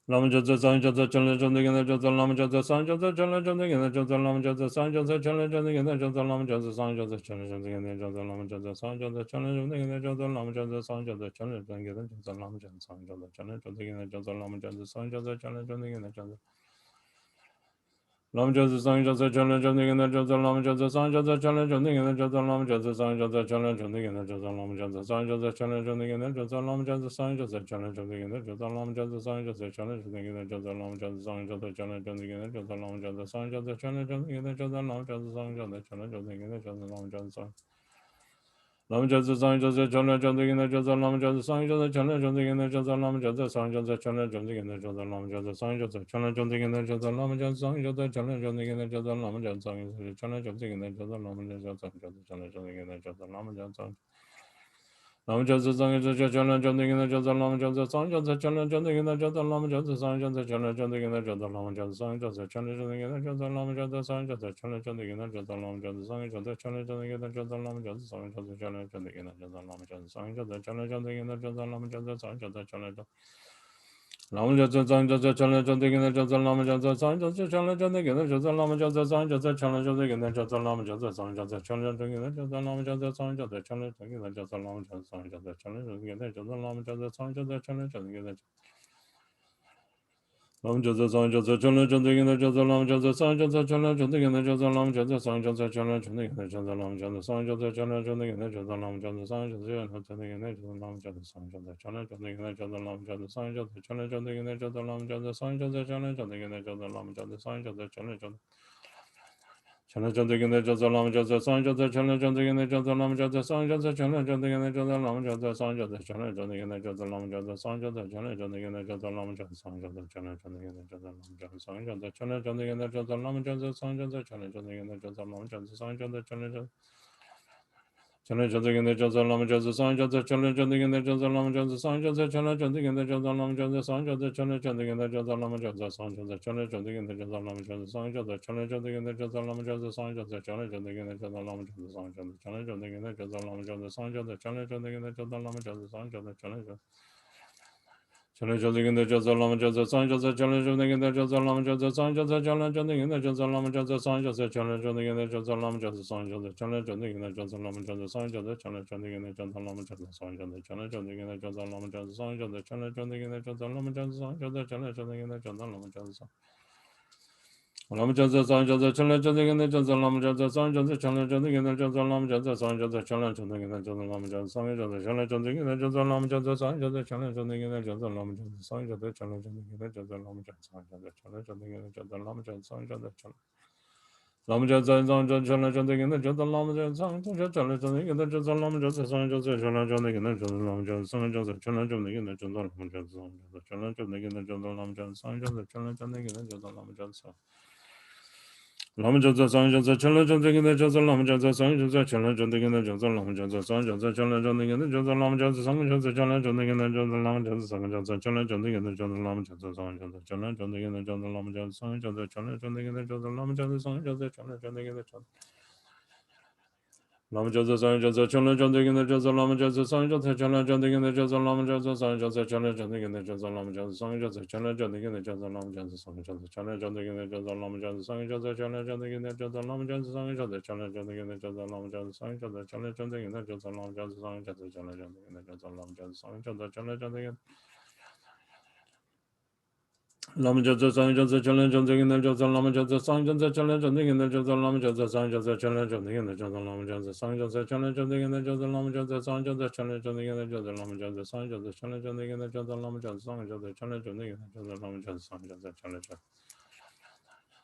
Lama Jatsa Sang Jatsa Chala Janda Gina Jatsa Lama Jatsa Sang Jatsa Chala Janda Gina Jatsa Lama Jatsa Sang Jatsa Chala Janda Gina Jatsa Lama Jatsa Sang Jatsa Chala Janda Gina Jatsa Lama Jatsa Sang Jatsa Chala Janda Gina Jatsa Lama Jatsa Sang Jatsa Chala Janda Gina Jatsa Lama Jatsa Sang Jatsa Chala Janda Gina Jatsa Lama Jatsa Sang Jatsa Chala Janda Gina Jatsa Lam Jatsa Sang Jatsa Chala Janda Gina Jatsa Lama Jatsa Sang Jatsa Chala Janda Gina Jatsa Lama Jatsa Sang Jatsa Chala Janda Gina Jatsa Lama Jatsa Sang Jatsa Chala Janda Gina Jatsa Lama Jatsa Sang Jatsa Chala Janda Gina Jatsa Lama Jatsa Sang Jatsa Chala Janda Gina Jatsa Lama Jatsa Sang Jatsa Chala Janda Gina Jatsa Lama Jatsa Sang Jatsa Chala Janda Gina Jatsa Lama Jatsa Sang Jatsa Chala Janda Gina Jatsa Lama Jatsa Sang Lama Jatsa Sang Jatsa Chala Janda Gina Jatsa Lama Jatsa Sang Jatsa Chala Janda Gina Jatsa Lama Jatsa Sang Jatsa Chala Janda Gina Jatsa Lama Jatsa Sang Jatsa Chala Janda Gina Jatsa Lama Jatsa Sang Jatsa Chala Janda Gina Jatsa Lama Jatsa Sang Jatsa Chala Janda Gina Jatsa Lama Jatsa Sang Jatsa Chala Janda Gina Jatsa Lama Jatsa Lama Jatsa Sang Jatsa Chala Janda Gina Jatsa Lama Jatsa Sang Jatsa Chala Janda Gina Jatsa Lama Jatsa Sang Jatsa Chala Janda Gina Jatsa Lama Jatsa Sang Jatsa Chala Janda Gina Jatsa Lama Jatsa Sang Jatsa Chala Janda Gina Jatsa Lama Jatsa Sang Jatsa Chala Janda Gina Jatsa Lama Jatsa Sang Jatsa Chala Janda Gina Jatsa Lama Jatsa Sang Jatsa Chala Janda Gina Jatsa Lama Jatsa Sang Jatsa Chala Janda Lama Jatsa Sang Jatsa Chala Janda Gina Jatsa Lama Jatsa Sang Jatsa Chala Janda Gina Jatsa Lama Jatsa Sang Jatsa Chala Janda Gina Jatsa Lama Jatsa Sang Jatsa Chala Janda Gina Jatsa Lama Jatsa Sang Jatsa Chala Janda Gina Jatsa Lama Jatsa Sang Jatsa Chala Janda Gina Jatsa Lama Jatsa Sang Jatsa Chala Janda Gina Lam Jatsa Sang Jatsa Chala Janda Gina Jatsa Lama Jatsa Sang Jatsa Chala Janda Gina Jatsa Lama Jatsa Sang Jatsa Chala Janda Gina Jatsa Lama Jatsa Sang Jatsa Chala Janda Gina Jatsa Lama Jatsa Sang Jatsa Chala Janda Gina Jatsa Lama Jatsa Sang Jatsa Chala Janda Gina Jatsa Lama Jatsa Sang Jatsa Chala Janda Gina Jatsa Lama Jatsa Sang Jatsa Chala Janda Gina Jatsa Lama Jatsa Sang Jatsa Chala Janda Chala Janda Gina Jatsa Lama Jatsa Sang Jatsa Chala Janda Gina Jatsa Lama Jatsa Sang Jatsa Chala Janda Gina Jatsa Lama Jatsa Sang Jatsa Chala Janda Gina Jatsa Lama Jatsa Sang Jatsa Chala Janda Gina Jatsa Lama Jatsa Sang Jatsa Chala Janda Gina Jatsa Lama Jatsa Sang Jatsa Chala Janda Gina Jatsa Lama Jatsa Sang Jatsa Chala Janda Gina Jatsa Lama Jatsa Sang Jatsa Chala Janda Chala Janda Gina Jatsa Lama Jatsa Sang Jatsa Chala Janda Gina Jatsa Lama Jatsa Sang Jatsa Chala Janda Gina Jatsa Lama Jatsa Sang Jatsa Chala Janda Gina Jatsa Lama Jatsa Sang Jatsa Chala Janda Gina Jatsa Lama Jatsa Sang Jatsa Chala Janda Gina Jatsa Lama Jatsa Sang Jatsa Chala Janda Gina Jatsa Lama Jatsa Sang Jatsa Chala Janda Gina Jatsa Lama Jatsa Sang Jatsa Chala Janda Gina Jatsa Lama Jatsa Sang Jatsa Chala Chala Janda Gina Jatsa Lama Jatsa Sang Jatsa Chala Janda Gina Jatsa Lama Jatsa Sang Jatsa Chala Janda Gina Jatsa Lama Jatsa Sang Jatsa Chala Janda Gina Jatsa Lama Jatsa Sang Jatsa Chala Janda Gina Jatsa Lama Jatsa Sang Jatsa Chala Janda Gina Jatsa Lama Jatsa Sang Jatsa Chala Janda Gina Jatsa Lama Jatsa Sang Jatsa Chala Janda Gina Jatsa Lama Jatsa Sang Jatsa Chala Janda Gina Jatsa Lama Jatsa Lam Jatsa Sang Jatsa Chala Janda Gina Jatsa Lama Jatsa Sang Jatsa Chala Janda Gina Jatsa Lama Jatsa Sang Jatsa Chala Janda Gina Jatsa Lama Jatsa Sang Jatsa Chala Janda Gina Jatsa Lama Jatsa Sang Jatsa Chala Janda Gina Jatsa Lama Jatsa Sang Jatsa Chala Janda Gina Jatsa Lama Jatsa Sang Jatsa Chala Janda Gina Jatsa Lama Jatsa Sang Jatsa Chala Lama Jatsa Sang Jatsa Chala Janda Gina Jatsa Lama Jatsa Sang Jatsa Chala Janda Gina Jatsa Lama Jatsa Sang Jatsa Chala Janda Gina Jatsa Lama Jatsa Sang Jatsa Chala Janda Gina Jatsa Lama Jatsa Sang Jatsa Chala Janda Gina Jatsa Lama Jatsa Sang Jatsa Chala Janda Gina Jatsa Lama Jatsa Lama Jatsa Sang Jatsa Chala Janda Gina Jatsa Lama Jatsa Sang Jatsa Chala Janda Gina Jatsa Lama Jatsa Sang Jatsa Chala Janda Gina Jatsa Lama Jatsa Sang Jatsa Chala Janda Gina Jatsa Lama Jatsa Sang Jatsa Chala Janda Gina Jatsa Lama Jatsa Sang Jatsa Chala Janda Gina Jatsa Lama Jatsa Sang Jatsa Chala Janda Gina Jatsa Lama Jatsa Sang Jatsa Chala Janda Gina Jatsa Lama Jatsa Sang Jatsa Chala Janda Gina Jatsa Lama Jatsa Sang Jatsa Chala Janda Gina Jatsa Lama Jatsa Sang Jatsa Chala Janda Gina Jatsa Lama Jatsa Sang Jatsa Chala Janda Gina Jatsa Lama Jatsa Sang Jatsa Chala Janda Gina Jatsa Lama Jatsa Sang Jatsa Chala Janda Gina Jatsa Lama Jatsa Sang Jatsa Chala Janda Gina Jatsa Lama Jatsa Sang Jatsa Chala Janda Gina Jatsa Lama Jatsa Sang Jatsa Chala Janda Gina Jatsa Lama Jatsa Sang Jatsa Chala Janda Gina Lama Jatsa Sang Jatsa Chala Janda Gina Jatsa Lama Jatsa Sang Jatsa Chala Janda Gina Jatsa Lama Jatsa Sang Jatsa Chala Janda Gina Jatsa Lama Jatsa Sang Jatsa Chala Janda Gina Jatsa Lama Jatsa Sang Jatsa Chala Janda Gina Jatsa Lama Jatsa Sang Jatsa Chala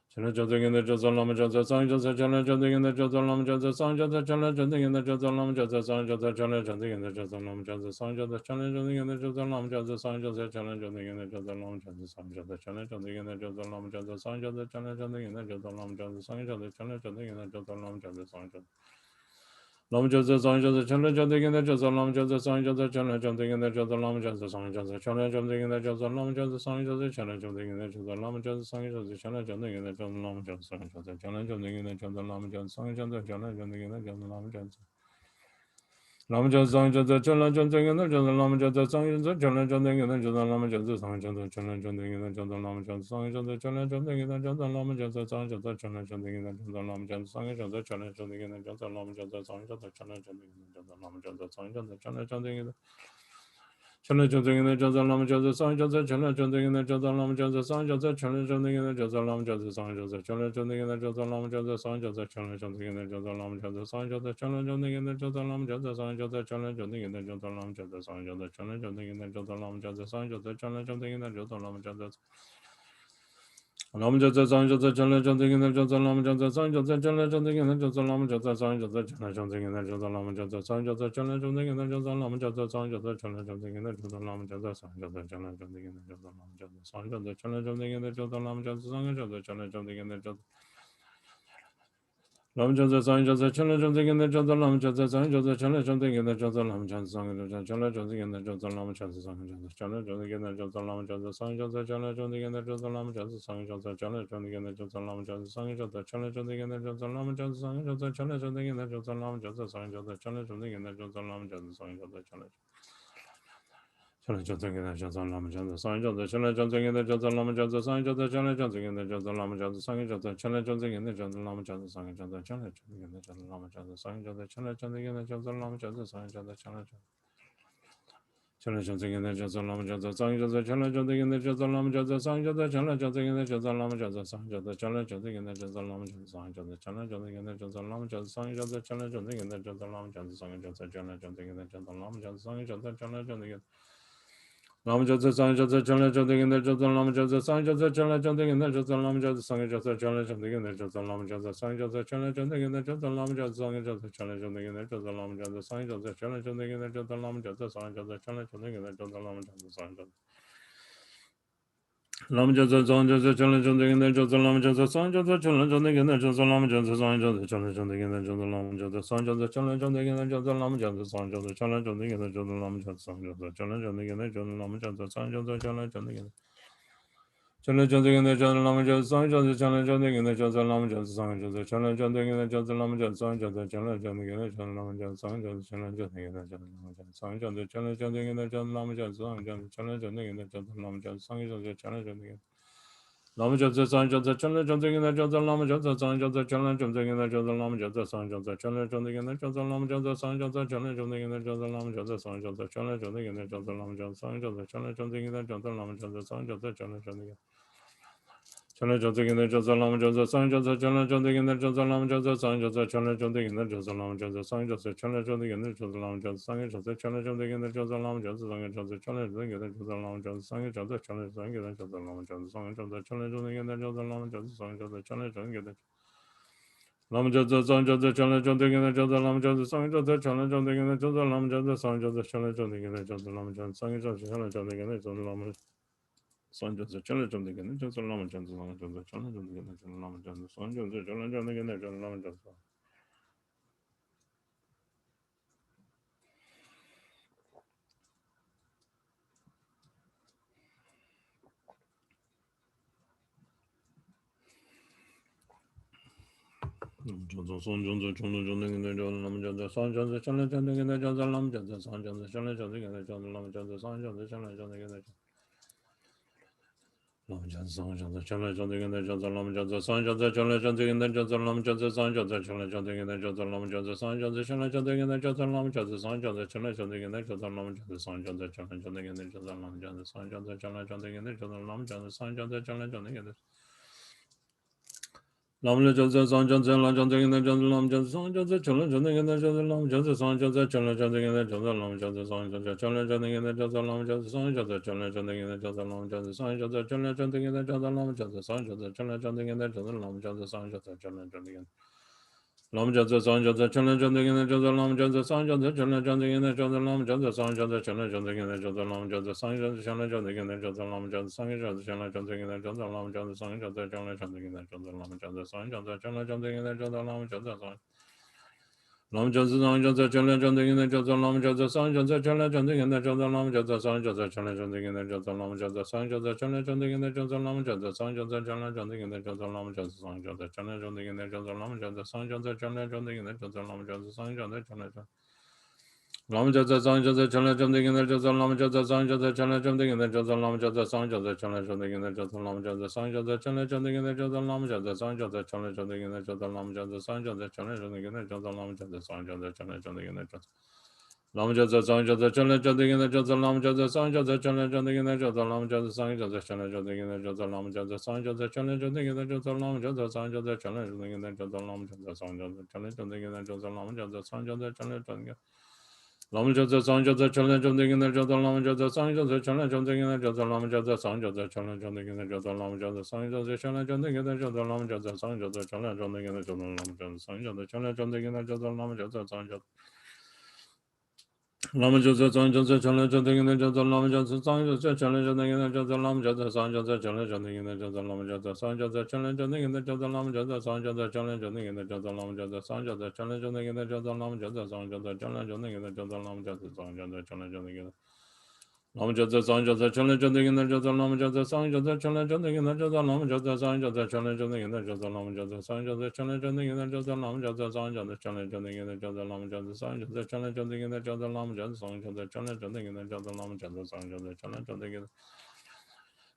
Janda Gina Jatsa Lama Jatsa Sang Jatsa Chala Janda Gina Jatsa Lama Jatsa Sang Jatsa Chala Janda Chala Janda Gina Jatsa Lama Jatsa Sang Jatsa Chala Janda Gina Jatsa Lama Jatsa Sang Jatsa Chala Janda Gina Jatsa Lama Jatsa Sang Jatsa Chala Janda Gina Jatsa Lama Jatsa Sang Jatsa Chala Janda Gina Jatsa Lama Jatsa Sang Jatsa Chala Janda Gina Jatsa Lama Jatsa Sang Jatsa Chala Janda Gina Jatsa Lama Jatsa Sang Jatsa Chala Janda Gina Jatsa Lama Jatsa Sang Jatsa Chala Janda Gina Jatsa Lama Jatsa Sang Jatsa Lama Jatsa Sang Jatsa Chala Janda Gina Jatsa Lama Jatsa Sang Jatsa Chala Janda Gina Jatsa Lama Jatsa Sang Jatsa Chala Janda Gina Jatsa Lama Jatsa Sang Jatsa Chala Janda Gina Jatsa Lama Jatsa Sang Jatsa Chala Janda Gina Jatsa Lama Jatsa Sang Jatsa Chala Janda Gina Jatsa Lama Jatsa Sang Jatsa Chala Janda Gina Jatsa Lama Jatsa Lama Jasa Sang Jasa Chala Jasa Gina Jasa Lama Jasa Sang Jasa Chala Jasa Gina Jasa Lama Jasa Sang Jasa Chala Jasa Gina Jasa Lama Jasa Sang Jasa Chala Jasa Gina Jasa Lama Jasa Sang Jasa Chala Jasa Gina Jasa Lama Jasa Sang Jasa Chala Jasa Gina Jasa Lama Jasa Sang Jasa Chala Jasa Gina Jasa Lama Jasa Sang Jasa Chala Jasa Gina Chala Jasa Gina Jasa Lama Jasa Sang Jasa Chala Jasa Gina Jasa Lama Jasa Sang Jasa Chala Jasa Gina Jasa Lama Jasa Sang Jasa Chala Jasa Gina Jasa Lama Jasa Sang Jasa Chala Jasa Gina Jasa Lama Jasa Sang Jasa Chala Jasa Gina Jasa Lama Jasa Sang Jasa Chala Jasa Gina Jasa Lama Jasa Sang Jasa Chala Jasa Gina Jasa Lama Jasa Sang Jasa Chala Jasa Gina Jasa Lama Jasa Lama Jasa Sang Jasa Chala Jasa Gina Jasa Lama Jasa Sang Jasa Chala Jasa Gina Jasa Lama Jasa Sang Jasa Chala Jasa Gina Jasa Lama Jasa Sang Jasa Chala Jasa Gina Jasa Lama Jasa Sang Jasa Chala Jasa Gina Jasa Lama Jasa Sang Jasa Chala Jasa Gina Jasa Lama Jasa Sang Jasa Chala Jasa Gina Jasa Lama Jasa Sang Jasa Chala Jasa Gina Jasa Lam Jasa Sang Jasa Chala Jasa Gina Jasa Lam Jasa Sang Jasa Chala Jasa Gina Jasa Lam Jasa Sang Jasa Chala Jasa Gina Jasa Lam Jasa Sang Jasa Chala Jasa Gina Jasa Lam Jasa Sang Jasa Chala Jasa Gina Jasa Lam Jasa Sang Jasa Chala Jasa Gina Jasa Lam Jasa Sang Jasa Chala Jasa Gina Jasa Lam Jasa Sang Jasa Chala Jasa Gina Jasa Lam Jasa Sang Jasa Chala Jasa Gina Jasa Lam Jasa Sang Jasa Chala Chala Jasa Gina Jasa Lam Jasa Sang Jasa Chala Jasa Gina Jasa Lam Jasa Sang Jasa Chala Jasa Gina Jasa Lam Jasa Sang Jasa Chala Jasa Gina Jasa Lam Jasa Sang Jasa Chala Jasa Gina Jasa Lam Jasa Sang Jasa Chala Jasa Gina Jasa Lam Jasa Sang Jasa Chala Chala Jasa Gina Jasa Lam Jasa Sang Jasa Chala Jasa Gina Jasa Lam Jasa Sang Jasa Chala Jasa Gina Jasa Lam Jasa Sang Jasa Chala Jasa Gina Jasa Lam Jasa Sang Jasa Chala Jasa Gina Jasa Lam Jasa Sang Jasa Chala Jasa Gina Jasa Lam Jasa Sang Jasa Chala Jasa Gina Jasa Lam Jasa Sang Jasa Chala Jasa Gina Lam Jasa Sang Jasa Chala Jasa Gina Jasa Lam Jasa Sang Jasa Chala Jasa Gina Jasa Lam Jasa Sang Jasa Chala Jasa Gina Jasa Lam Jasa Sang Jasa Chala Jasa Gina Jasa Lam Jasa Sang Jasa Chala Jasa Gina Jasa Lam Jasa Sang Jasa Chala Jasa Gina Jasa Lam Jasa Sang Jasa Chala Jasa Gina Jasa Lam Jasa Sang Jasa Lam Jasa Sang Jasa Chala Jasa Gina Jasa Lam Jasa Sang Jasa Chala Jasa Gina Jasa Lam Jasa Sang Jasa Chala Jasa Gina Jasa Lam Jasa Sang Jasa Chala Jasa Gina Jasa Lam Jasa Sang Jasa Chala Jasa Gina Jasa Lam Jasa Sang Jasa Chala Jasa Gina Jasa Lam Jasa Sang Jasa Chala Jasa Gina Chala Jasa Gina Jasa Lam Jasa Sang Jasa Chala Jasa Gina Jasa Lam Jasa Sang Jasa Chala Jasa Gina Jasa Lam Jasa Sang Jasa Chala Jasa Gina Jasa Lam Jasa Sang Jasa Chala Jasa Gina Jasa Lam Jasa Sang Jasa Chala Jasa Gina Jasa Lam Jasa Sang Jasa Chala Jasa Gina Jasa Lam Jasa Sang Jasa Chala Jasa Gina Lama Jasa Sang Jasa Chala Jasa Gina Jasa Lama Jasa Sang Jasa Chala Jasa Gina Jasa Lama Jasa Sang Jasa Chala Jasa Gina Jasa Lama Jasa Sang Jasa Chala Jasa Gina Jasa Lama Jasa Sang Jasa Chala Jasa Gina Jasa Lama Jasa Sang Jasa Chala Jasa Gina Jasa Lama Jasa Sang Jasa Chala Jasa Gina Chala Jasa Gina Jasa Lama Jasa Sang Jasa Chala Jasa Gina Jasa Lama Jasa Sang Jasa Chala Jasa Gina Jasa Lama Jasa Sang Jasa Chala Jasa Gina Jasa Lama Jasa Sang Jasa Chala Jasa Gina Jasa Lama Jasa Sang Jasa Chala Jasa Gina Jasa Lama Jasa Sang Jasa Chala Jasa Gina Jasa Lama Jasa Sang Jasa Chala Jasa Gina Jasa Lama Jasa Sang Jasa Chala Jasa Gina Lam Jasa Sang Jasa Chala Jasa Gina Jasa Lama Jasa Sang Jasa Chala Jasa Gina Jasa Lama Jasa Sang Jasa Chala Jasa Gina Jasa Lama Jasa Sang Jasa Chala Jasa Gina Jasa Lama Sang Jasa Chala Jasa Gina Jasa Lama Jasa Sang Jasa Chala Jasa Gina Jasa Lama Jasa Sang Jasa Chala Jasa Gina Jasa Lama Jasa Jasa Sang Jasa Chala Jasa Gina Jasa Lama Jasa Sang Jasa Chala Jasa Gina Jasa Lama Jasa Sang Jasa Chala Jasa Gina Jasa Lama Jasa Sang Jasa Chala Jasa Gina Jasa Lam Jasa Sang Jasa Chala Jasa Gina Jasa Lama Jasa Sang Jasa Chala Jasa Gina Jasa Lama Jasa Sang Jasa Chala Jasa Gina Jasa Lama Jasa Sang Jasa Chala Jasa Gina Jasa Lama Jasa Sang Jasa Chala Jasa Gina Jasa Lama Jasa Sang Jasa Chala Jasa Gina Jasa Lama Jasa Sang Jasa Chala Jasa Gina Jasa Lama Jasa Sang Jasa Chala Jasa Gina Lam Jasa Sang Jasa Lama Jasa Gina Jasa Lama Jasa Sang Jasa Chala Jasa Gina Jasa Lama Jasa Sang Jasa Chala Jasa Gina Jasa Lama Jasa Sang Jasa Chala Jasa Gina Jasa Lama Jasa Sang Jasa Chala Jasa Gina Jasa Lama Jasa Sang Jasa Chala Jasa Gina Jasa Lama Jasa Sang Jasa Chala Jasa Gina Jasa Lama Jasa Sang Jasa Chala Jasa Gina Lam Jasa Sang Jasa Chala Jasa Gina Jasa Lama Jasa Sang Jasa Chala Jasa Gina Jasa Lama Jasa Sang Jasa Chala Jasa Gina Jasa Lama Jasa Sang Jasa Chala Jasa Gina Jasa Lama Jasa Sang Jasa Chala Jasa Gina Jasa Lama Jasa Sang Jasa Chala Jasa Gina Jasa Lama Jasa Sang Jasa Chala Jasa Gina Jasa Lama Jasa Sang Lam Jasa Sang Jasa Chala Jasa Gina Jasa Lama Jasa Sang Jasa Chala Jasa Gina Jasa Lama Jasa Sang Jasa Chala Jasa Gina Jasa Lama Jasa Sang Jasa Chala Jasa Gina Jasa Lama Jasa Sang Jasa Chala Jasa Gina Jasa Lama Jasa Sang Jasa Chala Jasa Gina Jasa Lama Jasa Sang Jasa Chala Jasa Gina Jasa Lama Jasa Sang Jasa Chala Jasa Lama Jasa Sang Jasa Chala Jam Digging the Jasa Lama Jasa Sang Jasa Chala Jam Digging the Jasa Lama Jasa Sang Jasa Chala Jam Digging the Jasa Lama Jasa Sang Jasa Chala Jam Digging the Jasa Lama Jasa Sang Jasa Chala Jam Digging the Jasa Lama Jasa Sang Jasa Chala Jam Digging the Jasa Lama Jasa Sang Jasa Chala Jam Digging the Jasa Lama Jasa Sang Jasa Chala Jam Digging the Jasa Lama Jasa Sang Jasa Chala Jam Digging the Jasa Lama Jasa Sang Jasa Chala Jam Digging the Jasa Lama Jasa Sang Jasa Chala Jam Digging the Jasa Lama Jasa Sang Jasa Chala Jam Digging the Jasa Lama Jasa Sang Jasa Chala Jam Digging the Jasa Lama Jasa Sang Jasa Chala Jam Lama Jasa Sang Jasa Chala Jam Digging the Jasa Lama Jasa Sang Jasa Chala Jam Digging the Jasa Lama Jasa Sang Jasa Chala Jam Digging the Jasa Lama Jasa Sang Jasa Chala Jam Digging the Jasa Lama Jasa Sang Jasa Chala Jam Digging the Jasa Lama Jasa Sang Jasa Chala Jam Digging the Jasa Lama Jasa Sang Jasa Lama Jasa Sang Jasa Chala Jam Digging the Jasa Lama Jasa Sang Jasa Chala Jam Digging the Jasa Lama Jasa Sang Jasa Chala Jam Digging the Jasa Lama Jasa Sang Jasa Chala Jam Digging the Jasa Lama Jasa Sang Jasa Chala Jam Digging the Jasa Lama Jasa Sang Jasa Chala Jam Digging the Jasa Lama Jasa Sang Jasa Chala Jam Digging the Jasa Lama Jasa Sang Jasa Chala Jam Digging Lama Jasa Sang Jasa Chala Jam Digging the Jasa Lama Jasa Sang Jasa Chala Jam Digging the Jasa Lama Jasa Sang Jasa Chala Jam Digging the Jasa Lama Jasa Sang Jasa Chala Jam Digging the Jasa Lama Jasa Sang Jasa Chala Jam Digging the Jasa Lama Jasa Sang Jasa Chala Jam Digging the Jasa Lama Jasa Sang Jasa Chala Jam Digging the Jasa Lama Jasa Sang Jasa Chala Jam Digging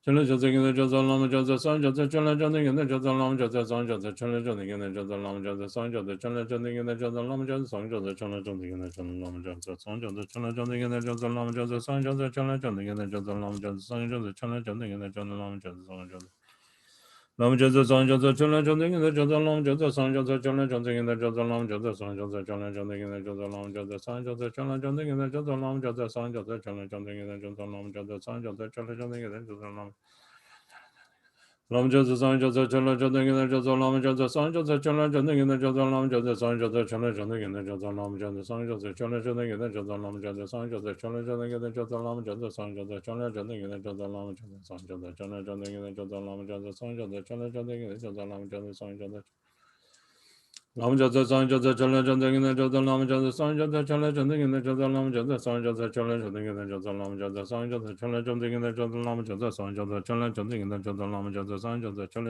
Chala Jasa Digging the Jasa Lama Jasa Sang Jasa Chala Jam Digging the Jasa Lama Jasa Sang Jasa Chala Jam Digging the Jasa Lama Jasa Sang Jasa Chala Jam Digging the Jasa Lama Jasa Sang Jasa Chala Jam Digging the Jasa Lama Jasa Sang Jasa Chala Jam Digging the Jasa Lama Jasa Sang Jasa Chala Jam Digging the Jasa Lama Jasa Sang Jasa Chala Jam Digging the Jasa Lama Jasa Sang Jasa Lama Jasa Sang Jasa Chala Jam Digging the Jasa Lama Jasa Sang Jasa Chala Jam Digging the Jasa Lama Jasa Sang Jasa Chala Jam Digging the Jasa Lama Jasa Sang Jasa Chala Jam Digging the Jasa Lama Jasa Sang Jasa Chala Jam Digging the Jasa Lama Jasa Sang Jasa Chala Jam Digging the Jasa Lama Lama Jasa Sang Jasa Chala Jam Digging the Jasa Lama Jasa Sang Jasa Chala Jam Digging the Jasa Lama Jasa Sang Jasa Chala Jam Digging the Jasa Lama Jasa Sang Jasa Chala Jam Digging the Jasa Lama Jasa Sang Jasa Chala Jam Digging the Jasa Lama Jasa Sang Jasa Chala Jam Digging the Jasa Lama Jasa Sang Jasa Chala Jam Digging the Jasa Lama Jasa Sang Jasa Chala Jam Digging the Jasa Lama Jasa Sang Jasa Lama Jasa Sang Jasa Chala Jam Digging the Jasa Lama Jasa Sang Jasa Chala Jam Digging the Jasa Lama Jasa Sang Jasa Chala Jam Digging the Jasa Lama Jasa Sang Jasa Chala Jam Digging the Jasa Lama Jasa Sang Jasa Chala Jam Digging the Jasa Lama Jasa Sang Jasa Chala Jam Digging the Jasa Lama Jasa Sang Jasa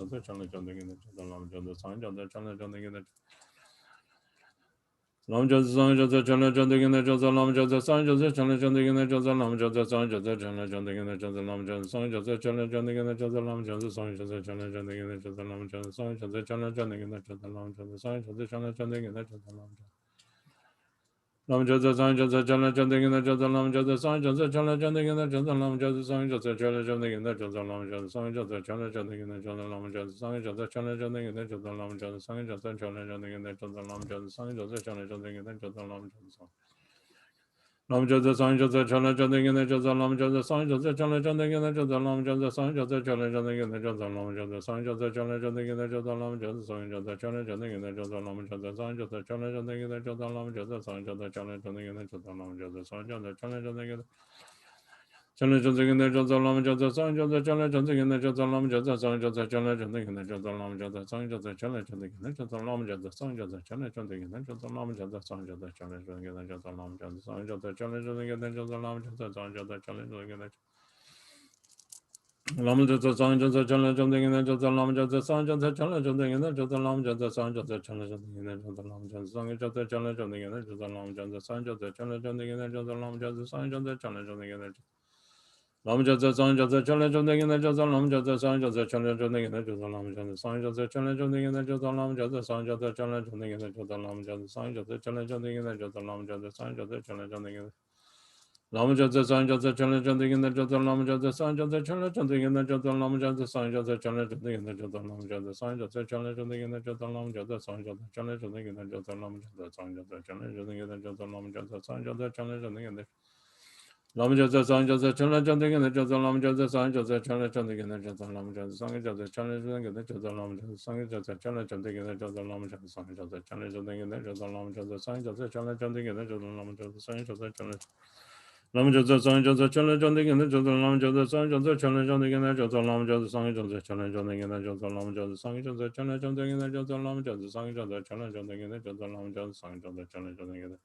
Chala Jam Digging the Jasa Lama Jasa Sang Jasa Chala Jam Digging the Lama Jasa Sang Jasa Chala Jam Digging the Jasa Lama Jasa Sang Jasa Chala Jam Digging the Jasa Lama Jasa Sang Jasa Chala Jam Digging the Jasa Lama Jasa Sang Jasa Chala Jam Digging the Jasa Lama Jasa Sang Jasa Chala Jam Digging the Jasa Lama Jasa Sang Jasa Chala Jam Digging the Jasa Lama Jasa Sang Jasa Chala Jam Digging the Jasa Lama Jasa Lam Jasa Sang Jasa Chala Jam Digging the Jasa Lama Jasa Sang Jasa Chala Jam Digging the Jasa Lama Jasa Sang Jasa Chala Jam Digging the Jasa Lama Jasa Sang Jasa Chala Jam Digging the Jasa Lama Jasa Sang Jasa Chala Jam Digging the Jasa Lama Jasa Sang Jasa Chala Jam Digging the Jasa Lama Jasa Sang Jasa Chala Jam Digging the Jasa Lama Jasa Lam Jasa Sang Jasa Chala Jam Digging the Jasa Lama Jasa Sang Jasa Chala Jam Digging the Jasa Lama Jasa Sang Jasa Chala Jam Digging the Jasa Lama Jasa Sang Jasa Chala Jam Digging the Jasa Lama Jasa Sang Jasa Chala Jam Digging the Jasa Lama Jasa Sang Jasa Chala Jam Digging the Jasa Lama Jasa Sang Jasa Chala Jam Digging the Jasa Lama Jasa Sang Jasa Chala Jam Digging the Chala Jam Digging the Jasa Lama Jasa Sang Jasa Chala Jam Digging the Jasa Lama Jasa Sang Jasa Chala Jam Digging the Jasa Lama Jasa Sang Jasa Chala Jam Digging the Jasa Lama Jasa Sang Jasa Chala Jam Digging the Jasa Lama Jasa Sang Jasa Chala Jam Digging the Jasa Lama Jasa Sang Jasa Chala Jam Digging the Jasa Lama Jasa Sang Jasa Chala Jam Digging the Lama Jasa Sang Jasa Chala Jam Digging the Jasa Lama Jasa Sang Jasa Chala Jam Digging the Jasa Lama Jasa Sang Jasa Chala Jam Digging the Jasa Lama Jasa Sang Jasa Chala Jam Digging the Jasa Lama Jasa Sang Jasa Chala Jam Digging the Jasa Lama Jasa Sang Jasa Chala Jam Digging the Lama Jasa Sang Jasa Chala Jam Digging the Jasa Lama Jasa Sang Jasa Chala Jam Digging the Jasa Lama Jasa Sang Jasa Chala Jam Digging the Jasa Lama Jasa Sang Jasa Chala Jam Digging the Jasa Lama Jasa Sang Jasa Chala Jam Digging the Jasa Lama Jasa Sang Jasa Chala Jam Digging Lama Jasa Sang Jasa Chala Jam Digging the Jasa Lama Jasa Sang Jasa Chala Jam Digging the Jasa Lama Jasa Sang Jasa Chala Jam Digging the Jasa Lama Jasa Sang Jasa Chala Jam Digging the Jasa Lama Jasa Sang Jasa Chala Jam Digging the Jasa Lama Jasa Sang Jasa Chala Jam Digging the Jasa Lama Jasa Sang Jasa Chala Jam Digging the Lama Jasa Sang Jasa Chala Jam Digging the Jasa Lama Jasa Sang Jasa Chala Jam Digging the Jasa Lama Jasa Sang Jasa Chala Jam Digging the Jasa Lama Jasa Sang Jasa Chala Jam Digging the Jasa Lama Jasa Sang Jasa Chala Jam Digging the Jasa Lama Jasa Sang Jasa Chala Jam Digging the Jasa Lama Jasa Sang Jasa Chala Lama Jasa Sang Jasa Chala Jam Digging the Jasa Lama Jasa Sang Jasa Chala Jam Digging the Jasa Lama Jasa Sang Jasa Chala Jam Digging the Jasa Lama Jasa Sang Jasa Chala Jam Digging the Jasa Lama Jasa Sang Jasa Chala Jam Digging the Jasa Lama Jasa Sang Jasa Chala Jam Digging the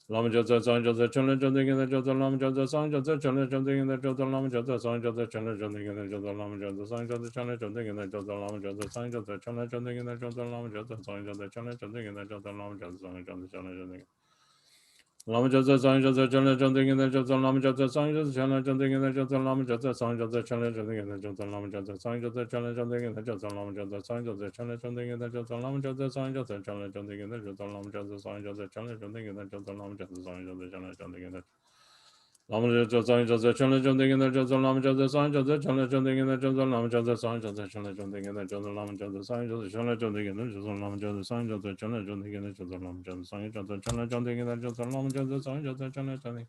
Lama Jasa Sang Jasa Chala Jam Digging the Jasa Lama Jasa Sang Jasa Chala Jam Digging the Jasa Lama Jasa Sang Jasa Chala Jam Digging the Jasa Lama Jasa Sang Jasa Chala Jam Digging the Jasa Lama Jasa Sang Jasa Chala Jam Digging the Jasa Lama Jasa Sang Jasa Chala Jam Digging the Jasa Lama Jasa Sang Jasa Chala Jam Digging Lama Jasa Sang Jasa Chala Chanting in the Jasa Lama Jasa Sang Jasa Chala Chanting in the Jasa Lama Jasa Sang Jasa Chala Chanting in the Jasa Lama Jasa Sang Jasa Chala Chanting in the Jasa Lama Jasa Sang Jasa Chala Chanting in the Jasa Lama Jasa Sang Jasa Chala Chanting in the Jasa Lama Jasa Sang Jasa Chala Chanting in the Jasa Lama Jasa Sang Jasa Chala Chanting in the Lama Jasa Sang Jasa Chala Chanting in the Jasa Lama Jasa Sang Jasa Chala Chanting in the Jasa Lama Jasa Sang Jasa Chala Chanting in the Jasa Lama Jasa Sang Jasa Chala Chanting in the Jasa Lama Jasa Sang Jasa Chala Chanting in the Jasa Lama Jasa Sang Jasa Chala Chanting in the Jasa Lama Jasa Sang Jasa Chala Chanting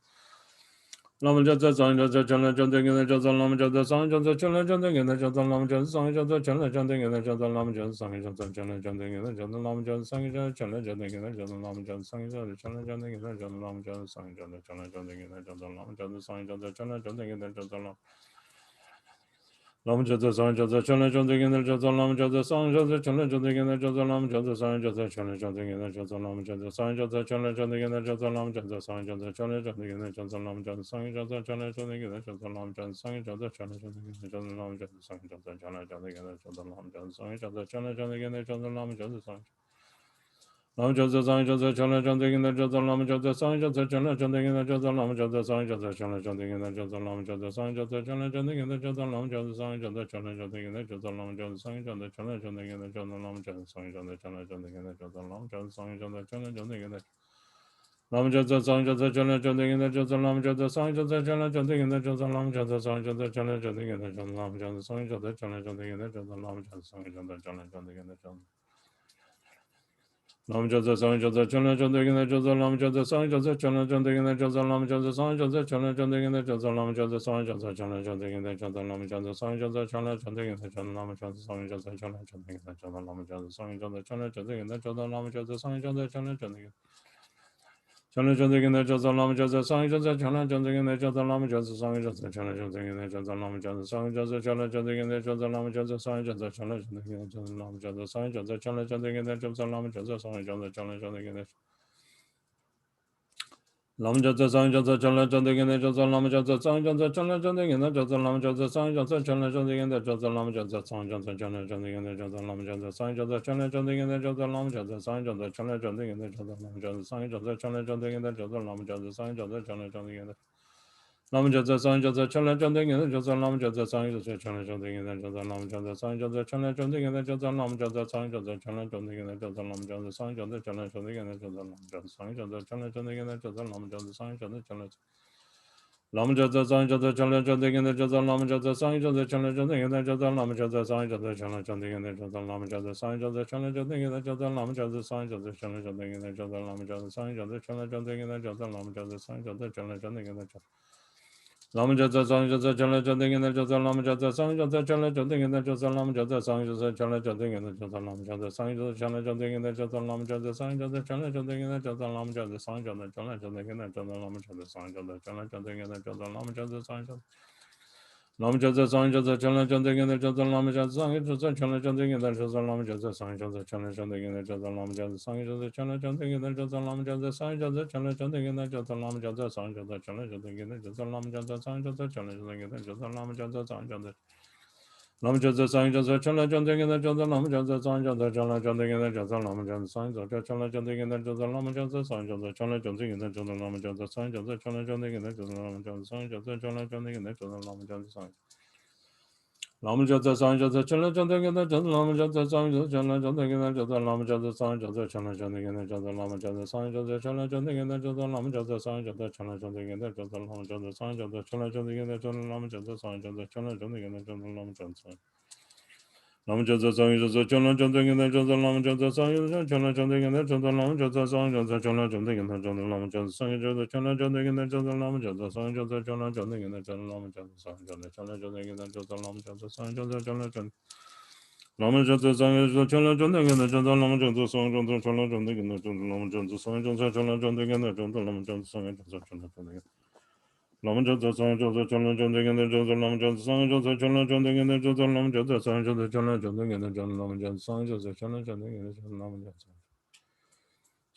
Lama Jasa Sang Jasa Chala Chanting in the Jasa Lama Jasa Sang Jasa Chala Chanting in the Jasa Lama Jasa Sang Jasa Chala Chanting in the Jasa Lama Jasa Sang Jasa Chala Chanting in the Jasa Lama Jasa Sang Jasa Chala Chanting in the Jasa Lama Jasa Sang Jasa Chala Chanting in the Jasa Lama Jasa Sang Jasa Chala Chanting in the Jasa Lama Jasa Sang Jasa Chala Chanting in the Jasa Lama Lama Jasa Sang Jasa Chala Chanting in the Jasa Lama Jasa Sang Jasa Chala Chanting in the Jasa Lama Jasa Sang Jasa Chala Chanting in the Jasa Lama Jasa Sang Jasa Chala Chanting in the Jasa Lama Jasa Sang Jasa Chala Chanting in the Jasa Lama Jasa Sang Jasa Chala Chanting in the Jasa Lama Jasa Sang Jasa Chala Chanting in the Jasa Lama Jasa Sang Jasa Chala Chanting in the Jasa Lama Jasa Sang Jasa Chala Chanting in the Jasa Lama Jasa Sang Lama Jasa Sang Jasa Chala Chanting in the Jasa Lama Jasa Sang Jasa Chala Chanting in the Jasa Lama Jasa Sang Jasa Chala Chanting in the Jasa Lama Jasa Sang Jasa Chala Chanting in the Jasa Lama Jasa Sang Jasa Chala Chanting in the Jasa Lama Jasa Sang Jasa Chala Chanting in the Jasa Lama Jasa Sang Jasa Chala Chanting in the Jasa Lama Jasa Sang Jasa Chala Chanting in the Lama Jasa Sang Jasa Chala Chanting in the Jasa Lama Jasa Sang Jasa Chala Chanting in the Jasa Lama Jasa Sang Jasa Chala Chanting in the Jasa Lama Jasa Sang Jasa Chala Chanting in the Jasa Lama Jasa Sang Jasa Chala Chanting in the Jasa Lam Jasa Sang Jasa Chala Chanting in the Jasa Lam Jasa Sang Jasa Chala Chanting in the Jasa Lam Jasa Sang Jasa Chala Chanting in the Jasa Lam Jasa Sang Jasa Chala Chanting in the Jasa Lam Jasa Sang Jasa Chala Chanting in the Jasa Lam Jasa Sang Jasa Chala Chanting in the Jasa Lam Jasa Sang Jasa Chala Chanting in the Jasa Lam Jasa Sang Jasa Chala Chanting Chala Chanting in the Jasa Lam Jasa Sang Jasa Chala Chanting in the Jasa Lam Jasa Sang Jasa Chala Chanting in the Jasa Lam Jasa Sang Jasa Chala Chanting in the Jasa Lam Jasa Sang Jasa Chala Chanting in the Jasa Lam Jasa Sang Jasa Chala Chanting in the Jasa Lam Jasa Sang Jasa Chala Chanting in the Lam Jasa Sang Jasa Chala Chanting in the Jasa Lam Jasa Sang Jasa Chala Chanting in the Jasa Lam Jasa Sang Jasa Chala Chanting in the Jasa Lam Jasa Sang Jasa Chala Chanting in the Jasa Lam Jasa Sang Jasa Chala Chanting in the Jasa Lam Jasa Sang Jasa Chala Chanting in the Jasa Lam Jasa Sang Jasa Chala Chanting in the Jasa Lam Jasa Sang Jasa Chala Chanting in the Lam Jasa Sang Jasa Chala Chanting in the Jasa Lam Jasa Sang Jasa Chala Chanting in the Jasa Lam Jasa Sang Jasa Chala Chanting in the Jasa Lam Jasa Sang Jasa Chala Chanting in the Jasa Lam Jasa Sang Jasa Chala Chanting in the Jasa Lam Jasa Sang Jasa Chala Chanting in the Jasa Lam Jasa Sang Jasa Chala Lam Jasa Sang Jasa Chala Chanting in the Jasa Lam Jasa Sang Jasa Chala Chanting in the Jasa Lam Jasa Sang Jasa Chala Chanting in the Jasa Lam Jasa Sang Jasa Chala Chanting in the Jasa Lam Jasa Sang Jasa Chala Chanting in the Jasa Lam Jasa Sang Jasa Chala Chanting in the Jasa Lam Jasa Sang Jasa Chala Chanting in the Jasa Lam Jasa Sang Jasa Chala Chanting in the Jasa Lam Jasa Sang Jasa Chala Chanting in the Jasa Lam Jasa Sang Jasa Chala Chanting in the Jasa Lam Jasa Sang Jasa Chala Chanting in the Jasa Lam Jasa Sang Jasa Chala Chanting in the Jasa Lam Jasa Sang Jasa Chala Chanting in the Jasa Lam Jasa Sang Jasa Chala Chanting in the Jasa Lam Jasa Sang Jasa Lam Jasa Sang Jasa Chala Chanting in the Jasa Lam Jasa Sang Jasa Chala Chanting in the Jasa Lam Jasa Sang Jasa Chala Chanting in the Jasa Lam Jasa Sang Jasa Chala Chanting in the Jasa Lam Jasa Sang Jasa Chala Chanting in the Jasa Lam Jasa Sang Jasa Chala Chanting in the Jasa Lam Jasa Sang Jasa Chala Chanting in the Jasa Lam Jasa Sang Jasa Lam Jasa Sang Jasa Chala Chanting in the Jasa Lam Jasa Sang Jasa Chala Chanting in the Jasa Lam Jasa Sang Jasa Chala Chanting in the Jasa Lam Jasa Sang Jasa Chala Chanting in the Jasa Lam Jasa Sang Jasa Chala Chanting in the Jasa Lam Jasa Sang Jasa Chala Chanting in the Jasa Lam Jasa Sang Lam Jasa Sang Jasa Chala Chanting in the Jasa Lam Jasa Sang Jasa Chala Chanting in the Jasa Lam Jasa Sang Jasa Chala Chanting in the Jasa Lam Jasa Sang Jasa Chala Chanting in the Jasa Lam Jasa Sang Jasa Chala Chanting in the Jasa Lam Jasa Sang Jasa Chala Chanting in the Jasa Lam Jasa Sang Jasa Chala Chanting in the Jasa Lam Jasa Lam Jasa Sang Jasa Chala Chanting in the Jasa Lam Jasa Sang Jasa Chala Chanting in the Jasa Lam Jasa Sang Jasa Chala Chanting in the Jasa Lam Jasa Sang Jasa Chala Chanting in the Jasa Lam Jasa Sang Jasa Chala Chanting in the Jasa Lam Jasa Sang Jasa Chala Chanting in the Jasa Lam Jasa Sang Jasa Chala Chanting Lam Jasa Sang Jasa Chala Chanting in the Jasa Lam Jasa Sang Jasa Chala Chanting in the Jasa Lam Jasa Sang Jasa Chala Chanting in the Jasa Lam Jasa Sang Jasa Chala Chanting Lam Jasa Sang Jasa Chala Chanting in the Jasa Lam Jasa Sang Jasa Chala Chanting in the Jasa Lam Jasa Sang Jasa Chala Chanting in the Jasa Lam Jasa Sang Jasa Chala Chanting in the Jasa Lam Jasa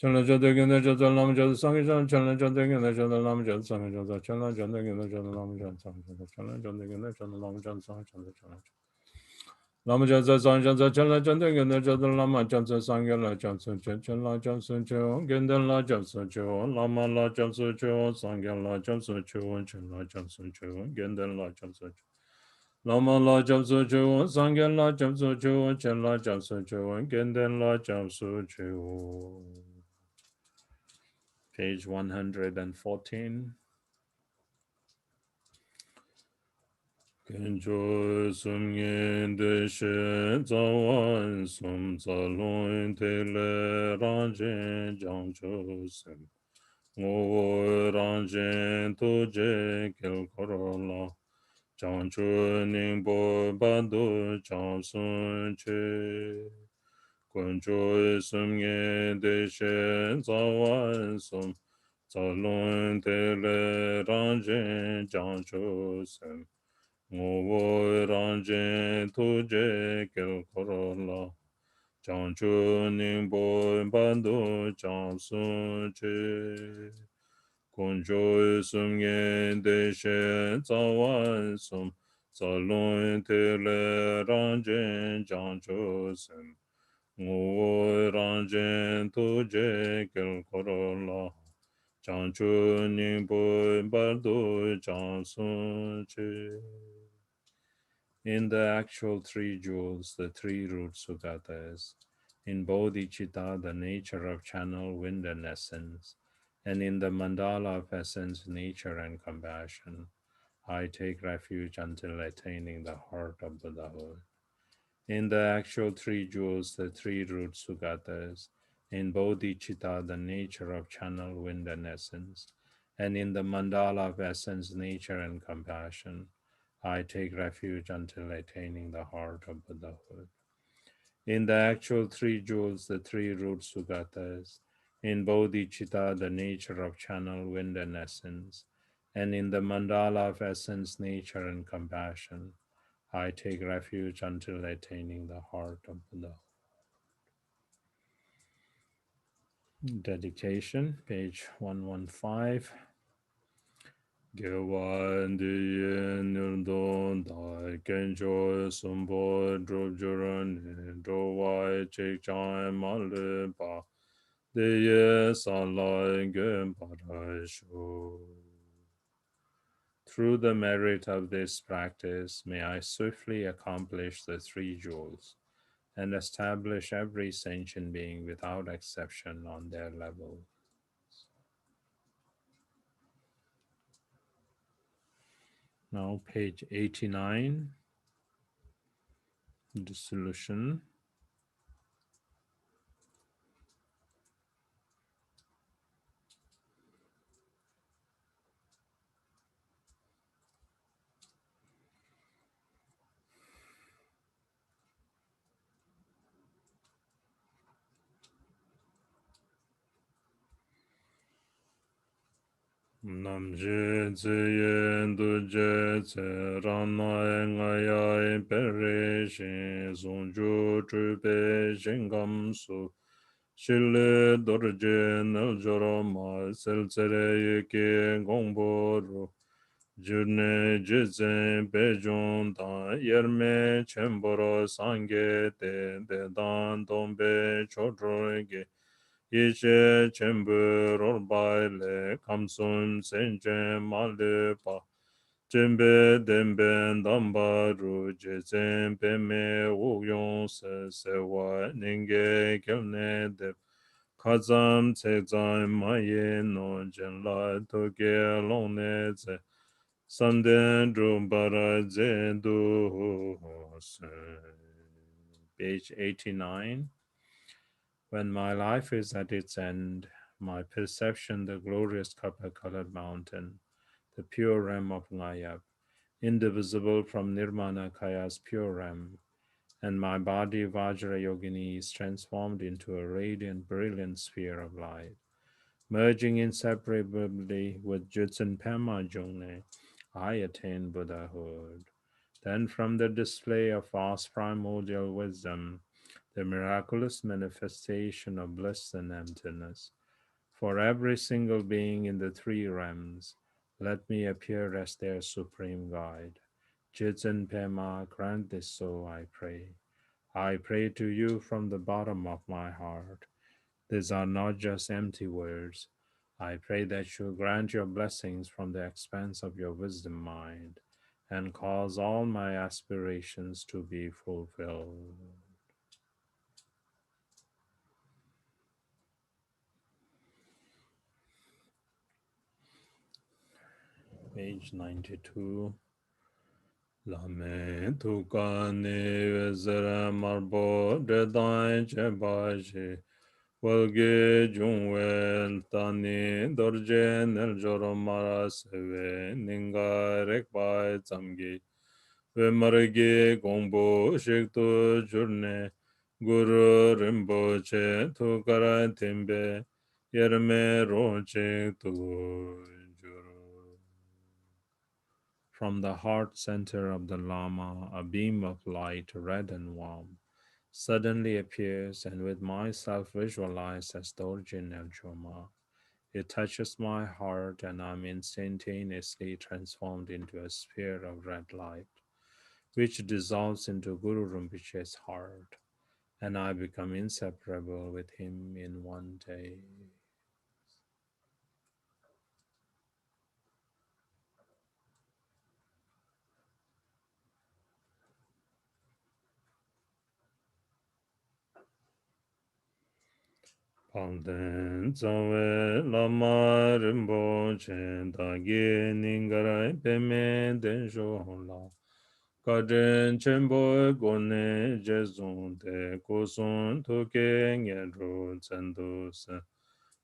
Chala Chanting in the Jasa Lam Jasa Sang Jasa Chala Chanting in the Jasa Lam Jasa Sang Jasa Chala Chanting in the Jasa Lam Jasa Sang Jasa Chala Chanting in the Jasa Lam Jasa Sang Jasa Chala Lama Jansa Sanjansa Chenla Chantan Genda Chantan Lama Jansa Sangela Jansa Chenla Jansa Chon Gendan La Jansa Chon Lama La Jansa Chon Sangela Jansa Chon Chenla Jansa Chon Gendan La Jansa Lama La Jansa Chon Sangela Jansa Chon Chenla Jansa Chon Gendan La Jansa Chon. Page 114. Kencho sum yen de she zawan sum zalun te le ranjen jang cho sem. Ngo ranjen to je kel korola. Jang cho ning bo bando jang sun che. Kencho sum yen de she zawan sum zalun te le ranjen jang cho sem. Ngo ranjen tuje kel korola. Chanchu ningbo bandu chansun che. Kunjo sum yen de shen zawan sum. Zalun te le ranjen chanchu sem. Ngo ranjen tuje kel korola. Chanchu ningbo bandu chansun che. In the actual three jewels, the three root sugatas, in bodhicitta, the nature of channel, wind, and essence, and in the mandala of essence, nature, and compassion, I take refuge until attaining the heart of Buddhahood. In the actual three jewels, the three root sugatas, in bodhicitta, the nature of channel, wind, and essence, and in the mandala of essence, nature, and compassion, I take refuge until attaining the heart of Buddhahood. In the actual three jewels, the three root sugatas, in bodhicitta, the nature of channel, wind, and essence, and in the mandala of essence, nature, and compassion, I take refuge until attaining the heart of Buddha. Dedication, page 115. Gewan diyen nundon dai kenjo sumbo drubjuran dowai chek chan malu pa deye salai gen parasho. Through the merit of this practice, may I swiftly accomplish the three jewels and establish every sentient being without exception on their level. Now, page 89, dissolution. Namje tseyen duje tse ranai ngayai pere shin zonju chupe shingam su shile dorje nel joro ma sel tsere yuke gongbo ru jurne jizen pejon dan yerme chemboro sange te dan dombe chodroge Yeshe chembu rolbai le kamsun senje male pa jembe dembe damba ru jezen peme ugyon se sewa nenge kelne de kazam tsezam maye no jenla toge lone ze sanden drumbara zendu se. Page 89. When my life is at its end, my perception, the glorious copper-colored mountain, the pure realm of Ngayab, indivisible from Nirmana Kaya's pure realm, and my body, Vajra Yogini, is transformed into a radiant, brilliant sphere of light. Merging inseparably with Jutsun Pema Jungne, I attain Buddhahood. Then from the display of vast primordial wisdom, the miraculous manifestation of bliss and emptiness. For every single being in the three realms, let me appear as their supreme guide. Jitsen Pema, grant this so, I pray. I pray to you from the bottom of my heart. These are not just empty words. I pray that you grant your blessings from the expanse of your wisdom mind and cause all my aspirations to be fulfilled. Page 92. Lame tukane vezere marbo redai chebashi Walge jungwel tani dorje nel joro mara sewe ninga rekpai tsamgi ve marge gongbo shikto jurne guru rimbo che tukara timbe yerme roche tu juru. From the heart center of the Lama, a beam of light, red and warm, suddenly appears, and with myself visualized as Dorjin El Joma, it touches my heart, and I'm instantaneously transformed into a sphere of red light, which dissolves into Guru Rinpoche's heart, and I become inseparable with him in one day. Pangden tsawe lama rinpo chen dagi ningarai peme den shon la kajen chenpo gone jezon te kusun toke ngen ru tsendu se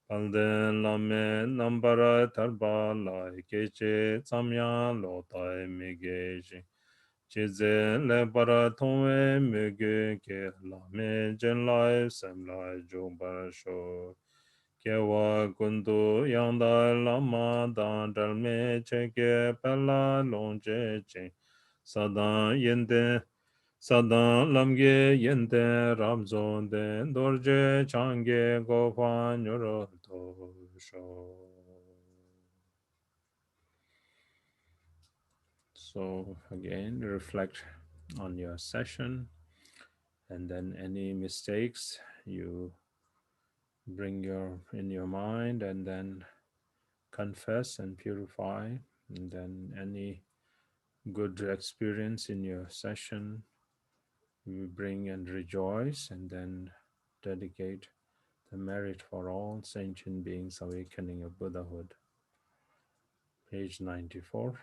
Pangden lame nambara tarpa lai keche tsamya lo tai mege Chizen le para tongwe mege ke la me jen lai sem lai jong para sho. Ke wa kundu yang da lama dan dal me che ke pela long che che. Sadan yende, sadan lamge yende ram zon den dorje change go fa nyoro to sho. So again, reflect on your session, and then any mistakes you bring in your mind, and then confess and purify, and then any good experience in your session you bring and rejoice, and then dedicate the merit for all sentient beings awakening of Buddhahood. Page 94.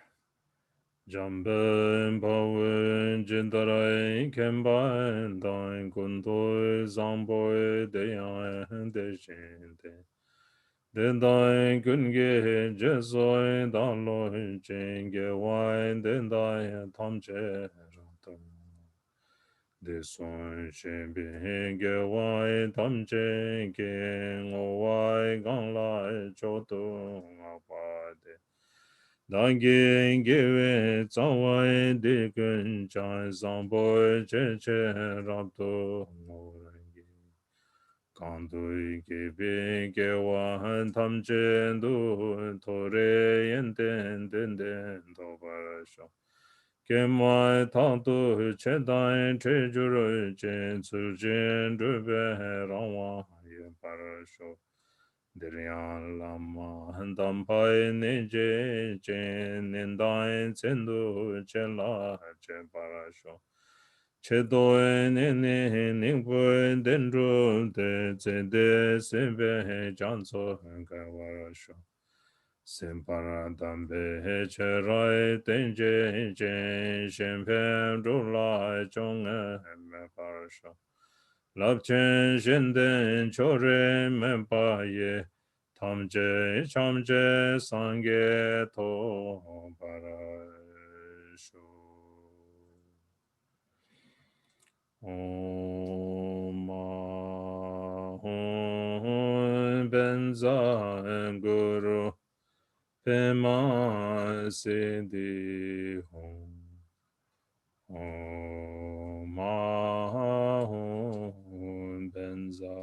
Jamben Bawen Jindarai Kemban Dain Kundoi Zamboi Deyan Deshinte Dendai Gunge Jesoi Daloi Jenge Wine Dendai Tamche Raton Deson Shembe Gewai Tamche Geng Owai Ganglai Choto Apade Dange gewe tsawa de kun chan sambo che che rabdo ngorange kandu gebe gewa han tam che du tore yen den den den do barasho kema ta du che dai che juro che tsu jen du be rawa ye barasho Diriyan lama handampai nije jen nindai tsendu chela che parasho. Che doe nene ningpo dendru de tsende sembe janso kawarasho. Sempara dambe che rai tenje jen shenpen rula chong me parasho. Lobchen shenden chore menpa ye tamje chamje sangye to parashu. Om Ahum Benza Guru Pema Siddhi Hum. Om Ahum Benza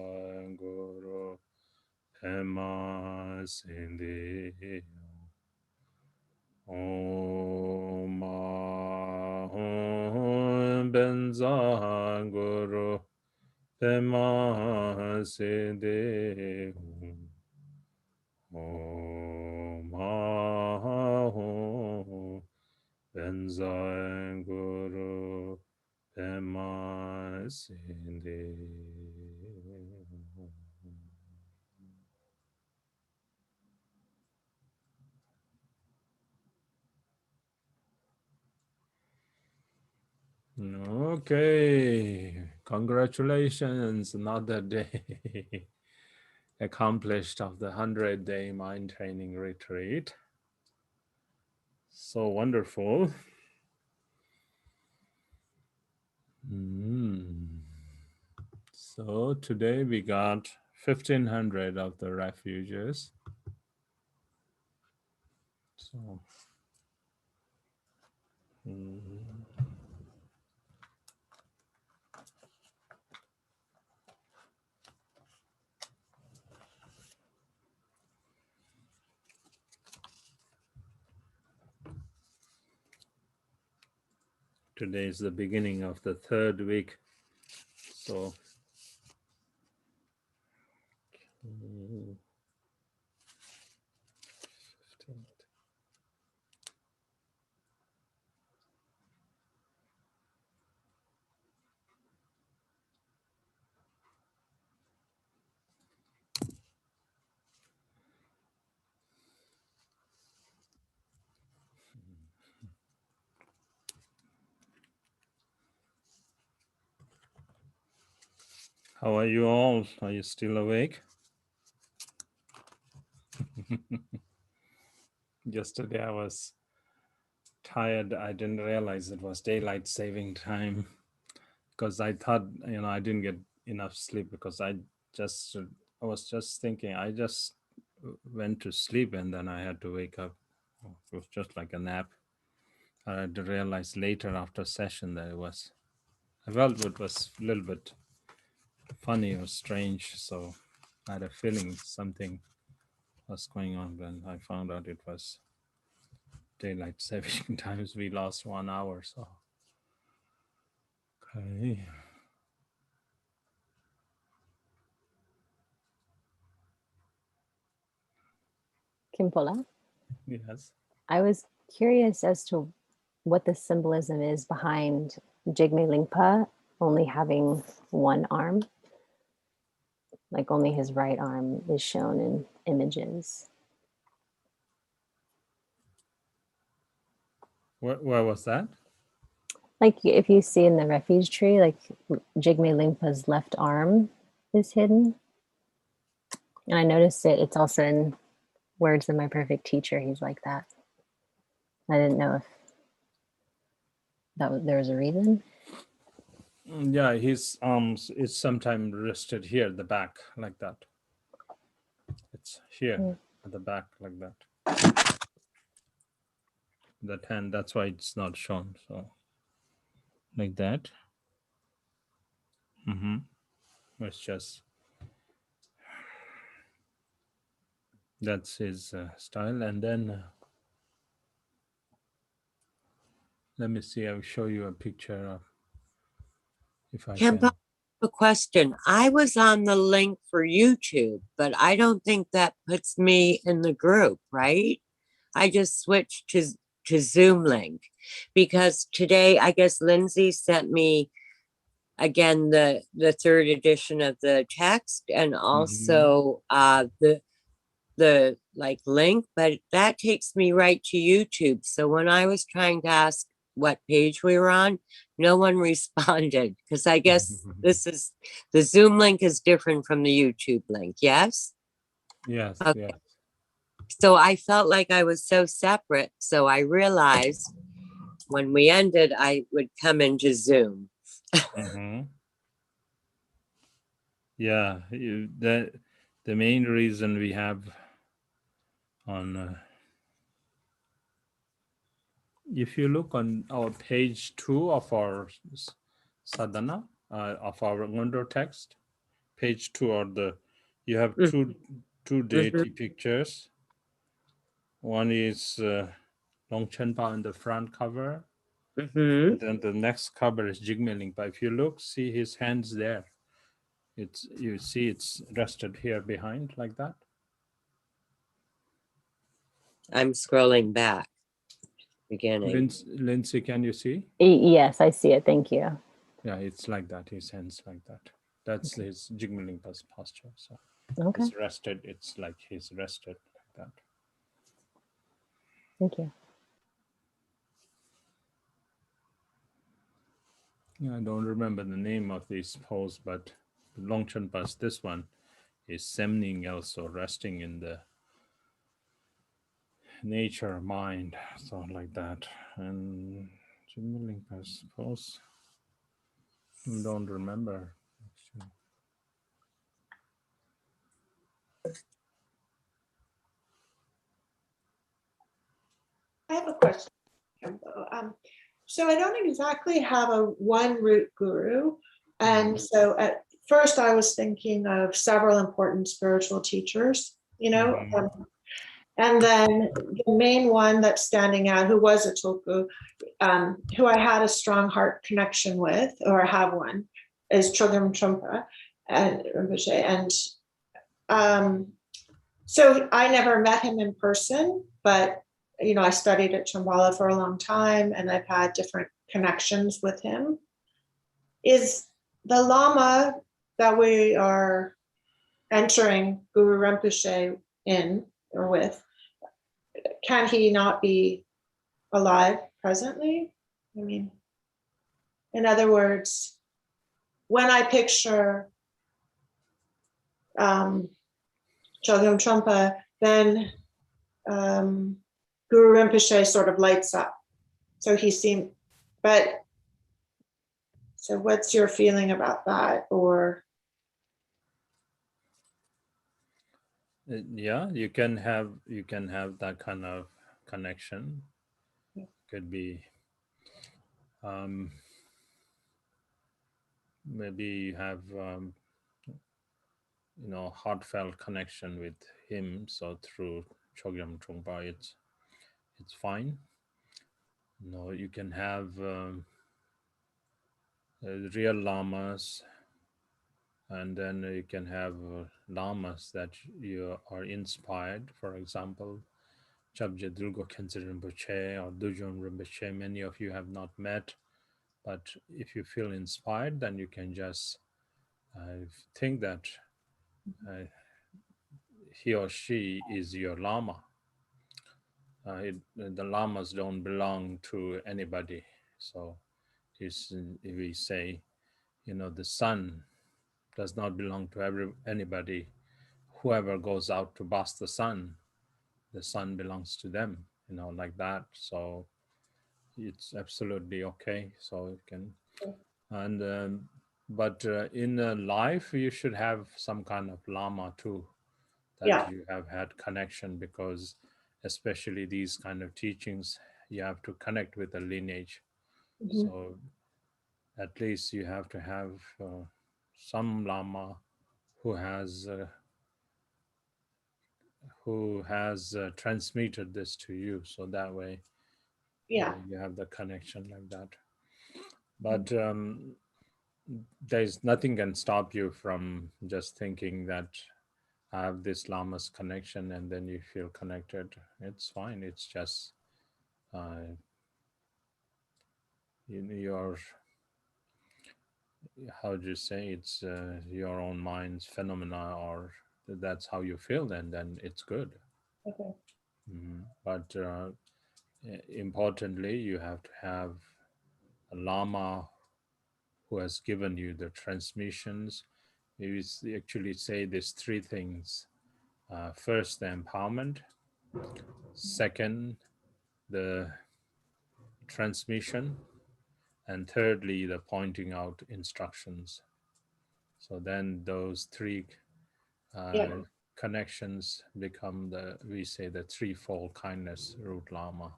Guru Pema Siddhi Om benza guru pema sede Om Aho benza guru pema sede. Okay, congratulations, another day accomplished of the 100-day mind training retreat. So wonderful. So today we got 1,500 of the refuges. So today is the beginning of the 3rd week. So how are you all? Are you still awake? Yesterday I was tired. I didn't realize it was daylight saving time because I thought, I didn't get enough sleep because I was just thinking, I just went to sleep and then I had to wake up. It was just like a nap. I had to realize later after session that I felt it was a little bit funny or strange. So I had a feeling something was going on when I found out it was daylight saving times. We lost 1 hour. So, okay. Kimpola? Yes. I was curious as to what the symbolism is behind Jigme Lingpa only having one arm. Like only his right arm is shown in images. Where was that? Like if you see in the refuge tree, like Jigme Lingpa's left arm is hidden. And I noticed it's also in Words of My Perfect Teacher. He's like that. I didn't know if there was a reason. Yeah, his arms is sometimes rested here at the back like that. It's here at the back like that. That hand, that's why it's not shown. So like that. It's just, that's his style. And then let me see, I'll show you a picture of, if I can. A question. I was on the link for YouTube, but I don't think that puts me in the group, right? I just switched to Zoom link because today I guess Lindsay sent me again the 3rd edition of the text and also the like link, but that takes me right to YouTube. So when I was trying to ask what page we were on, no one responded because I guess the Zoom link is different from the YouTube link. Yes. Yes. Okay. Yes. So I felt like I was so separate. So I realized when we ended, I would come into Zoom. Yeah, the main reason we have on if you look on our page 2 of our sadhana of our Ngondo text, page 2 or you have two deity pictures. One is Longchen on the front cover, Mm-hmm. And then the next cover is Jigme Lingpa. If you look, see his hands there. You see it's rested here behind like that. I'm scrolling back. Beginning. Lindsay, can you see? Yes, I see it. Thank you. Yeah, it's like that. His hands like that. That's his Jigme Lingpa's posture. So Okay. it's rested. It's like he's rested like that. Thank you. Yeah, I don't remember the name of this pose, but the Longchen Pas, this one is semning also, resting in the nature, mind, so like that. And Jigme Lingpa's pose, I don't remember. Actually. I have a question. So I don't exactly have a one root guru. And so at first I was thinking of several important spiritual teachers, you know, and then the main one that's standing out, who was a tulku, who I had a strong heart connection with, or have one, is Chogyam Trungpa and Rinpoche. And so I never met him in person, but you know, I studied at Shambhala for a long time and I've had different connections with him. Is the Lama that we are entering Guru Rinpoche in or with, can he not be alive presently? I mean, in other words, when I picture Chogyam Trungpa, then Guru Rinpoche sort of lights up. So he seemed, but so what's your feeling about that? Or yeah, you can have that kind of connection. Could be maybe you have you know, heartfelt connection with him. So through Chogyam Trungpa, it's fine. You know, you can have real lamas, and then you can have lamas that you are inspired. For example, Chabje Dulgo Khenze Rinpoche or Dujun Rinpoche. Many of you have not met, but if you feel inspired, then you can just think that he or she is your lama. The lamas don't belong to anybody. So if we say, you know, the sun does not belong to anybody. Whoever goes out to bath the sun belongs to them, you know, like that. So it's absolutely okay. So it can, and but in life, you should have some kind of lama too, that you have had connection, because especially these kind of teachings, you have to connect with the lineage. So at least you have to have some lama who has transmitted this to you, so that way you have the connection like that. But there's nothing can stop you from just thinking that I have this lama's connection, and then you feel connected. It's fine. It's just your, how do you say, it's your own mind's phenomena, or that's how you feel, and then it's good. okay. But importantly, you have to have a lama who has given you the transmissions. We actually say there's three things. First, the empowerment. Second, the transmission. And thirdly, the pointing out instructions. So then those three connections become we say the threefold kindness root lama,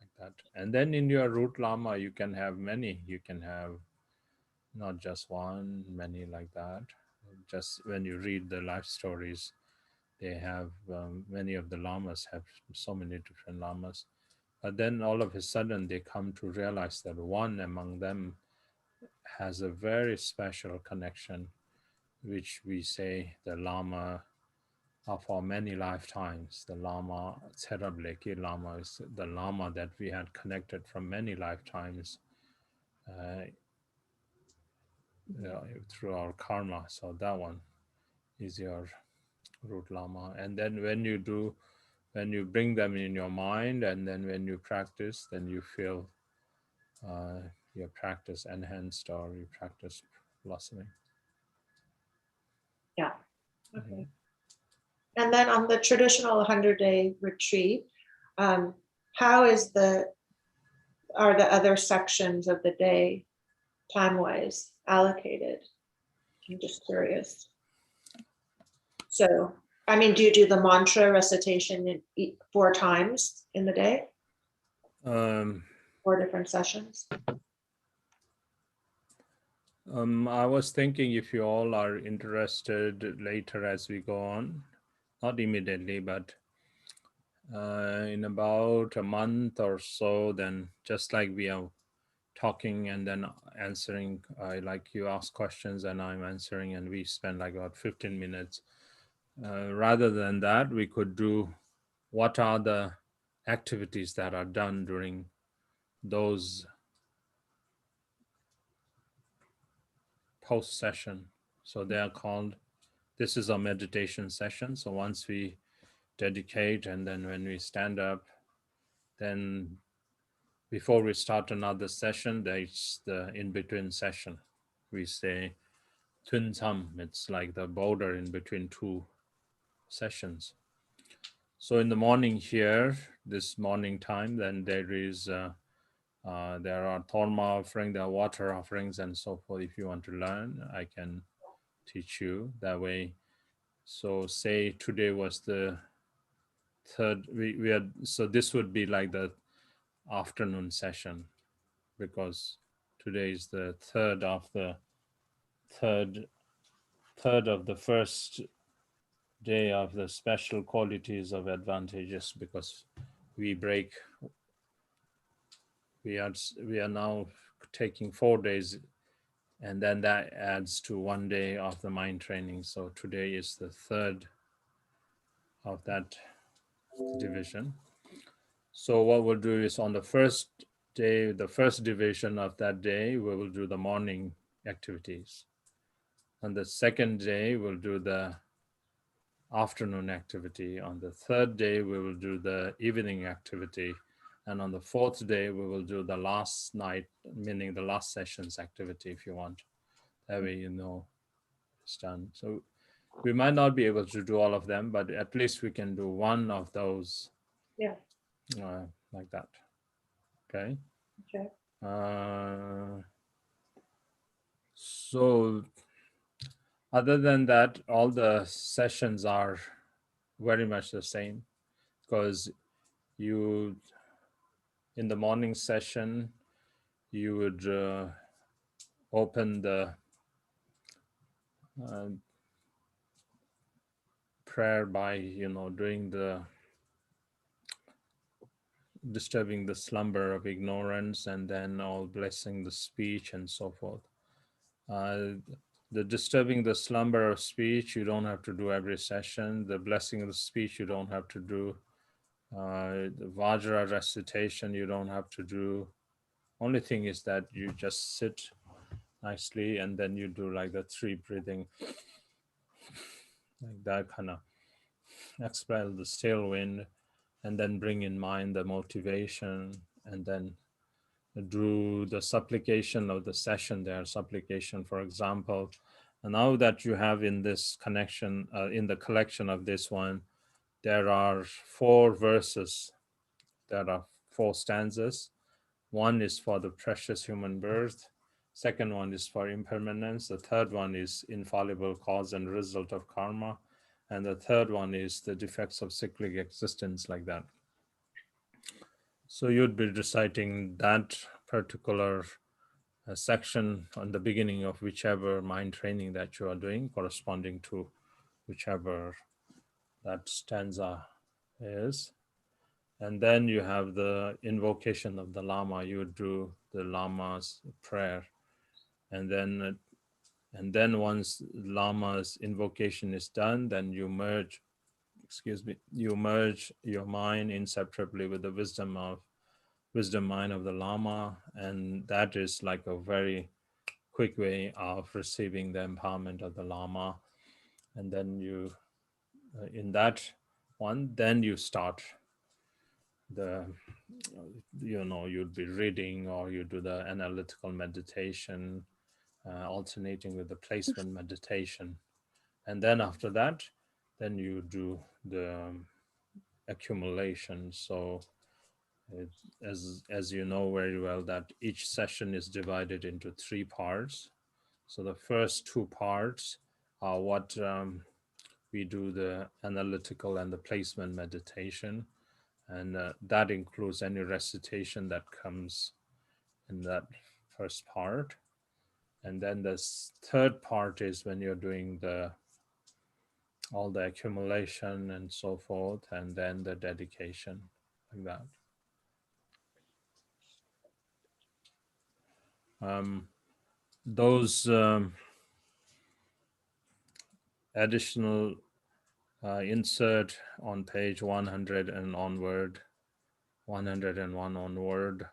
like that. And then in your root lama, you can have many. You can have not just one, many like that. Just when you read the life stories, they have many of the lamas have so many different lamas. But then all of a sudden they come to realize that one among them has a very special connection, which we say the Lama for many lifetimes. The Lama, Terableki Lama, is the Lama that we had connected from many lifetimes through our karma. So that one is your root Lama. And then when you bring them in your mind, and then when you practice, then you feel your practice enhanced, or you practice blossoming. Yeah. Okay. And then on the traditional 100-day retreat, how are the other sections of the day time-wise allocated? I'm just curious. So, I mean, do you do the mantra recitation 4 times in the day? 4 different sessions? I was thinking if you all are interested later as we go on, not immediately, but in about a month or so, then just like we are talking and then answering, like you ask questions and I'm answering, and we spend like about 15 minutes. Rather than that, we could do what are the activities that are done during those post session. So they are called, this is a meditation session. So once we dedicate, and then when we stand up, then before we start another session, there's the in-between session. We say Tun Tam, it's like the border in between 2 sessions. So in the morning here, this morning time, then there is there are Dharma offering, there are water offerings and so forth. If you want to learn, I can teach you that way. So say today was the third, we had, so this would be like the afternoon session, because today is the third of the first day of the special qualities of advantages, because we are now taking 4 days, and then that adds to 1 day of the mind training. So today is the third of that division. So what we'll do is on the first day, the first division of that day, we will do the morning activities. On the second day, we'll do the afternoon activity. On the third day, we will do the evening activity. And on the fourth day, we will do the last night, meaning the last session's activity, if you want. That way you know it's done. So we might not be able to do all of them, but at least we can do one of those. Yeah. Like that. Okay. Okay. So other than that, all the sessions are very much the same, because you, in the morning session, you would open the prayer by, doing the disturbing the slumber of ignorance, and then all blessing the speech and so forth. The disturbing the slumber of speech, you don't have to do every session. The blessing of the speech, you don't have to do. The Vajra recitation, you don't have to do. Only thing is that you just sit nicely, and then you do like the 3 breathing, like that, kind of expel the stale wind, and then bring in mind the motivation, and then do the supplication of the session there. Supplication, for example, and now that you have in this connection, in the collection of this one, there are 4 verses, there are 4 stanzas. One is for the precious human birth, second one is for impermanence, the third one is infallible cause and result of karma, and the third one is the defects of cyclic existence, like that. So you'd be reciting that particular section on the beginning of whichever mind training that you are doing, corresponding to whichever that stanza is. And then you have the invocation of the Lama. You do the Lama's prayer. And then once Lama's invocation is done, then you merge, you merge your mind inseparably with the wisdom mind of the Lama. And that is like a very quick way of receiving the empowerment of the Lama. And then you, in that one, then you start the, you'd be reading, or you do the analytical meditation, alternating with the placement meditation. And then after that, then you do the accumulation. So as you know very well, that each session is divided into 3 parts. So the first 2 parts are what we do the analytical and the placement meditation. And that includes any recitation that comes in that first part. And then the third part is when you're doing all the accumulation and so forth, and then the dedication, like that. Those additional insert on page 100 and onward, 101 onward.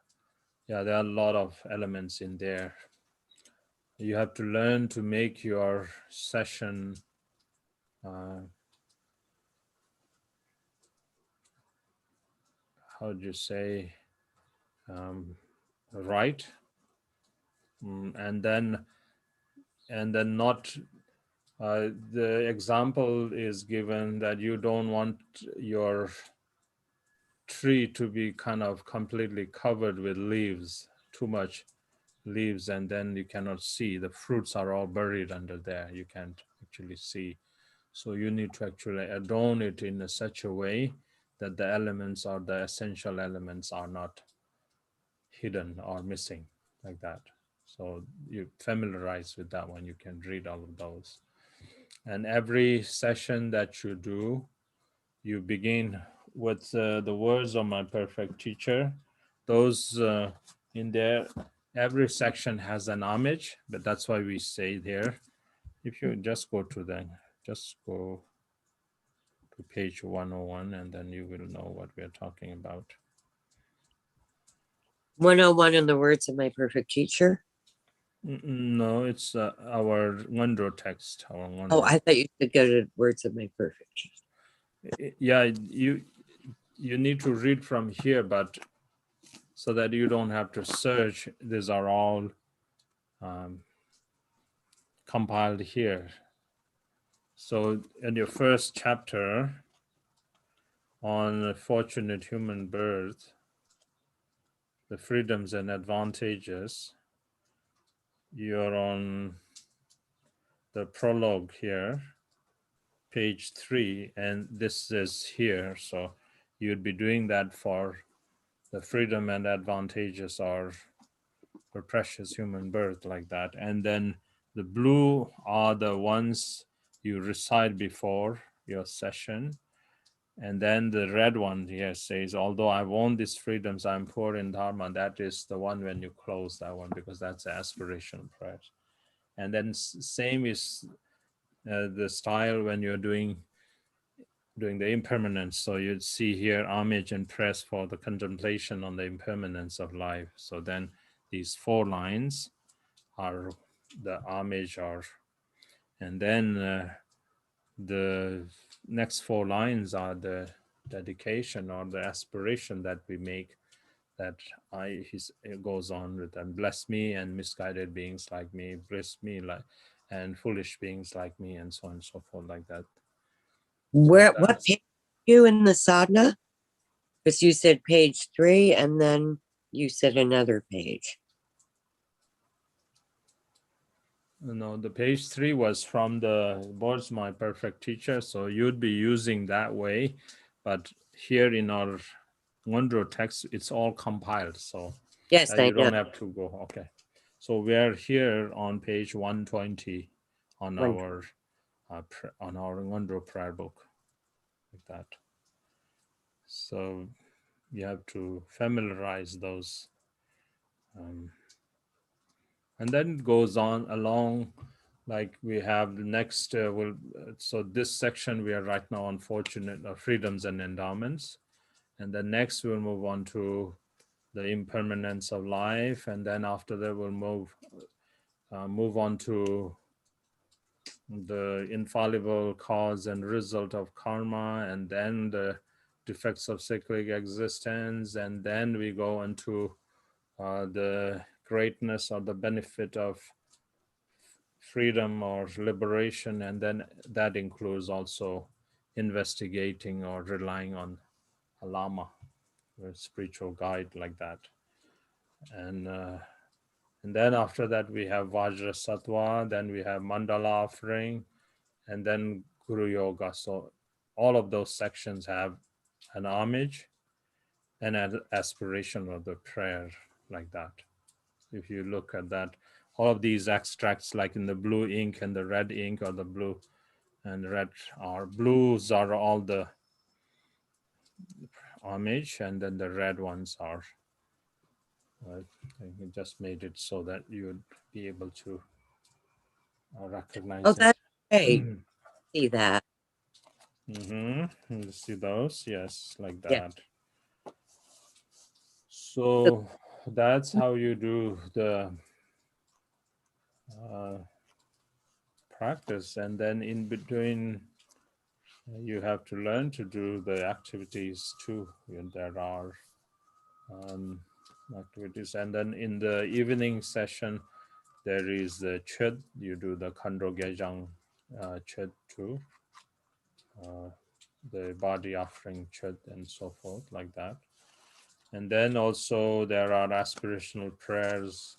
Yeah, there are a lot of elements in there. You have to learn to make your session how do you say, right, and then not. The example is given that you don't want your tree to be kind of completely covered with leaves, too much leaves, and then you cannot see. The fruits are all buried under there. You can't actually see. So you need to actually adorn it in such a way that the elements or the essential elements are not hidden or missing, like that. So you familiarize with that one. You can read all of those. And every session that you do, you begin with the words of my perfect teacher. Those in there, every section has an homage, but that's why we say there. If you just go to page 101, and then you will know what we are talking about. 101 in the words of my perfect teacher? No, it's our Ngondro text. Oh, I thought you said go to words of my perfect teacher. Yeah, you need to read from here, but so that you don't have to search. These are all compiled here. So in your first chapter on fortunate human birth, the freedoms and advantages, you're on the prologue here, page 3, and this is here. So you'd be doing that for the freedom and advantages are for precious human birth, like that. And then the blue are the ones you recite before your session. And then the red one here says, although I want these freedoms, I'm poor in Dharma. That is the one when you close that one, because that's the aspiration prayer. And then same is the style when you're doing the impermanence. So you'd see here homage and press for the contemplation on the impermanence of life. So then these 4 lines are the homage, and then the next 4 lines are the dedication or the aspiration that we make, that it goes on with, and bless me and misguided beings like me, bless me and foolish beings like me, and so on and so forth, like that. What page are you in the sadhana? Because you said page 3 and then you said another page. No, the page 3 was from the words my perfect teacher, so you'd be using that way, but here in our Ngondro text, it's all compiled, so yes, you don't have to go. Okay, so we are here on page 120 on our Ngondro prayer book, like that. So you have to familiarize those. And then it goes on along, like we have the next, so this section we are right now on fortunate freedoms and endowments. And then next we'll move on to the impermanence of life. And then after that we'll move on to the infallible cause and result of karma, and then the defects of cyclic existence. And then we go into the greatness or the benefit of freedom or liberation, and then that includes also investigating or relying on a lama, a spiritual guide like that. And then after that we have Vajra Sattva, then we have Mandala offering, and then Guru Yoga. So all of those sections have an homage and an aspiration of the prayer like that. If you look at that, all of these extracts, like in the blue ink and the red ink, or the blue and red are blues are all the homage, and then the red ones are I just made it so that you would be able to Oh, recognize it. that's great. See that? You see those? Yes, like Yeah. that. So that's how you do the practice, and then in between you have to learn to do the activities too. There are activities, and then in the evening session there is the chud. You do the Khandro Gejang chud too, the body offering chud and so forth like that. And then also there are aspirational prayers,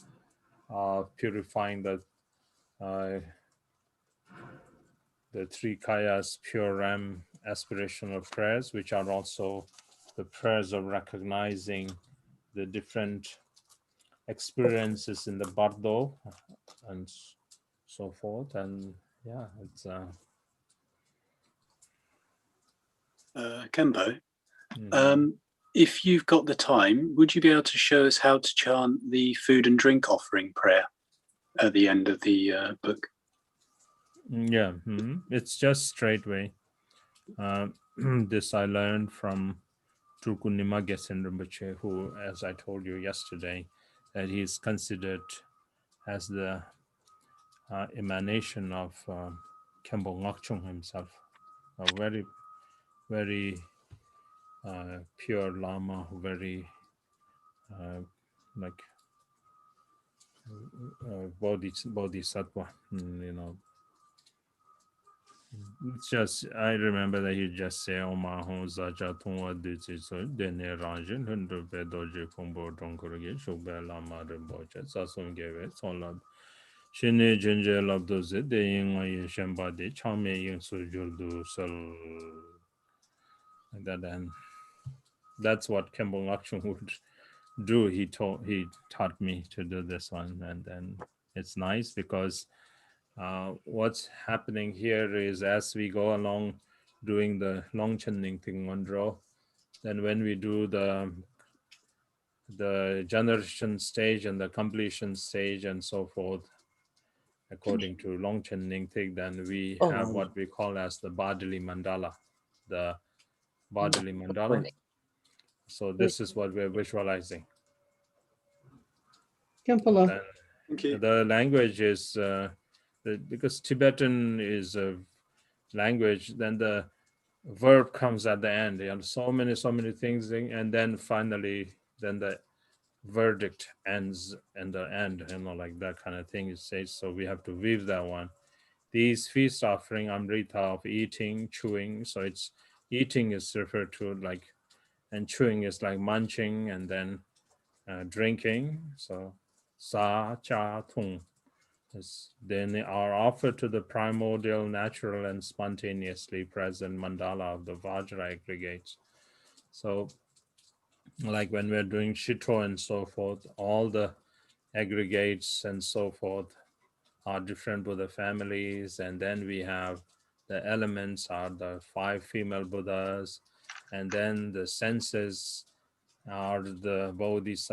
purifying the three kayas, pure Ram aspirational prayers, which are also the prayers of recognizing the different experiences in the bardo and so forth. And yeah, it's Kempo, if you've got the time, would you be able to show us how to chant the food and drink offering prayer at the end of the book? yeah, it's just straightway. This I learned from Trukunima Gesen Rinpoche, who, as I told you yesterday, that he's considered as the emanation of Khenpo Ngakchung himself, a very, very pure Lama, very like Bodhisattva, It's just, I remember that he just say, Oma Hon Zaja Tungwa Duzi, so Dene Ranjin, Hundu Bedoji Kumbo Donkurgi, Shubel Lama Rimbocha, Sasum Gave, Sonlab. Shine Jinja Labdozi, De Yinga Yin Shembadi, Chame Yin Sujurdu Sal. Like that, and that's what Kempo Ngakchung would do. He taught me to do this one, and then it's nice because what's happening here is as we go along doing the Longchen Nyingthig Monro, then when we do the generation stage and the completion stage and so forth, according to Longchen Nyingthig, then we have what we call as the bodily mandala, the bodily mandala. So this is what we're visualizing. Thank you. The language is because Tibetan is a language, then the verb comes at the end. So many things, and then finally, then the verdict ends in the end, like that kind of thing. It says, so we have to weave that one. These feast offering Amrita of eating, chewing. So it's eating is referred to like, and chewing is like munching, and then drinking. So sa cha tung. Then they are offered to the primordial, natural, and spontaneously present mandala of the Vajra aggregates. So, like when we're doing Shito and so forth, all the aggregates and so forth are different Buddha families. And then we have the elements are the 5 female Buddhas. And then the senses are the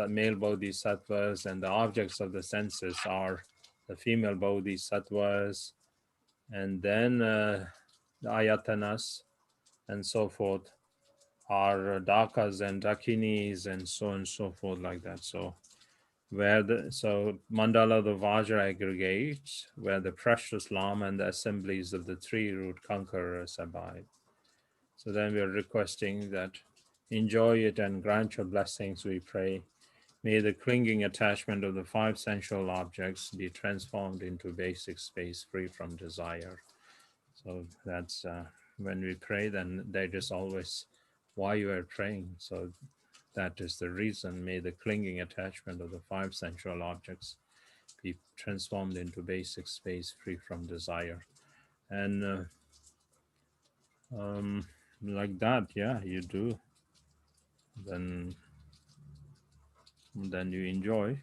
male bodhisattvas, and the objects of the senses are the female bodhisattvas, and then the ayatanas and so forth are dakas and dakinis and so on and so forth like that. So mandala the Vajra aggregates, where the precious Lama and the assemblies of the three root conquerors abide. So then we are requesting that enjoy it and grant your blessings, we pray. May the clinging attachment of the five sensual objects be transformed into basic space free from desire. So that's when we pray, then that is always why you are praying. So that is the reason. May the clinging attachment of the five sensual objects be transformed into basic space free from desire. And like that, yeah, you do. Then you enjoy.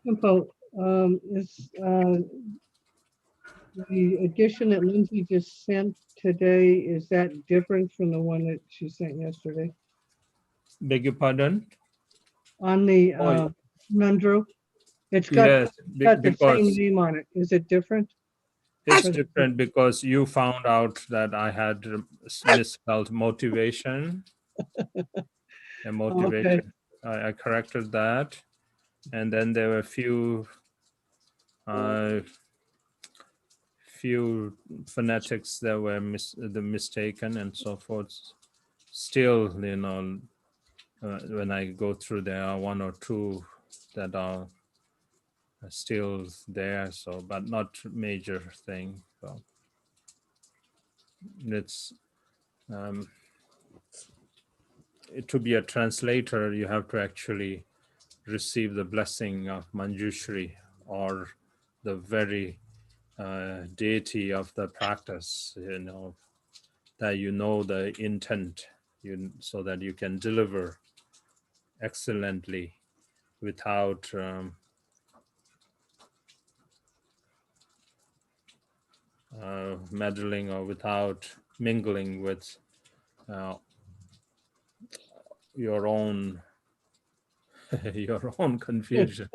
Simple. Is the edition that Lindsay just sent today, is that different from the one that she sent yesterday? Beg your pardon? On the Oh, Nundro, it's yes, got the same because name on it. Is it different? it's different because you found out that I had misspelled motivation. And motivation, okay. I corrected that, and then there were a few phonetics that were mistaken and so forth. Still, when I go through, there are one or two that are still there. So, but not major thing. So it's to be a translator, you have to actually receive the blessing of Manjushri or the very deity of the practice, that the intent, so that you can deliver excellently without meddling or without mingling with your own confusion.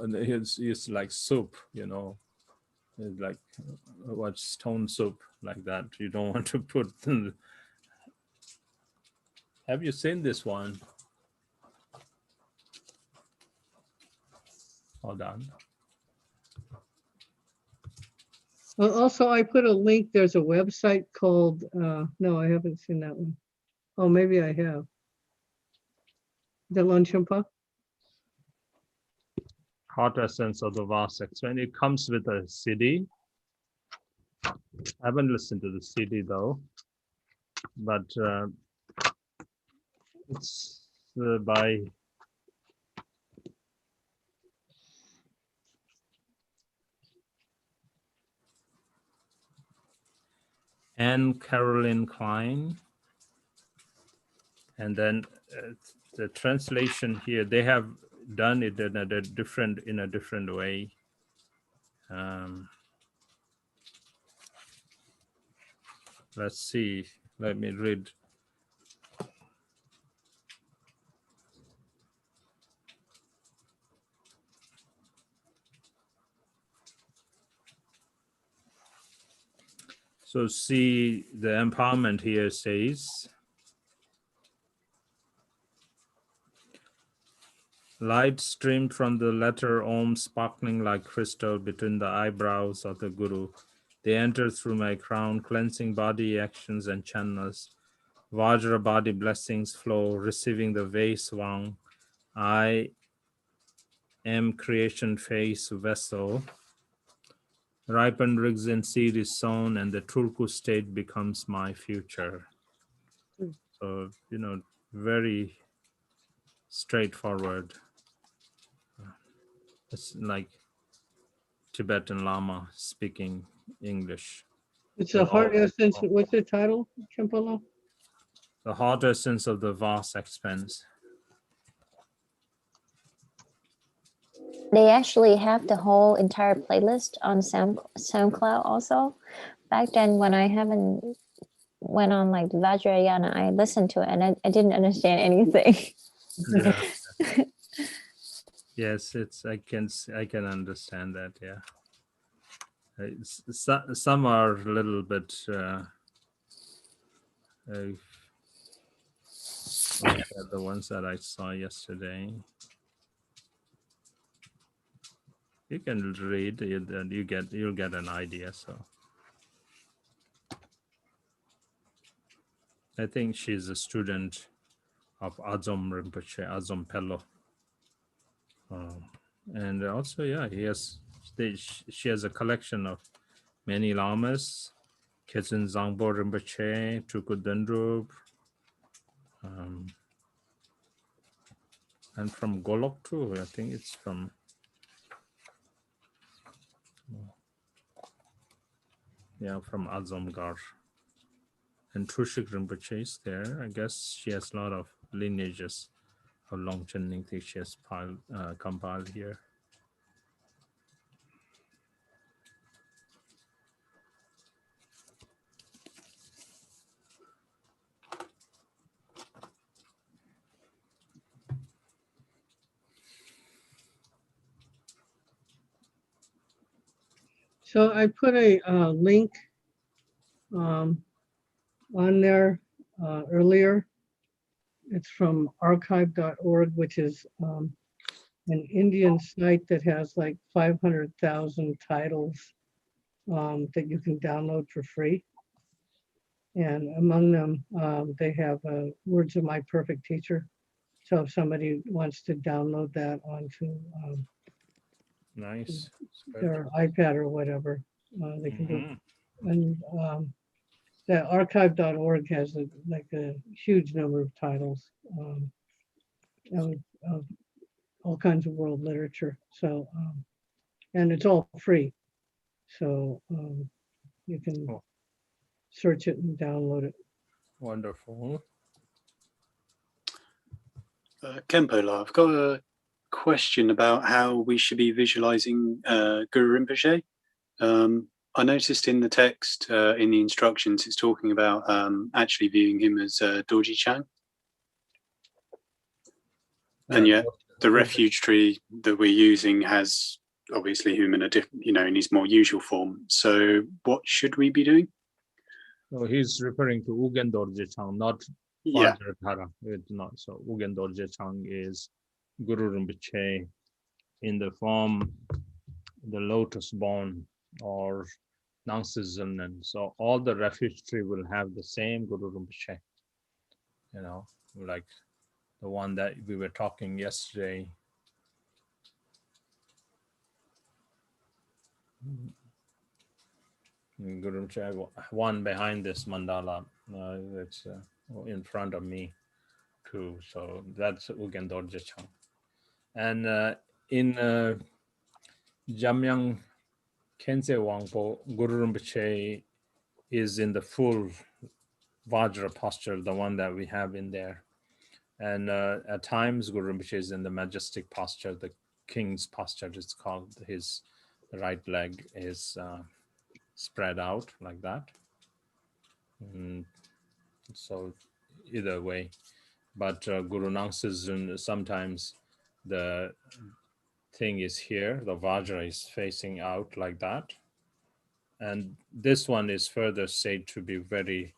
It's like soup, it's like what stone soup, like that. You don't want to put have you seen this one? Hold on. Well, also, I put a link. There's a website called, no, I haven't seen that one. Oh, maybe I have. The Longchen. Hot essence of the vast expanse. It comes with a CD. I haven't listened to the CD though, but it's by Anne Caroline Klein, and then the translation here, they have done it in a different way. Let's see. Let me read. So see, the empowerment here says, light streamed from the letter Om, sparkling like crystal between the eyebrows of the Guru. They enter through my crown, cleansing body, actions, and channels. Vajra body blessings flow, receiving the vase Wang. I am creation face vessel. Ripened Rigzin seed is sown, and the Turku state becomes my future. So, very straightforward. It's like Tibetan Lama speaking English. It's a heart essence. What's the title, Khenpo? The hot essence of the vast expanse. They actually have the whole entire playlist on SoundCloud also. Back then when I haven't went on like Vajrayana, I listened to it and I didn't understand anything. Yeah. Yes, I can understand that. Yeah. Some are a little bit like the ones that I saw yesterday. You can read, you'll get an idea. So I think she's a student of Azom Rinpoche, Azom Pello. And also, yeah, she has a collection of many lamas, Khetsen Zangbo Rinpoche, Tuku Dendrup, and from Golok too. I think it's from, from Azomgar. And Trushik Rinpoche is there. I guess she has a lot of lineages of Longchen Nyingthig she has compiled here. So I put a link on there earlier. It's from archive.org, which is an Indian site that has like 500,000 titles that you can download for free. And among them, they have Words of My Perfect Teacher. So if somebody wants to download that onto Nice. their iPad or whatever, they can do it. And that archive.org has like a huge number of titles of all kinds of world literature. So, and it's all free. So you can search it and download it. Wonderful. Kempola, I've got a question about how we should be visualizing Guru Rinpoche. I noticed in the text, in the instructions, it's talking about actually viewing him as Dorji Chang. And yet the refuge tree that we're using has obviously him in a different, in his more usual form. So what should we be doing? So he's referring to Ugen Dorje Chang, not Vajradhara. It's not. So Ugen Dorje Chang is Guru Rinpoche in the form, the lotus born or Nangsi, and so all the refuge tree will have the same Guru Rinpoche, like the one that we were talking yesterday. Guru Rinpoche, one behind this mandala, that's in front of me too. So that's Ugen Dorje Chang. And in Jamyang Khense Wangpo, Guru Rinpoche is in the full Vajra posture, the one that we have in there. And at times, Guru Rinpoche is in the majestic posture, the king's posture, it's called. His right leg is spread out like that. And so either way. But Guru Nangsi, sometimes the thing is here, the Vajra is facing out like that. And this one is further said to be very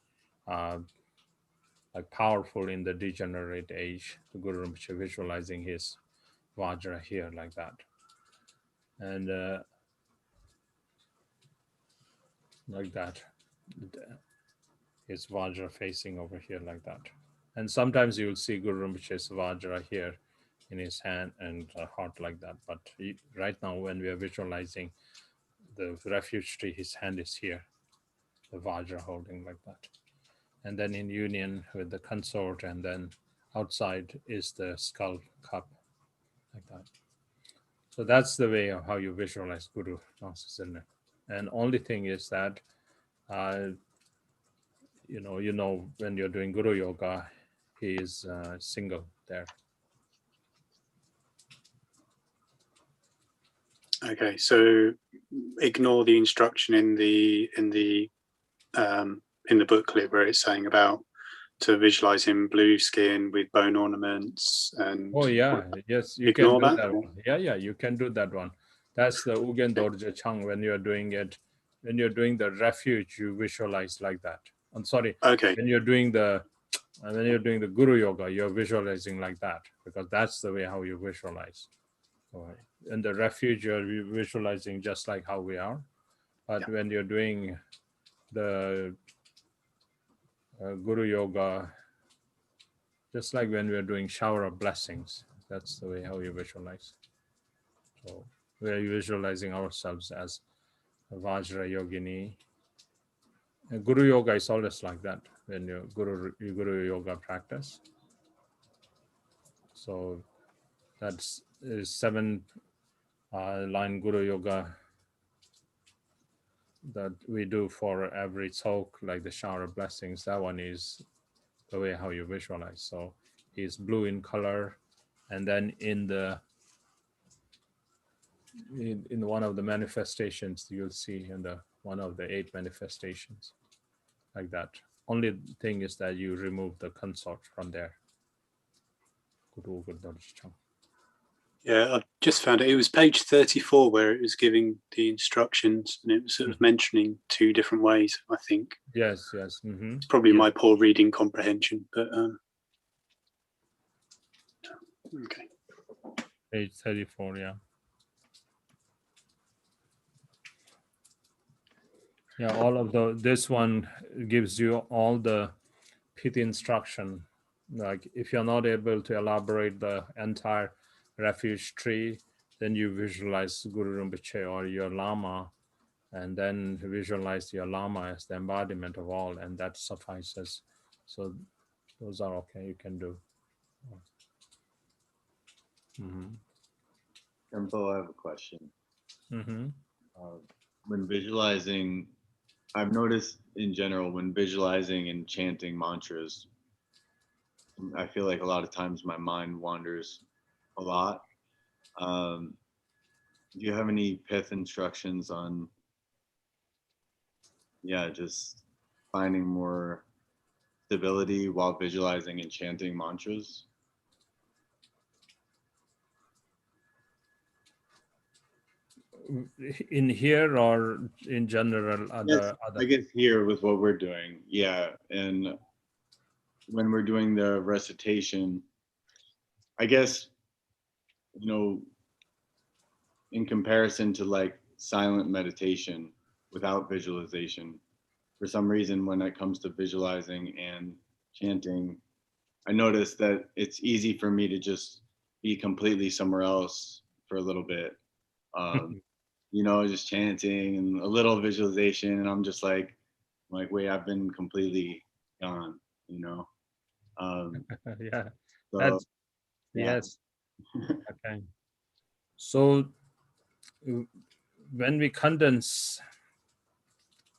like powerful in the degenerate age. The Guru Rinpoche visualizing his Vajra here like that. And like that. His Vajra facing over here like that. And sometimes you will see Guru Rinpoche's Vajra here in his hand and a heart like that. But right now when we are visualizing the refuge tree, his hand is here, the Vajra holding like that. And then in union with the consort, and then outside is the skull cup like that. So that's the way of how you visualize Guru Nangsi. And only thing is that when you're doing Guru Yoga, he is single there. Okay, so ignore the instruction in the booklet where it's saying about to visualize in blue skin with bone ornaments and. Oh yeah, yes, you can Ignore do that? that one. Yeah, you can do that one. That's the Ugen Dorje Chang. When you're doing it, when you're doing the refuge, you visualize like that. I'm sorry. Okay. When you're doing the Guru Yoga, you're visualizing like that because that's the way how you visualize. All right. In the refuge, you're visualizing just like how we are. But when you're doing the Guru Yoga, just like when we're doing shower of blessings, that's the way how you visualize. So we are visualizing ourselves as a Vajra Yogini. And Guru Yoga is always like that when you Guru Yoga practice. So that's is 7 line Guru Yoga that we do for every talk, like the shower of blessings. That one is the way how you visualize. So it's blue in color, and then in one of the manifestations you'll see in the one of the 8 manifestations like that. Only thing is that you remove the consort from there. Yeah, I just found it. It was page 34 where it was giving the instructions, and it was sort of mentioning 2 different ways, I think. Yes. Mm-hmm. It's probably my poor reading comprehension, but okay. Page 34, yeah. Yeah, all of this one gives you all the pith instruction. Like if you're not able to elaborate the entire refuge tree, then you visualize Guru Rinpoche or your Lama, and then visualize your Lama as the embodiment of all, and that suffices. So those are okay, you can do. Kempo, I have a question. Mm-hmm. When visualizing, I've noticed in general, when visualizing and chanting mantras, I feel like a lot of times my mind wanders a lot. Do you have any pith instructions on, just finding more stability while visualizing and chanting mantras? In here or in general? I guess here with what we're doing, and when we're doing the recitation, I guess, in comparison to like silent meditation without visualization, for some reason, when it comes to visualizing and chanting, I notice that it's easy for me to just be completely somewhere else for a little bit. Just chanting and a little visualization, and I'm just like, wait, I've been completely gone, Yeah, so, that's yes. Okay. So when we condense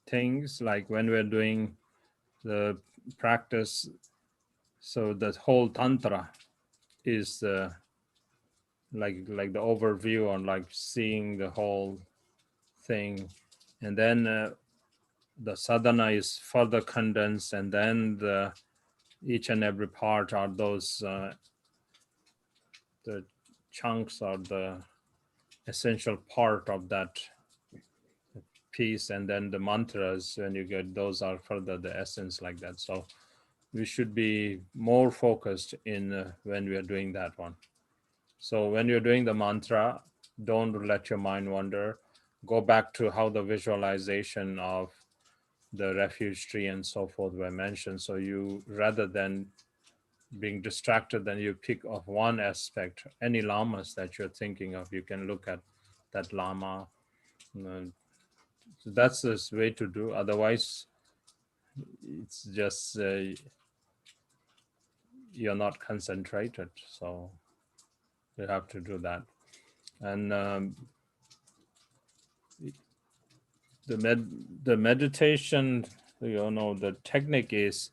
things, like when we're doing the practice, so the whole tantra is like the overview on like seeing the whole thing, and then the sadhana is further condensed, and then each and every part are those the chunks or the essential part of that piece, and then the mantras, when you get those, are further the essence like that. So we should be more focused in when we are doing that one. So when you're doing the mantra, don't let your mind wander. Go back to how the visualization of the refuge tree and so forth were mentioned. So you, rather than being distracted, then you pick of one aspect, any lamas that you're thinking of, you can look at that lama. So that's the way to do. Otherwise, it's just you're not concentrated. So you have to do that. And the meditation, the technique is,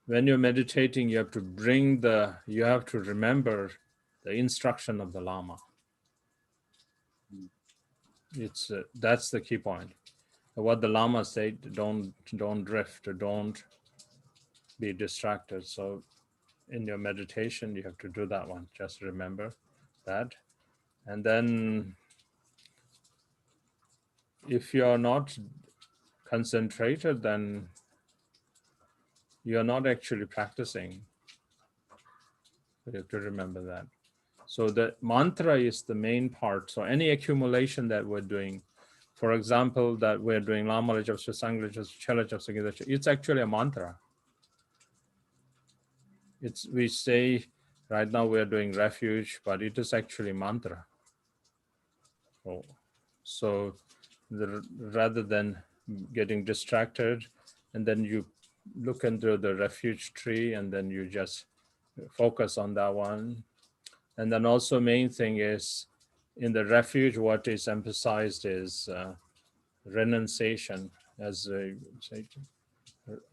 when you're meditating, you have to remember the instruction of the Lama. It's that's the key point. What the Lama said, don't drift, don't be distracted. So in your meditation, you have to do that one. Just remember that. And then if you're not concentrated, then you're not actually practicing. You have to remember that. So the mantra is the main part. So any accumulation that we're doing, for example, that we're doing Lama Jap, Sangha Jap, Chela Jap, it's actually a mantra. It's, we say right now we're doing refuge, but it is actually mantra. So rather than getting distracted, and then you look into the refuge tree and then you just focus on that one. And then also main thing is in the refuge, what is emphasized is renunciation as a say,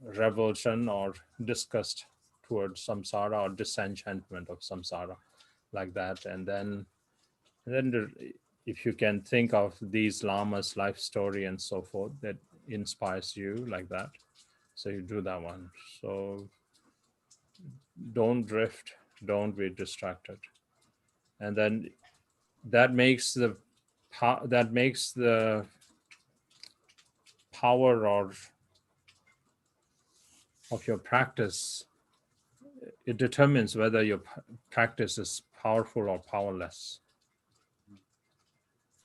revulsion or disgust towards samsara or disenchantment of samsara, like that. And then if you can think of these lamas' life story and so forth, that inspires you like that. So you do that one. So don't drift, don't be distracted. And then that makes the power of your practice. It determines whether your practice is powerful or powerless.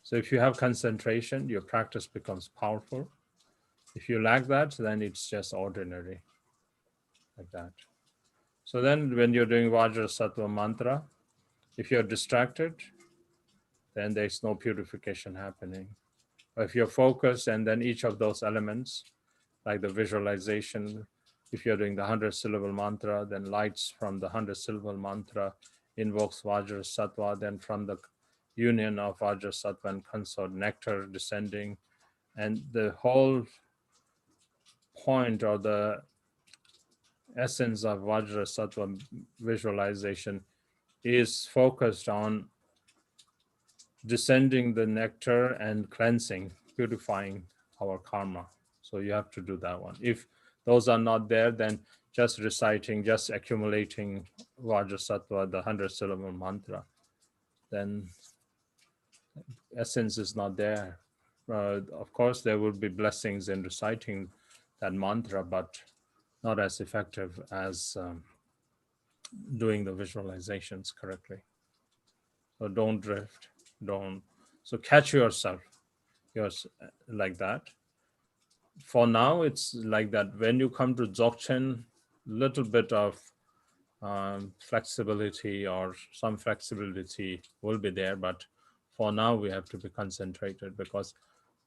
So if you have concentration, your practice becomes powerful. If you lack that, then it's just ordinary, like that. So then when you're doing Vajra Sattva mantra, if you're distracted, then there's no purification happening. But if you're focused and then each of those elements, like the visualization, if you're doing the 100-syllable mantra, then lights from the 100-syllable mantra invokes Vajra Sattva, then from the union of Vajra Sattva and consort, nectar descending. And the whole point or the essence of Vajra Sattva visualization is focused on descending the nectar and cleansing, purifying our karma. So you have to do that one. If those are not there, then just reciting, just accumulating Vajrasattva, the 100-syllable mantra, then essence is not there. Of course, there will be blessings in reciting that mantra, but not as effective as doing the visualizations correctly. So don't drift, don't. So catch yourself. Like that. For now, it's like that. When you come to Dzogchen, little bit of flexibility or some flexibility will be there, but for now we have to be concentrated because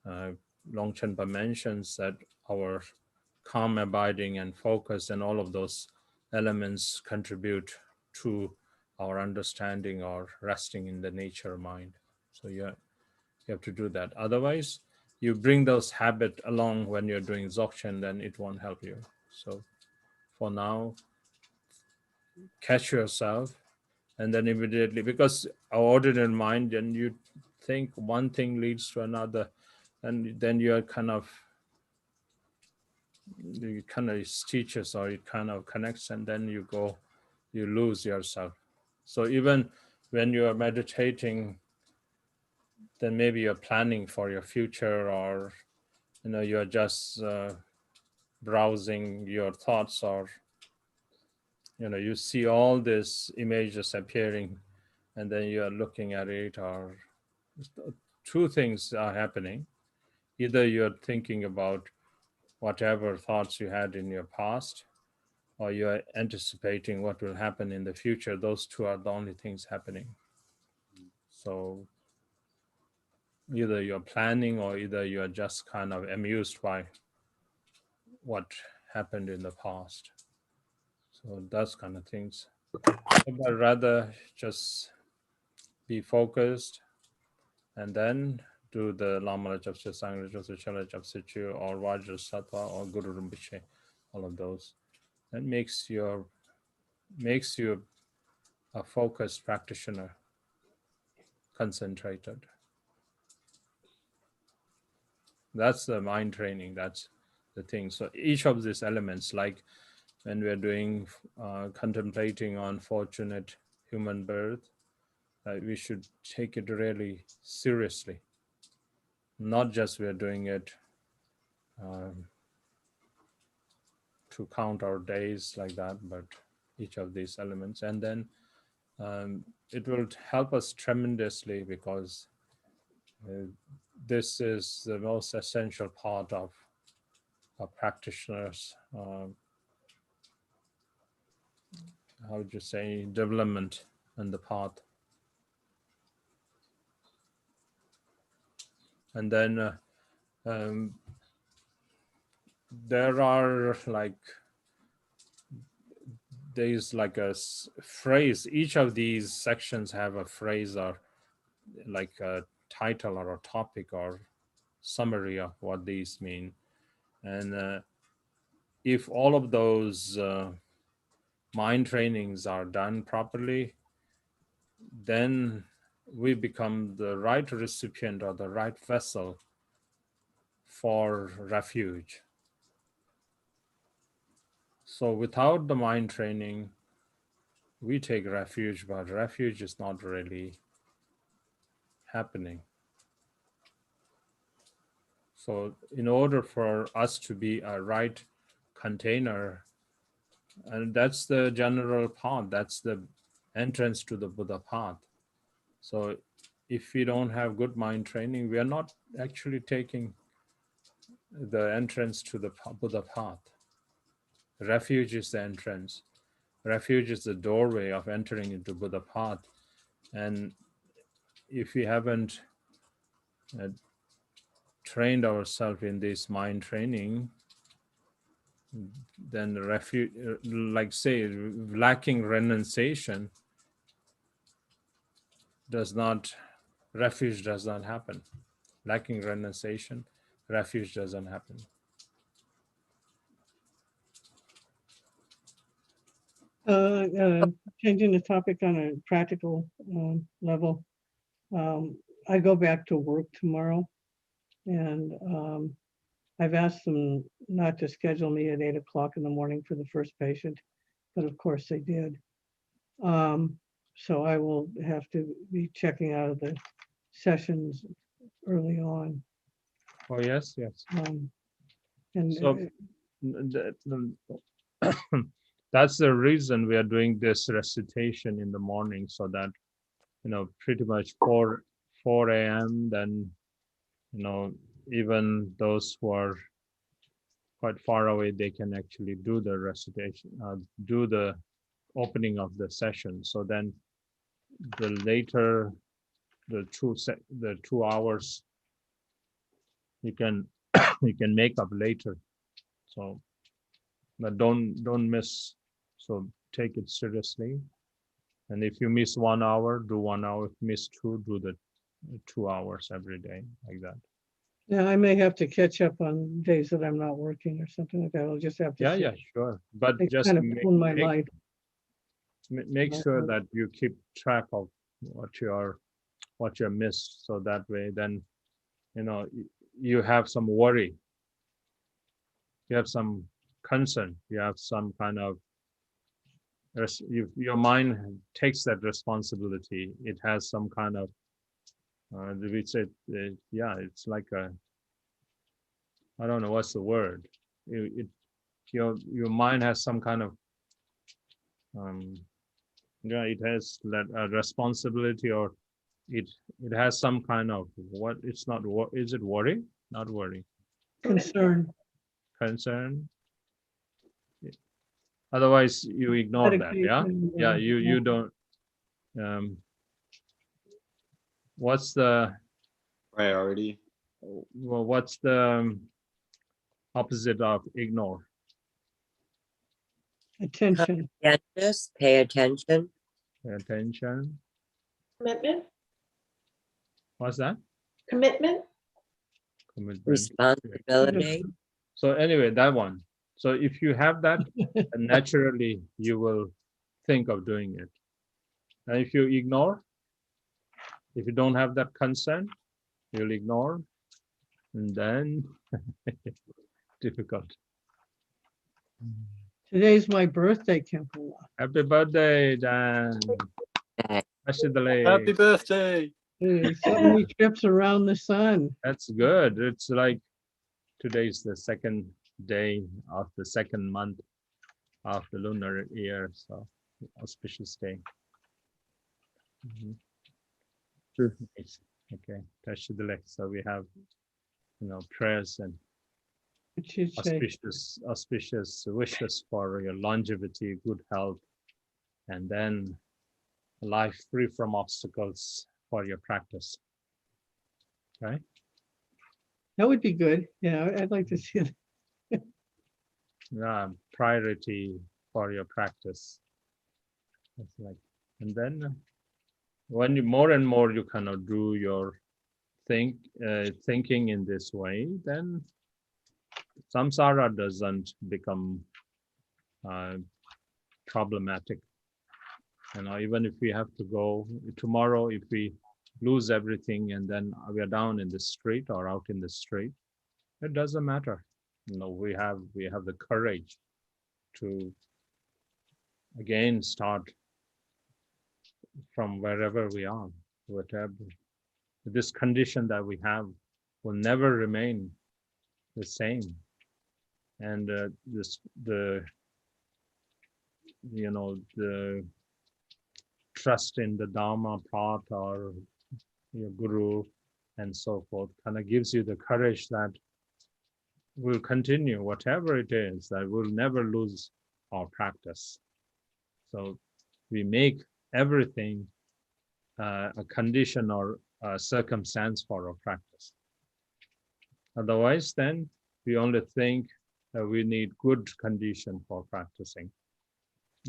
Longchen mentions that our calm abiding and focus and all of those elements contribute to our understanding or resting in the nature mind. So you have to do that. Otherwise, you bring those habits along when you're doing Dzogchen, then it won't help you. So for now, catch yourself and then immediately, because our ordinary mind, and you think one thing leads to another, and then you're kind of stitches or it kind of connects, and then you lose yourself. So even when you are meditating, then maybe you're planning for your future, or you're just browsing your thoughts, or you see all these images appearing and then you are looking at it, or two things are happening. Either you're thinking about whatever thoughts you had in your past, or you're anticipating what will happen in the future. Those two are the only things happening. So either you're planning or either you're just kind of amused by what happened in the past. So those kind of things. But rather just be focused and then do the Lama Jap Sangha Jap Chala Jap Sichu or Vajra Sattva or Guru Rinpoche, all of those. That makes you a focused practitioner, concentrated. That's the mind training. That's the thing. So each of these elements, like when we're doing contemplating on fortunate human birth, we should take it really seriously. Not just we're doing it to count our days like that, but each of these elements. And then it will help us tremendously, because this is the most essential part of a practitioner's, how would you say, development and the path. And then there are like, there's like a phrase, each of these sections have a phrase or like a title or a topic or summary of what these mean. And if all of those mind trainings are done properly, then we become the right recipient or the right vessel for refuge. So without the mind training, we take refuge, but refuge is not really happening. So in order for us to be a right container, and that's the general path, that's the entrance to the Buddha path. So if we don't have good mind training, we are not actually taking the entrance to the Buddha path. Refuge is the entrance. Refuge is the doorway of entering into Buddha path. And if we haven't trained ourselves in this mind training, then the refuge, like say, lacking renunciation does not, refuge does not happen. Lacking renunciation, refuge doesn't happen. Changing the topic on a practical level. I go back to work tomorrow, and I've asked them not to schedule me at 8 o'clock in the morning for the first patient, but of course they did. So I will have to be checking out of the sessions early on. Oh, yes, yes. And So that's the reason we are doing this recitation in the morning, so that, you know, pretty much 4 a.m., then, you know, even those who are quite far away, they can actually do the recitation, do the opening of the session. So then the later, the 2 hours, you can you can make up later. So, but don't miss. So take it seriously. And if you miss 1 hour, do 1 hour. If you miss 2, do the 2 hours every day, like that. yeah, I may have to catch up on days that I'm not working or something like that. I'll just have to. Yeah, see. yeah, sure. But It's just kind of ruined my life. make sure that you keep track of what you missed, so that way then, you know, you have some worry, you have some concern, you have some kind of, your mind takes that responsibility. It has some kind of, we say, yeah, it's like a, I don't know what's the word. Your mind has some kind of, yeah, it has that responsibility, or it has some kind of, what, it's not, what is it, worry? Not worry. Concern. Concern. Otherwise you ignore that. Yeah, yeah, you don't. What's the priority? Well, what's the opposite of ignore? Attention. Conscientious, pay attention. Pay attention. Commitment. What's that? Commitment. Commitment. Responsibility. So anyway, that one. So if you have that, naturally you will think of doing it. And if you ignore, if you don't have that concern, you'll ignore. And then difficult. Today's my birthday, Kempo. Happy birthday, Dan. Happy birthday. Hey, 70 trips around the sun. That's good. It's like today's the second day of the second month of the lunar year, so auspicious day. Nice. Okay, Tashidale. So we have, prayers and What you say? auspicious wishes for your longevity, good health, and then a life free from obstacles for your practice. Right? That would be good. Yeah, I'd like to see it. Yeah, priority for your practice. It's like, and then when you more and more you kind of do your thinking in this way, then samsara doesn't become problematic. Even if we have to go tomorrow, if we lose everything and then we are down in the street or out in the street, it doesn't matter. We have the courage to again start from wherever we are. Whatever this condition that we have will never remain the same, and the trust in the Dharma path or your guru and so forth kind of gives you the courage that we'll continue whatever it is, that we'll never lose our practice. So we make everything a condition or a circumstance for our practice. Otherwise, then we only think that we need good condition for practicing.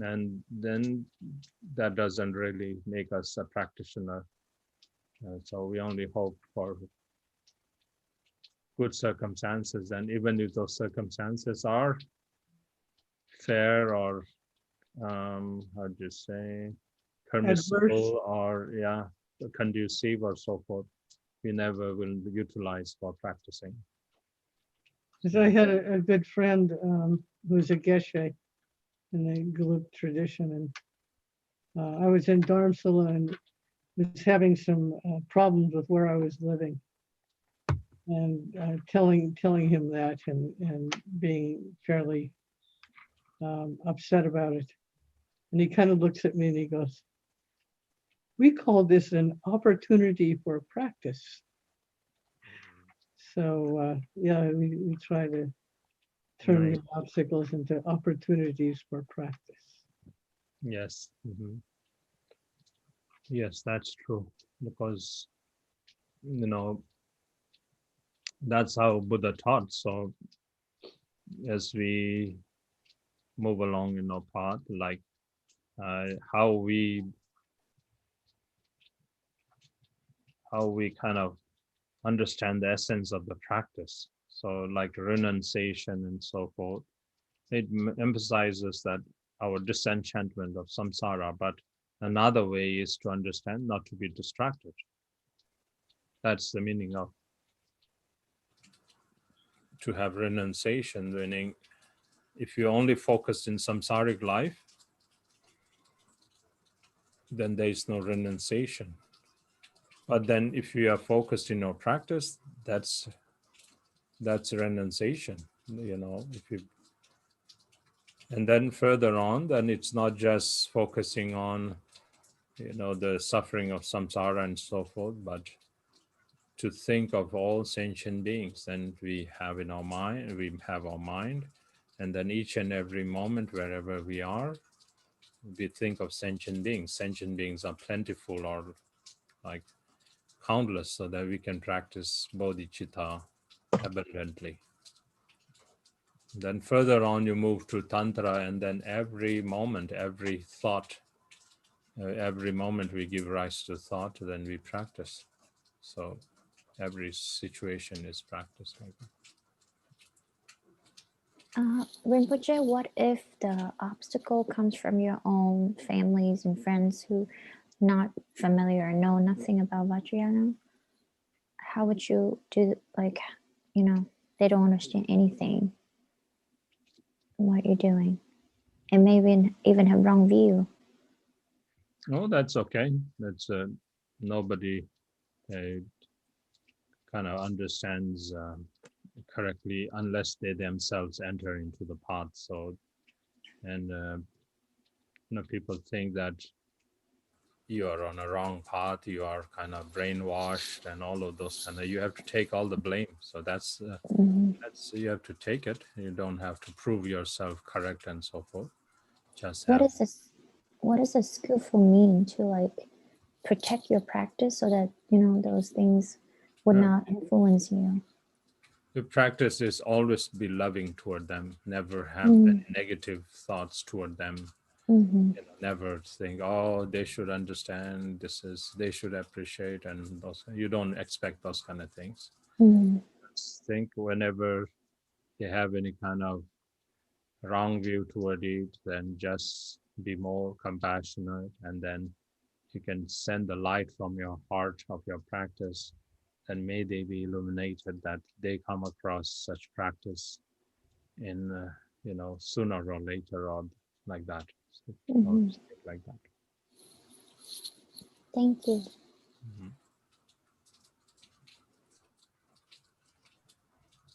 And then that doesn't really make us a practitioner. So we only hope for good circumstances. And even if those circumstances are fair or, how do you say, permissible or, conducive or so forth, we never will utilize for practicing. Because I had a good friend who's a geshe in the Gelug tradition, and I was in Dharamsala and was having some problems with where I was living, and telling him that and being fairly upset about it. And he kind of looks at me and he goes, "We call this an opportunity for practice." So we try to turn the obstacles into opportunities for practice. Yes. Yes, that's true. Because, that's how Buddha taught. So as we move along in our path, like how we kind of understand the essence of the practice. So like renunciation and so forth, it emphasizes that our disenchantment of samsara, but another way is to understand not to be distracted. That's the meaning of to have renunciation, meaning if you only focus in samsaric life, then there is no renunciation. But then if you are focused in your practice, that's renunciation, if you, and then further on, then it's not just focusing on, the suffering of samsara and so forth, but to think of all sentient beings. Then we have our mind, and then each and every moment, wherever we are, we think of sentient beings. Sentient beings are plentiful or like countless, so that we can practice bodhicitta abundantly. Then further on, you move to Tantra, and then every moment, every thought, every moment we give rise to thought, then we practice. So every situation is practice. Rinpoche, what if the obstacle comes from your own families and friends who not familiar or know nothing about Vajrayana? How would you do, like, you know, they don't understand anything from what you're doing, and maybe even have wrong view. No, that's okay. That's nobody kind of understands correctly unless they themselves enter into the path. So, and people think that you are on a wrong path, you are kind of brainwashed and all of those kind of, you have to take all the blame. So that's you have to take it. You don't have to prove yourself correct and so forth. Just What have, is this? What does a skillful mean to like protect your practice so that those things would not influence you? the practice is always be loving toward them, never have any negative thoughts toward them. Never think, oh, they should understand, they should appreciate, and those, you don't expect those kind of things. Just think whenever they have any kind of wrong view toward it, then just be more compassionate, and then you can send the light from your heart of your practice, and may they be illuminated that they come across such practice in sooner or later, or like that. Or like that. Thank you.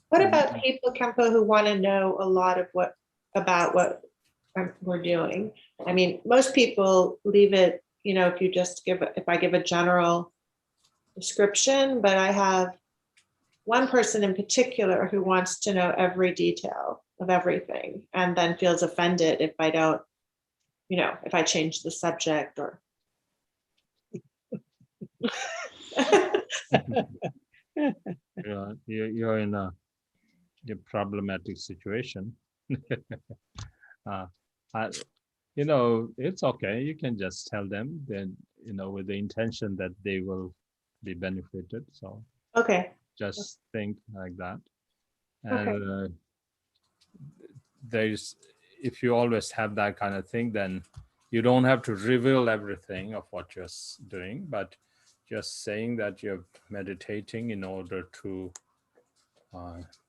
What about people, Kempo, who want to know a lot of about what we're doing? I mean, most people leave it, if you just if I give a general description, but I have one person in particular who wants to know every detail of everything and then feels offended if I don't, if I change the subject or. You're in a problematic situation. It's okay. You can just tell them then, with the intention that they will be benefited. So okay, just think like that. okay. And if you always have that kind of thing, then you don't have to reveal everything of what you're doing, but just saying that you're meditating in order to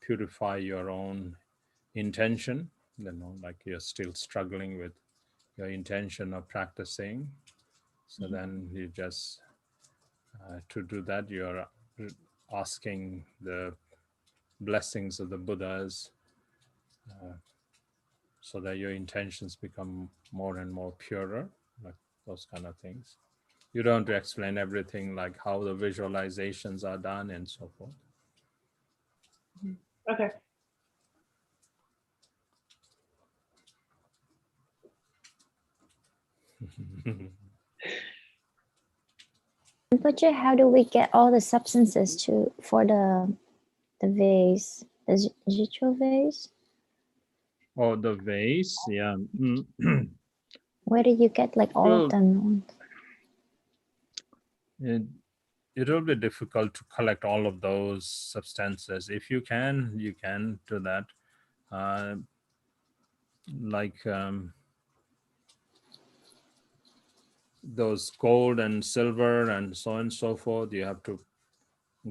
purify your own intention, like you're still struggling with your intention of practicing. So then you just, to do that, you're asking the blessings of the Buddhas so that your intentions become more and more purer, like those kind of things. You don't have to explain everything, like how the visualizations are done and so forth. Okay. Rinpoche, how do we get all the substances for the vase, the Zhicho vase? Oh, the vase, yeah. Where do you get like all of them? It will be difficult to collect all of those substances. If you can do that. Those gold and silver and so on and so forth, you have to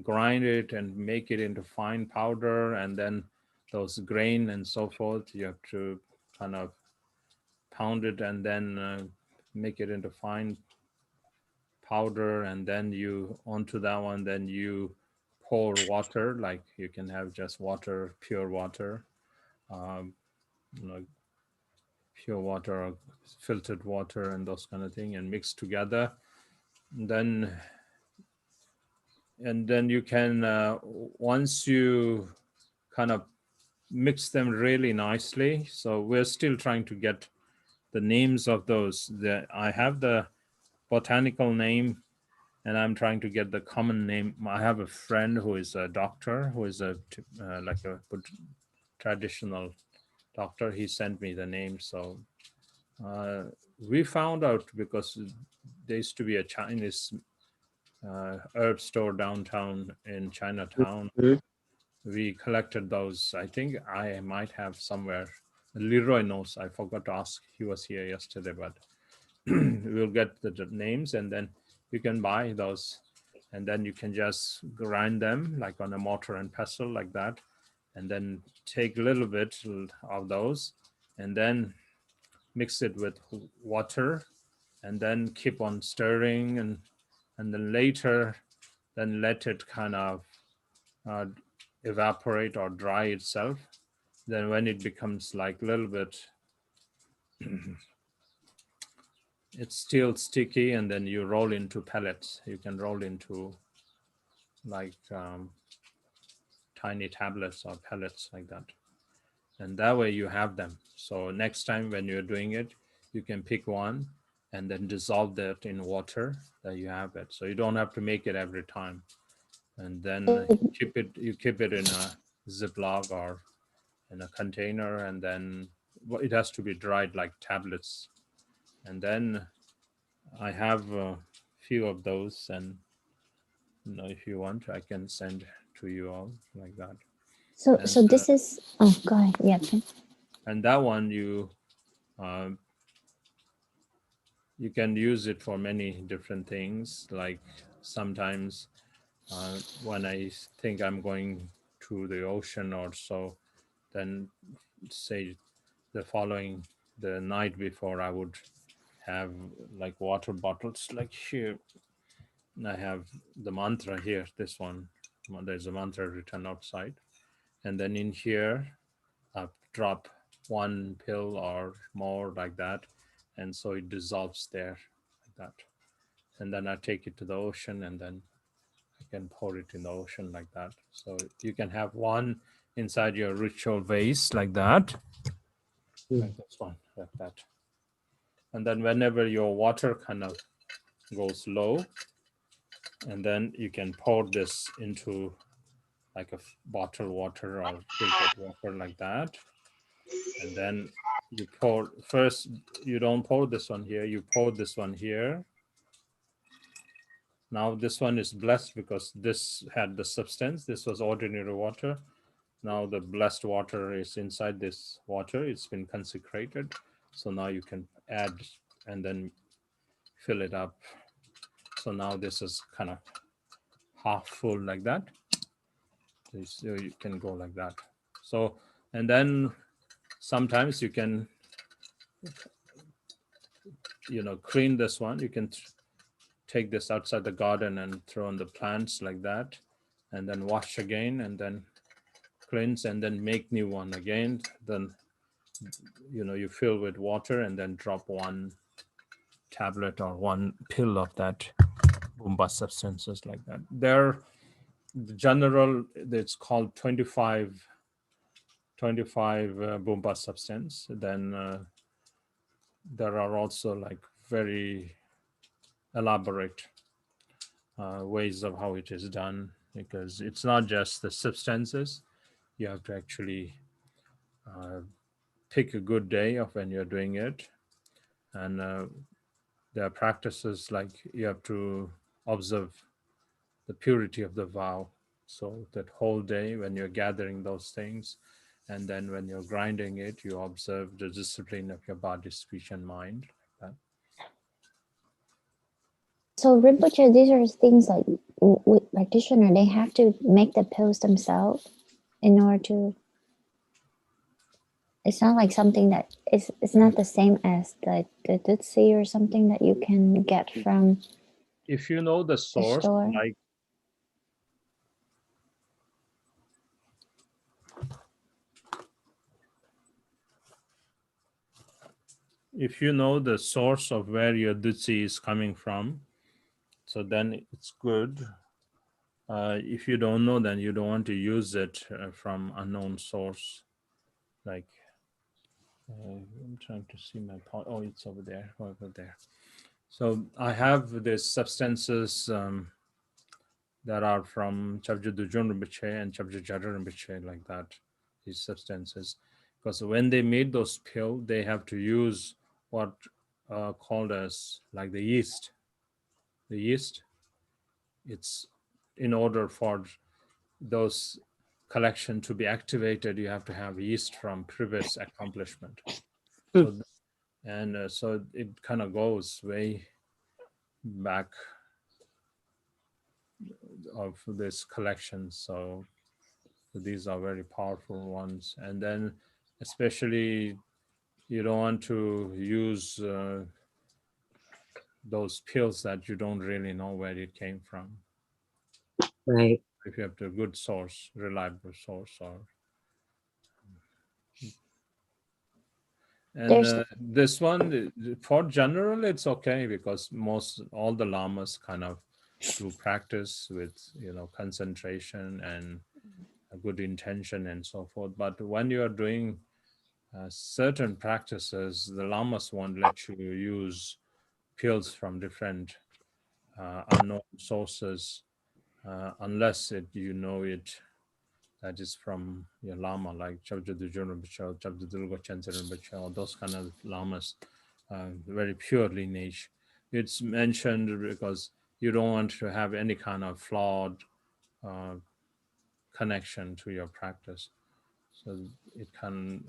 grind it and make it into fine powder, and then those grain and so forth, you have to kind of pound it and then make it into fine powder, and then onto that one, then you pour water, like you can have just water, pure water, pure water or filtered water and those kind of thing, and mix together. And then you can, once you kind of mix them really nicely. So we're still trying to get the names of those. I have the botanical name, and I'm trying to get the common name. I have a friend who is a doctor, who is like a traditional doctor. He sent me the name. So we found out, because there used to be a Chinese herb store downtown in Chinatown. We collected those. I think I might have somewhere. Leroy knows. I forgot to ask. He was here yesterday, but we'll get the names, and then you can buy those. and then you can just grind them like on a mortar and pestle like that, and then take a little bit of those and then mix it with water and then keep on stirring, and then later then let it kind of evaporate or dry itself. Then when it becomes like a little bit it's still sticky, and then you roll into pellets. You can roll into like tiny tablets or pellets like that, and that way you have them. So next time when you're doing it, you can pick one and then dissolve that in water, that you have it. So you don't have to make it every time. And then you keep it in a Ziploc or in a container, and then it has to be dried like tablets. And then I have a few of those, and if you want, I can send to you all like that. So, And, so this is, oh, go ahead. Yeah. and that one you can use it for many different things. Like sometimes when I think I'm going to the ocean or so, then say the night before, I would have like water bottles like here. I have the mantra here, this one. There's a mantra written outside. And then in here, I drop one pill or more like that. And so it dissolves there like that. And then I take it to the ocean, and then I can pour it in the ocean like that. So you can have one inside your ritual vase like that. Like this one, like that. And then whenever your water kind of goes low, and then you can pour this into like a bottled water or filtered water like that. And then you pour, first you don't pour this one here, you pour this one here. Now this one is blessed because this had the substance. This was ordinary water. Now the blessed water is inside this water. It's been consecrated. So now you can add and then fill it up. So now this is kind of half full like that. So you can go like that. So, and then sometimes you can, clean this one. You can take this outside the garden and throw on the plants like that, and then wash again, and then cleanse, and then make new one again. Then, you fill with water and then drop one tablet or one pill of that Boomba substances like that. They're the general, it's called 25 Boomba substance. Then there are also like very elaborate ways of how it is done, because it's not just the substances. You have to actually pick a good day of when you're doing it. And there are practices like you have to observe the purity of the vow. So that whole day when you're gathering those things, and then when you're grinding it, you observe the discipline of your body, speech, and mind. Like that. So Rinpoche, these are things like with practitioner, they have to make the pills themselves in order to. It's not like something that it's not the same as the Tutsi or something that you can get from. If you know the source, store. like if you know the source of where your Dutsi is coming from, so then it's good. If you don't know, then you don't want to use it from unknown source. Like, I'm trying to see my pot. Oh, it's over there, over there. So I have these substances that are from Chabja Dujun Rinpoche and Chabja Jadar Rinpoche, like that, these substances. Because when they made those pills, they have to use what called as like the yeast. The yeast, it's in order for those collection to be activated, you have to have yeast from previous accomplishment. So, and so it kind of goes way back, of this collection. So these are very powerful ones. And then especially you don't want to use those pills that you don't really know where it came from. Right. If you have a good source, reliable source, or and There's this one for general, it's okay because all the lamas kind of do practice with concentration and a good intention and so forth. But when you are doing certain practices, the lamas won't let you use pills from different unknown sources unless you know it that is from your lama, like Chabdul Rinpoche, Chabdul Rinpoche, or those kind of lamas, very pure lineage. It's mentioned because you don't want to have any kind of flawed connection to your practice. So it can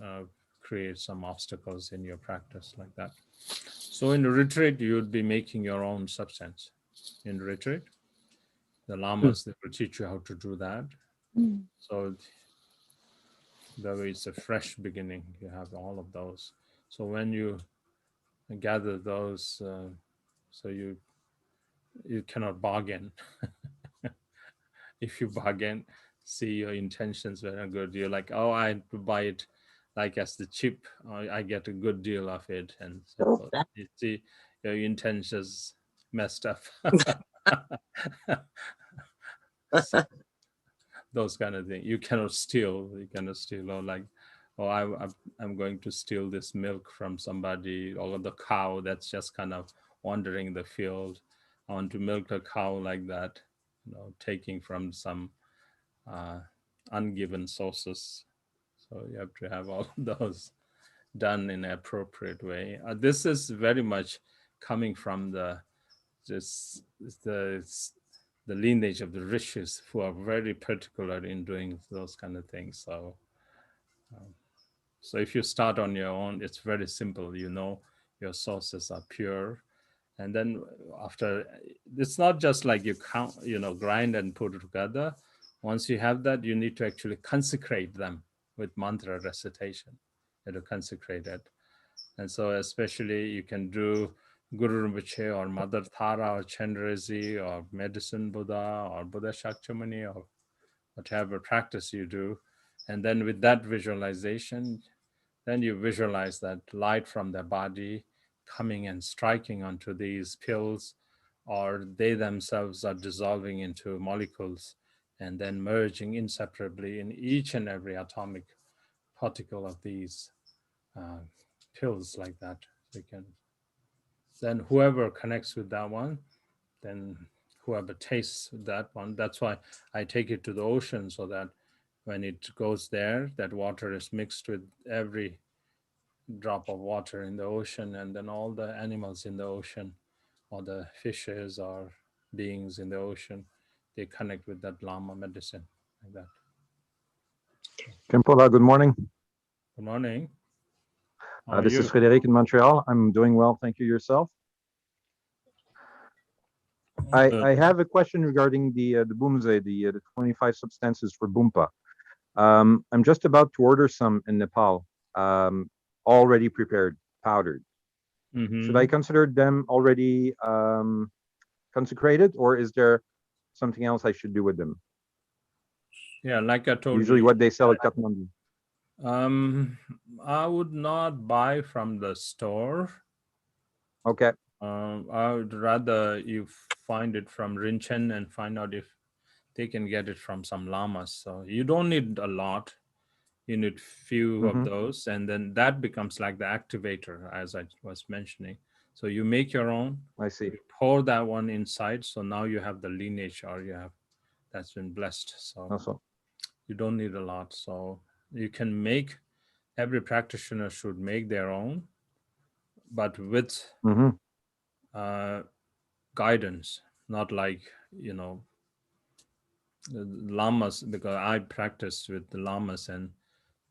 create some obstacles in your practice like that. So in the retreat, you would be making your own substance. In the retreat, the lamas, they will teach you how to do that. So that way it's a fresh beginning. You have all of those. So when you gather those, so you cannot bargain. If you bargain, see your intentions very good. You're like, oh, I buy it like as the cheap, I get a good deal of it. And so you see your intentions messed up. So, those kind of things. You cannot steal. Or like, oh, I'm going to steal this milk from somebody, or the cow that's just kind of wandering the field. I want to milk a cow like that, taking from some ungiven sources. So you have to have all those done in an appropriate way. This is very much coming from the lineage of the rishis, who are very particular in doing those kind of things. So if you start on your own, it's very simple. Your sources are pure. And then after, it's not just like you count, grind and put it together. Once you have that, you need to actually consecrate them with mantra recitation. You have to consecrate it. And so especially you can do Guru Rinpoche or Mother Tara or Chenrezig or Medicine Buddha or Buddha Shakyamuni or whatever practice you do. And then with that visualization, then you visualize that light from their body coming and striking onto these pills, or they themselves are dissolving into molecules and then merging inseparably in each and every atomic particle of these pills like that. Then whoever connects with that one, then whoever tastes that one, that's why I take it to the ocean, so that when it goes there, that water is mixed with every drop of water in the ocean, and then all the animals in the ocean, or the fishes or beings in the ocean, they connect with that Lama medicine like that. Kempola, good morning. Good morning. This is Frédéric in Montreal. I'm doing well, thank you. Yourself? I have a question regarding the Bumze, the 25 substances for Bumpa. I'm just about to order some in Nepal, already prepared, powdered. Should I consider them already consecrated, or is there something else I should do with them? Yeah, like I told usually you, what they sell at Kathmandu. I would not buy from the store. Okay. I would rather you find it from Rinchen and find out if they can get it from some lamas. So you don't need a lot. You need few of those, and then that becomes like the activator, as I was mentioning. So you make your own. I see. You pour that one inside. So now you have the lineage, or you have that's been blessed. So also, you don't need a lot. So you can make. Every practitioner should make their own, but with guidance, not like the lamas, because I practiced with the lamas and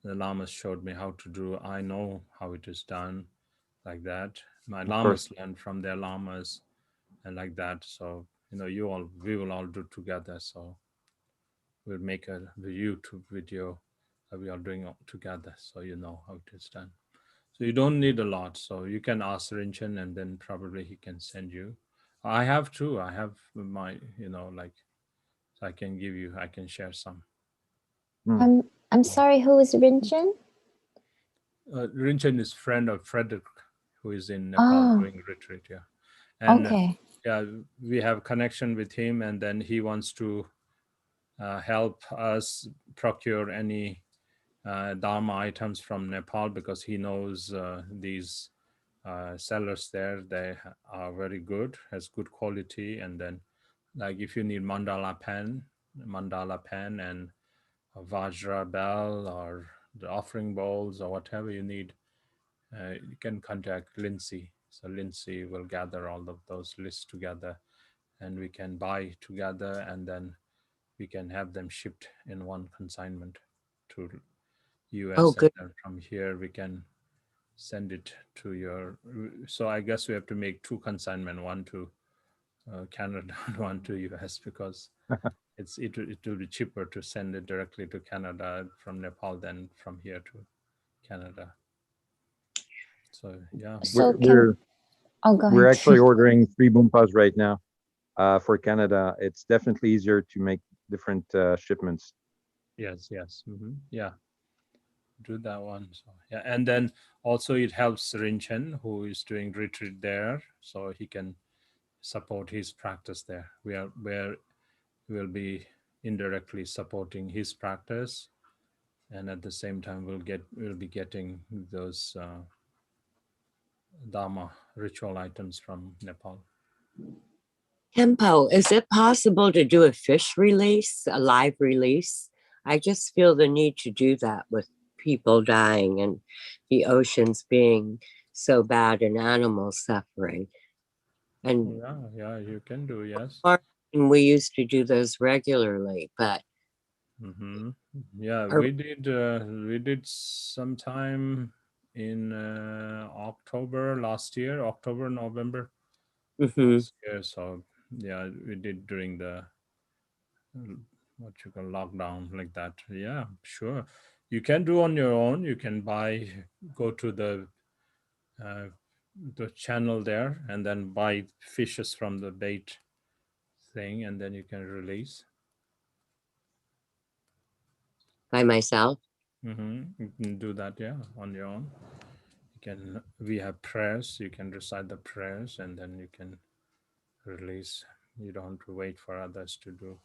the lamas showed me how to do. I know how it is done like that. My lamas learned from their lamas and like that. So we will all do together. So we'll make the YouTube video that we are doing together, so you know how it is done. So you don't need a lot. So you can ask Rinchen, and then probably he can send you. I have too. I have my, like, so I can give you. I can share some. I'm sorry. Who is Rinchen? Rinchen is friend of Frederick, who is in Nepal doing retreat. Yeah, and Okay. yeah, we have connection with him, and then he wants to help us procure any Dharma items from Nepal, because he knows these sellers there. They are very good, has good quality. And then, like, if you need mandala pen and a Vajra bell or the offering bowls or whatever you need, you can contact Lindsay. So Lindsay will gather all of those lists together, and we can buy together, and then we can have them shipped in one consignment to US. Oh, good. And then from here we can send it to your. So I guess we have to make 2 consignment, one to Canada and one to US, because it will be cheaper to send it directly to Canada from Nepal than from here to Canada. So yeah. So We're go we're ahead. actually ordering 3 Boompas right now for Canada. It's definitely easier to make different shipments. Yes. Yeah, do that one. So yeah, and then also it helps Rinchen, who is doing retreat there, so he can support his practice there. We'll be indirectly supporting his practice, and at the same time we'll be getting those Dharma ritual items from Nepal. Kempo, is it possible to do a fish release, a live release? I just feel the need to do that with people dying and the oceans being so bad and animals suffering. And yeah, you can do, yes. We used to do those regularly, but yeah, we did sometime in October last year, October, November last year. So yeah, we did during the what you call lockdown, like that. Yeah, sure, you can do on your own. You can go to the channel there and then buy fishes from the bait thing, and then you can release by myself. You can do that, yeah, on your own. We have prayers, you can recite the prayers, and then you can release. You don't have to wait for others to do.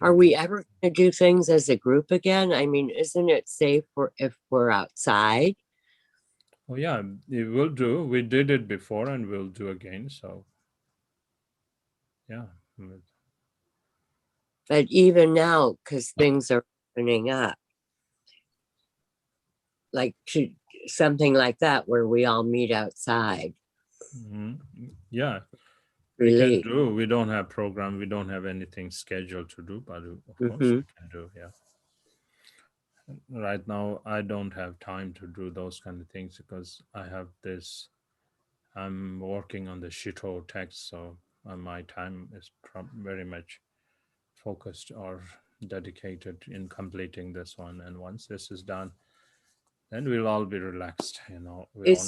Are we ever going to do things as a group again? I mean, isn't it safe if we're outside? Oh yeah, we will do. We did it before and we'll do again. So yeah. But even now, because things are opening up, like something like that where we all meet outside. Yeah, we can do. We don't have program. We don't have anything scheduled to do, but of course we can do. Yeah. Right now, I don't have time to do those kind of things because I have this. I'm working on the Shito text, so my time is very much focused or dedicated in completing this one. And once this is done, then we'll all be relaxed. We'll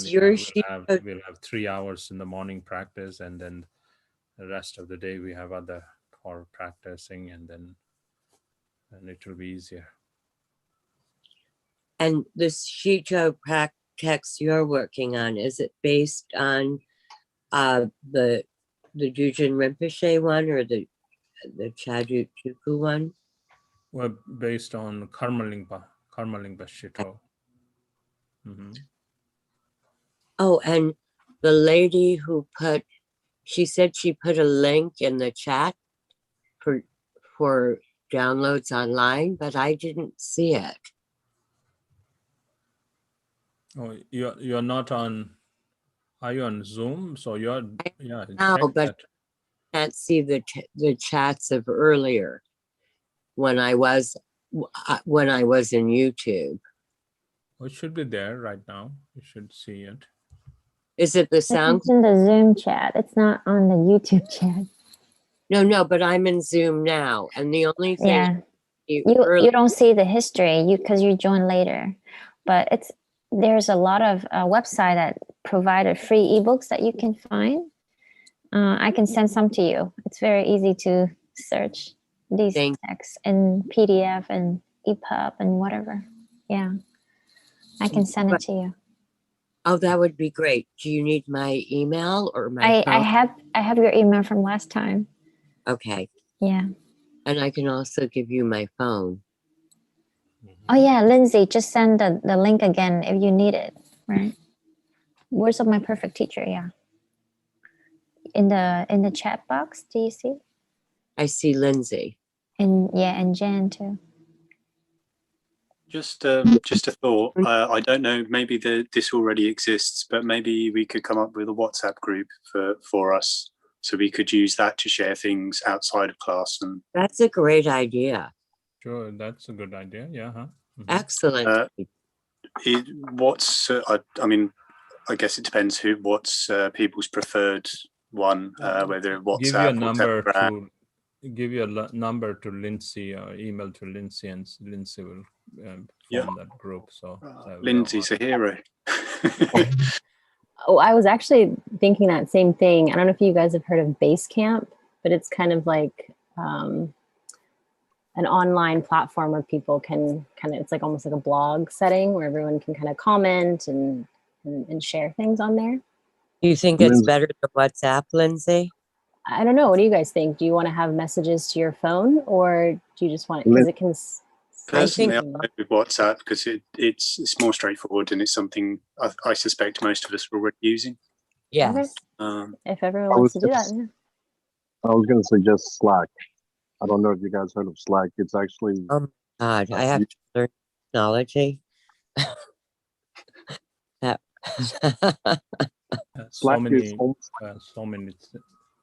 have 3 hours in the morning practice, and then the rest of the day we have other for practicing, and it will be easier. And this Shito text you're working on, is it based on the Jujin Rinpoche one or the Chadu Chuku one? Well, based on Karmalingpa Shito. Oh, and the lady who she said she put a link in the chat for downloads online, but I didn't see it. Oh, you're not on. Are you on Zoom? So you're No, but I can't see the chats of earlier when I was in YouTube. Well, it should be there right now. You should see it. Is it the sound? It's in the Zoom chat. It's not on the YouTube chat. No, but I'm in Zoom now. And the only thing Yeah. you You don't see the history because you joined later, but there's a lot of website that provided free ebooks that you can find. I can send some to you. It's very easy to search these texts in PDF and EPUB and whatever. Yeah, I can send it to you. Oh, that would be great. Do you need my email or my phone? I have your email from last time. Okay. Yeah. And I can also give you my phone. Oh yeah, Lindsay, just send the link again if you need it, right? Words of My Perfect Teacher, yeah. In the chat box, do you see? I see Lindsay. And Jan too. Just a thought. I don't know. Maybe this already exists, but maybe we could come up with a WhatsApp group for us, so we could use that to share things outside of class. And that's a great idea. Sure, that's a good idea. Yeah. Huh? Excellent. I mean, I guess it depends what's people's preferred one, whether WhatsApp or Telegram. Give you a number to Lindsay or email to Lindsay, and Lindsay will form that group. So Lindsay's a hero. Oh, I was actually thinking that same thing. I don't know if you guys have heard of Basecamp, but it's kind of like an online platform where people can it's like almost like a blog setting where everyone can kind of comment and share things on there. You think it's better than WhatsApp, Lindsay? I don't know. What do you guys think? Do you want to have messages to your phone, or do you just want it because it can? Personally, I like with WhatsApp because it's more straightforward and it's something I suspect most of us are already using. Yes. If everyone wants to do that, yeah. I was going to suggest Slack. I don't know if you guys heard of Slack. It's actually. Oh my God, I have to learn technology. So many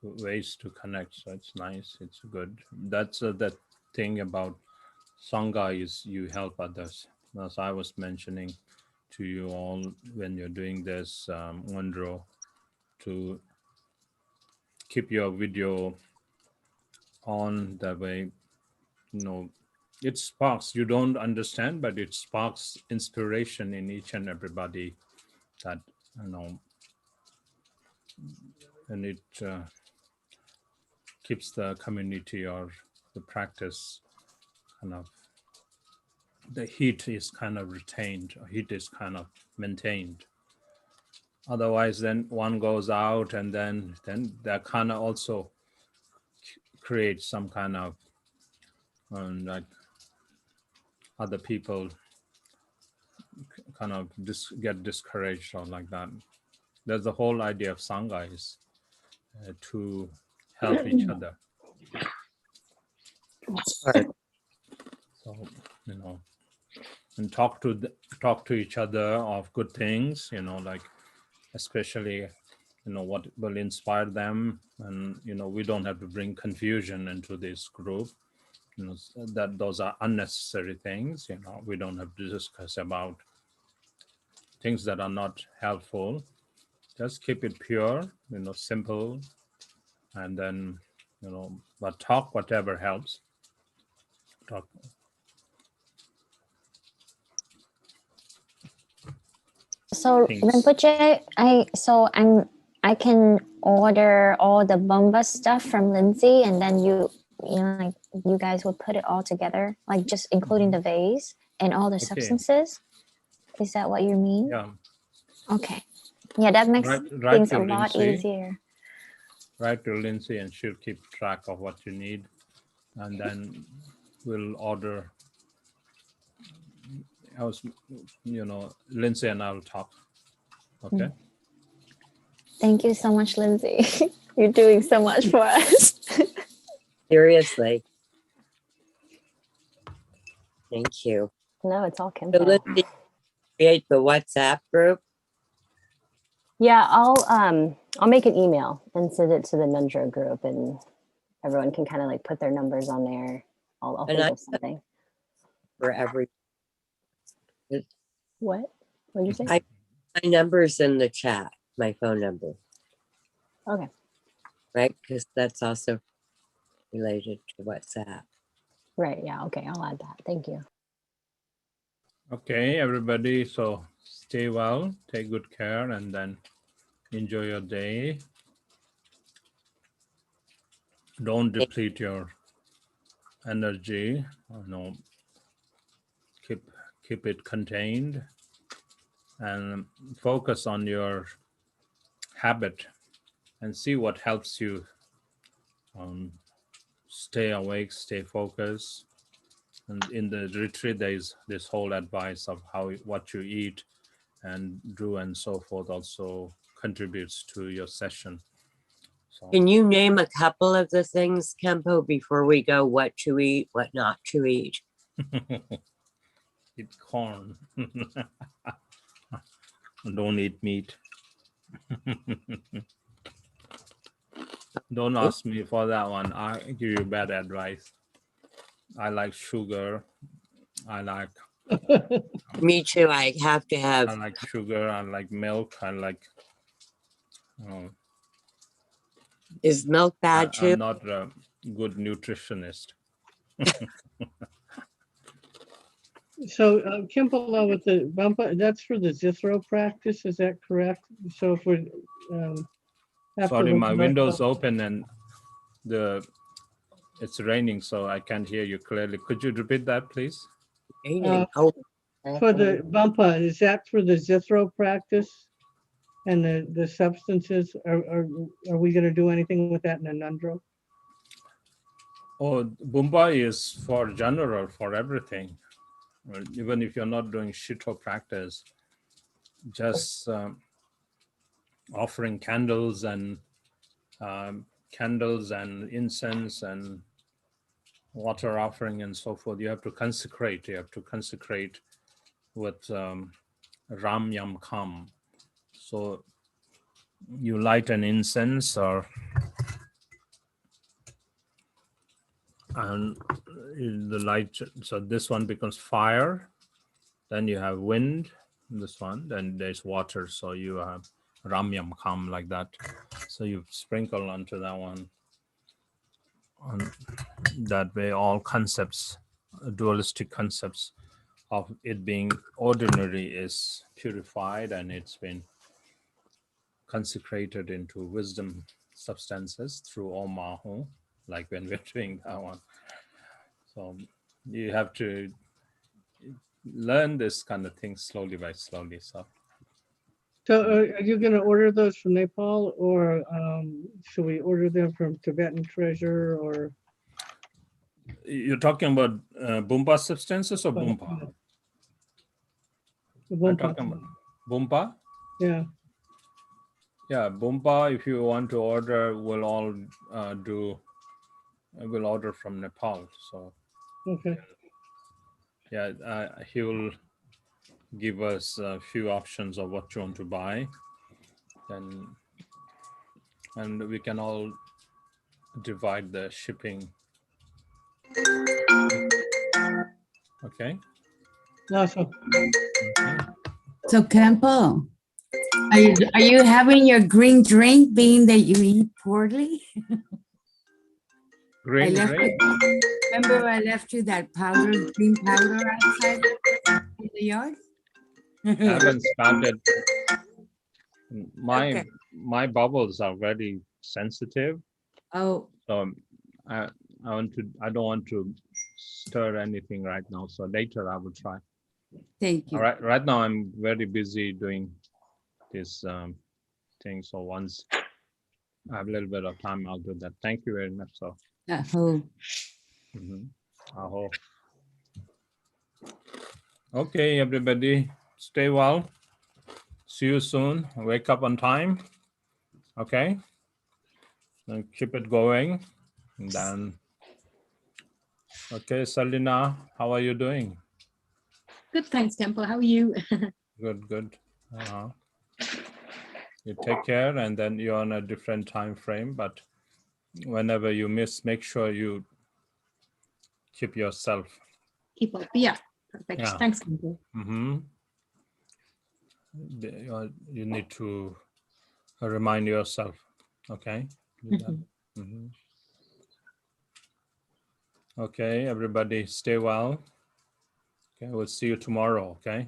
ways to connect, so it's nice. It's good. That's the thing about Sangha is you help others. As I was mentioning to you all when you're doing this, Wondro, to keep your video on that way. It sparks. You don't understand, but it sparks inspiration in each and everybody. That and it keeps the community or the practice kind of, the heat is kind of retained, heat is kind of maintained. Otherwise, then one goes out and then that kind of also creates some kind of like other people kind of get discouraged or like that. There's the whole idea of Sangha is to help each other. So, and talk to each other of good things, like especially, what will inspire them. And, we don't have to bring confusion into this group, that those are unnecessary things, we don't have to discuss about things that are not helpful. Just keep it pure, simple, and then, but talk whatever helps. Talk. So Rinpoche, I can order all the Bumba stuff from Lindsay, and then you guys would put it all together, like just including the vase and all the substances. Is that what you mean? Yeah. Okay. Yeah, that makes things a lot easier. Write to Lindsay and she'll keep track of what you need, and then we'll order. Lindsay and I will talk. Okay. Thank you so much, Lindsay. You're doing so much for us. Seriously. Thank you. No, it's all Kim. So Lindsay, create the WhatsApp group. Yeah, I'll make an email and send it to the Nundro group, and everyone can kind of like put their numbers on there. I'll think of something. For every. What did you say? My number's in the chat, my phone number. Okay. Right, because that's also related to WhatsApp. Right. Yeah. Okay. I'll add that. Thank you. Okay, everybody. So stay well, take good care, and then enjoy your day. Don't deplete your energy. Keep it contained, and focus on your habit, and see what helps you stay awake, stay focused. And in the retreat, there is this whole advice of what you eat and do and so forth also contributes to your session. So, Can you name a couple of the things, Kempo, before we go? What to eat, what not to eat? eat corn. Don't eat meat. Don't ask me for that one. I give you bad advice. I like sugar. I like Me too. I have to have. I like sugar. I like milk. I like. Is milk bad too? I'm not a good nutritionist. So Kimball, with the bumpa, that's for the Zithro practice, is that correct? So if we Sorry, my window's open and it's raining, so I can't hear you clearly. Could you repeat that, please? For the bumpa, is that for the Zithro practice and the substances? Are we going to do anything with that in Anundro? Oh, Bumba is for general, for everything. Even if you're not doing Shito practice, just offering candles and incense and water offering and so forth. You have to consecrate. You have to consecrate with Ram Yam Kam. So you light an incense and the light, so this one becomes fire, then you have wind, this one, then there's water, so you have Ramyam Kam like that. So you sprinkle onto that one. On that way, all concepts, dualistic concepts of it being ordinary is purified, and it's been consecrated into wisdom substances through Om Mahu, like when we're doing that one. So you have to learn this kind of thing slowly by slowly. So are you going to order those from Nepal, or should we order them from Tibetan Treasure? Or you're talking about Bumpa substances or Bumpa? I'm talking about Bumpa. Yeah. Yeah, Bumpa. If you want to order, we'll all we'll order from Nepal. So okay. Yeah, he will give us a few options of what you want to buy, and we can all divide the shipping. Okay. Awesome. Okay. So Campo, are you having your green drink being that you eat poorly? Green drink? Remember I left you that green powder outside in the yard? I haven't started. My bubbles are very sensitive. Oh. So I don't want to stir anything right now. So later I will try. Thank you. All right. Right now I'm very busy doing this thing. So once I have a little bit of time, I'll do that. Thank you very much. So. Aho. Aho. Okay, everybody, stay well. See you soon. Wake up on time. Okay. And keep it going. And then, okay, Selina, how are you doing? Good, thanks, Temple. How are you? Good. You take care, and then you're on a different time frame. But whenever you miss, make sure you keep yourself. Keep up. Yeah, perfect. Yeah. Thanks, Temple. You need to remind yourself. Okay. Okay, everybody stay well. Okay, we'll see you tomorrow. Okay,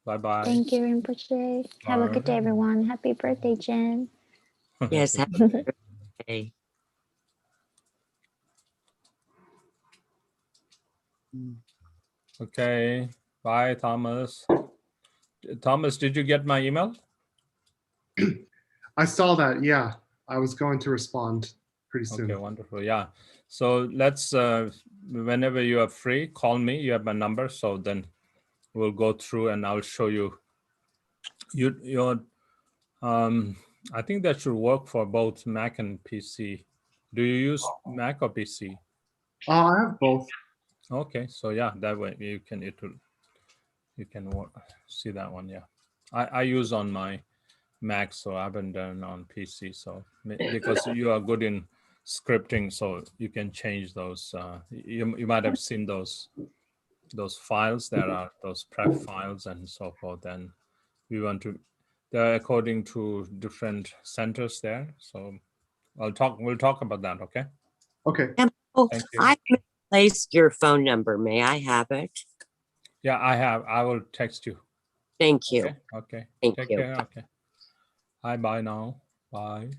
bye-bye. Thank you, Rinpoche. Have a good day, everyone. Happy birthday, Jen. Yes, happy birthday. Okay, bye, Thomas. Thomas, did you get my email? I saw that. Yeah, I was going to respond pretty soon. Okay, wonderful. Yeah. So let's, whenever you are free, call me. You have my number. So then we'll go through and I'll show you. I think that should work for both Mac and PC. Do you use Mac or PC? I have both. Okay, so yeah, that way you can see that one. Yeah, I use on my Mac, so I haven't done on PC. So because you are good in scripting, so you can change those. You might have seen those files that are those prep files and so forth. And we want to, they're according to different centers there. So we'll talk about that. Okay. Okay. Oh, Thank you. I misplaced your phone number. May I have it? Yeah, I have. I will text you. Thank you. Okay. Thank Take you. care. Okay. Bye now. Bye.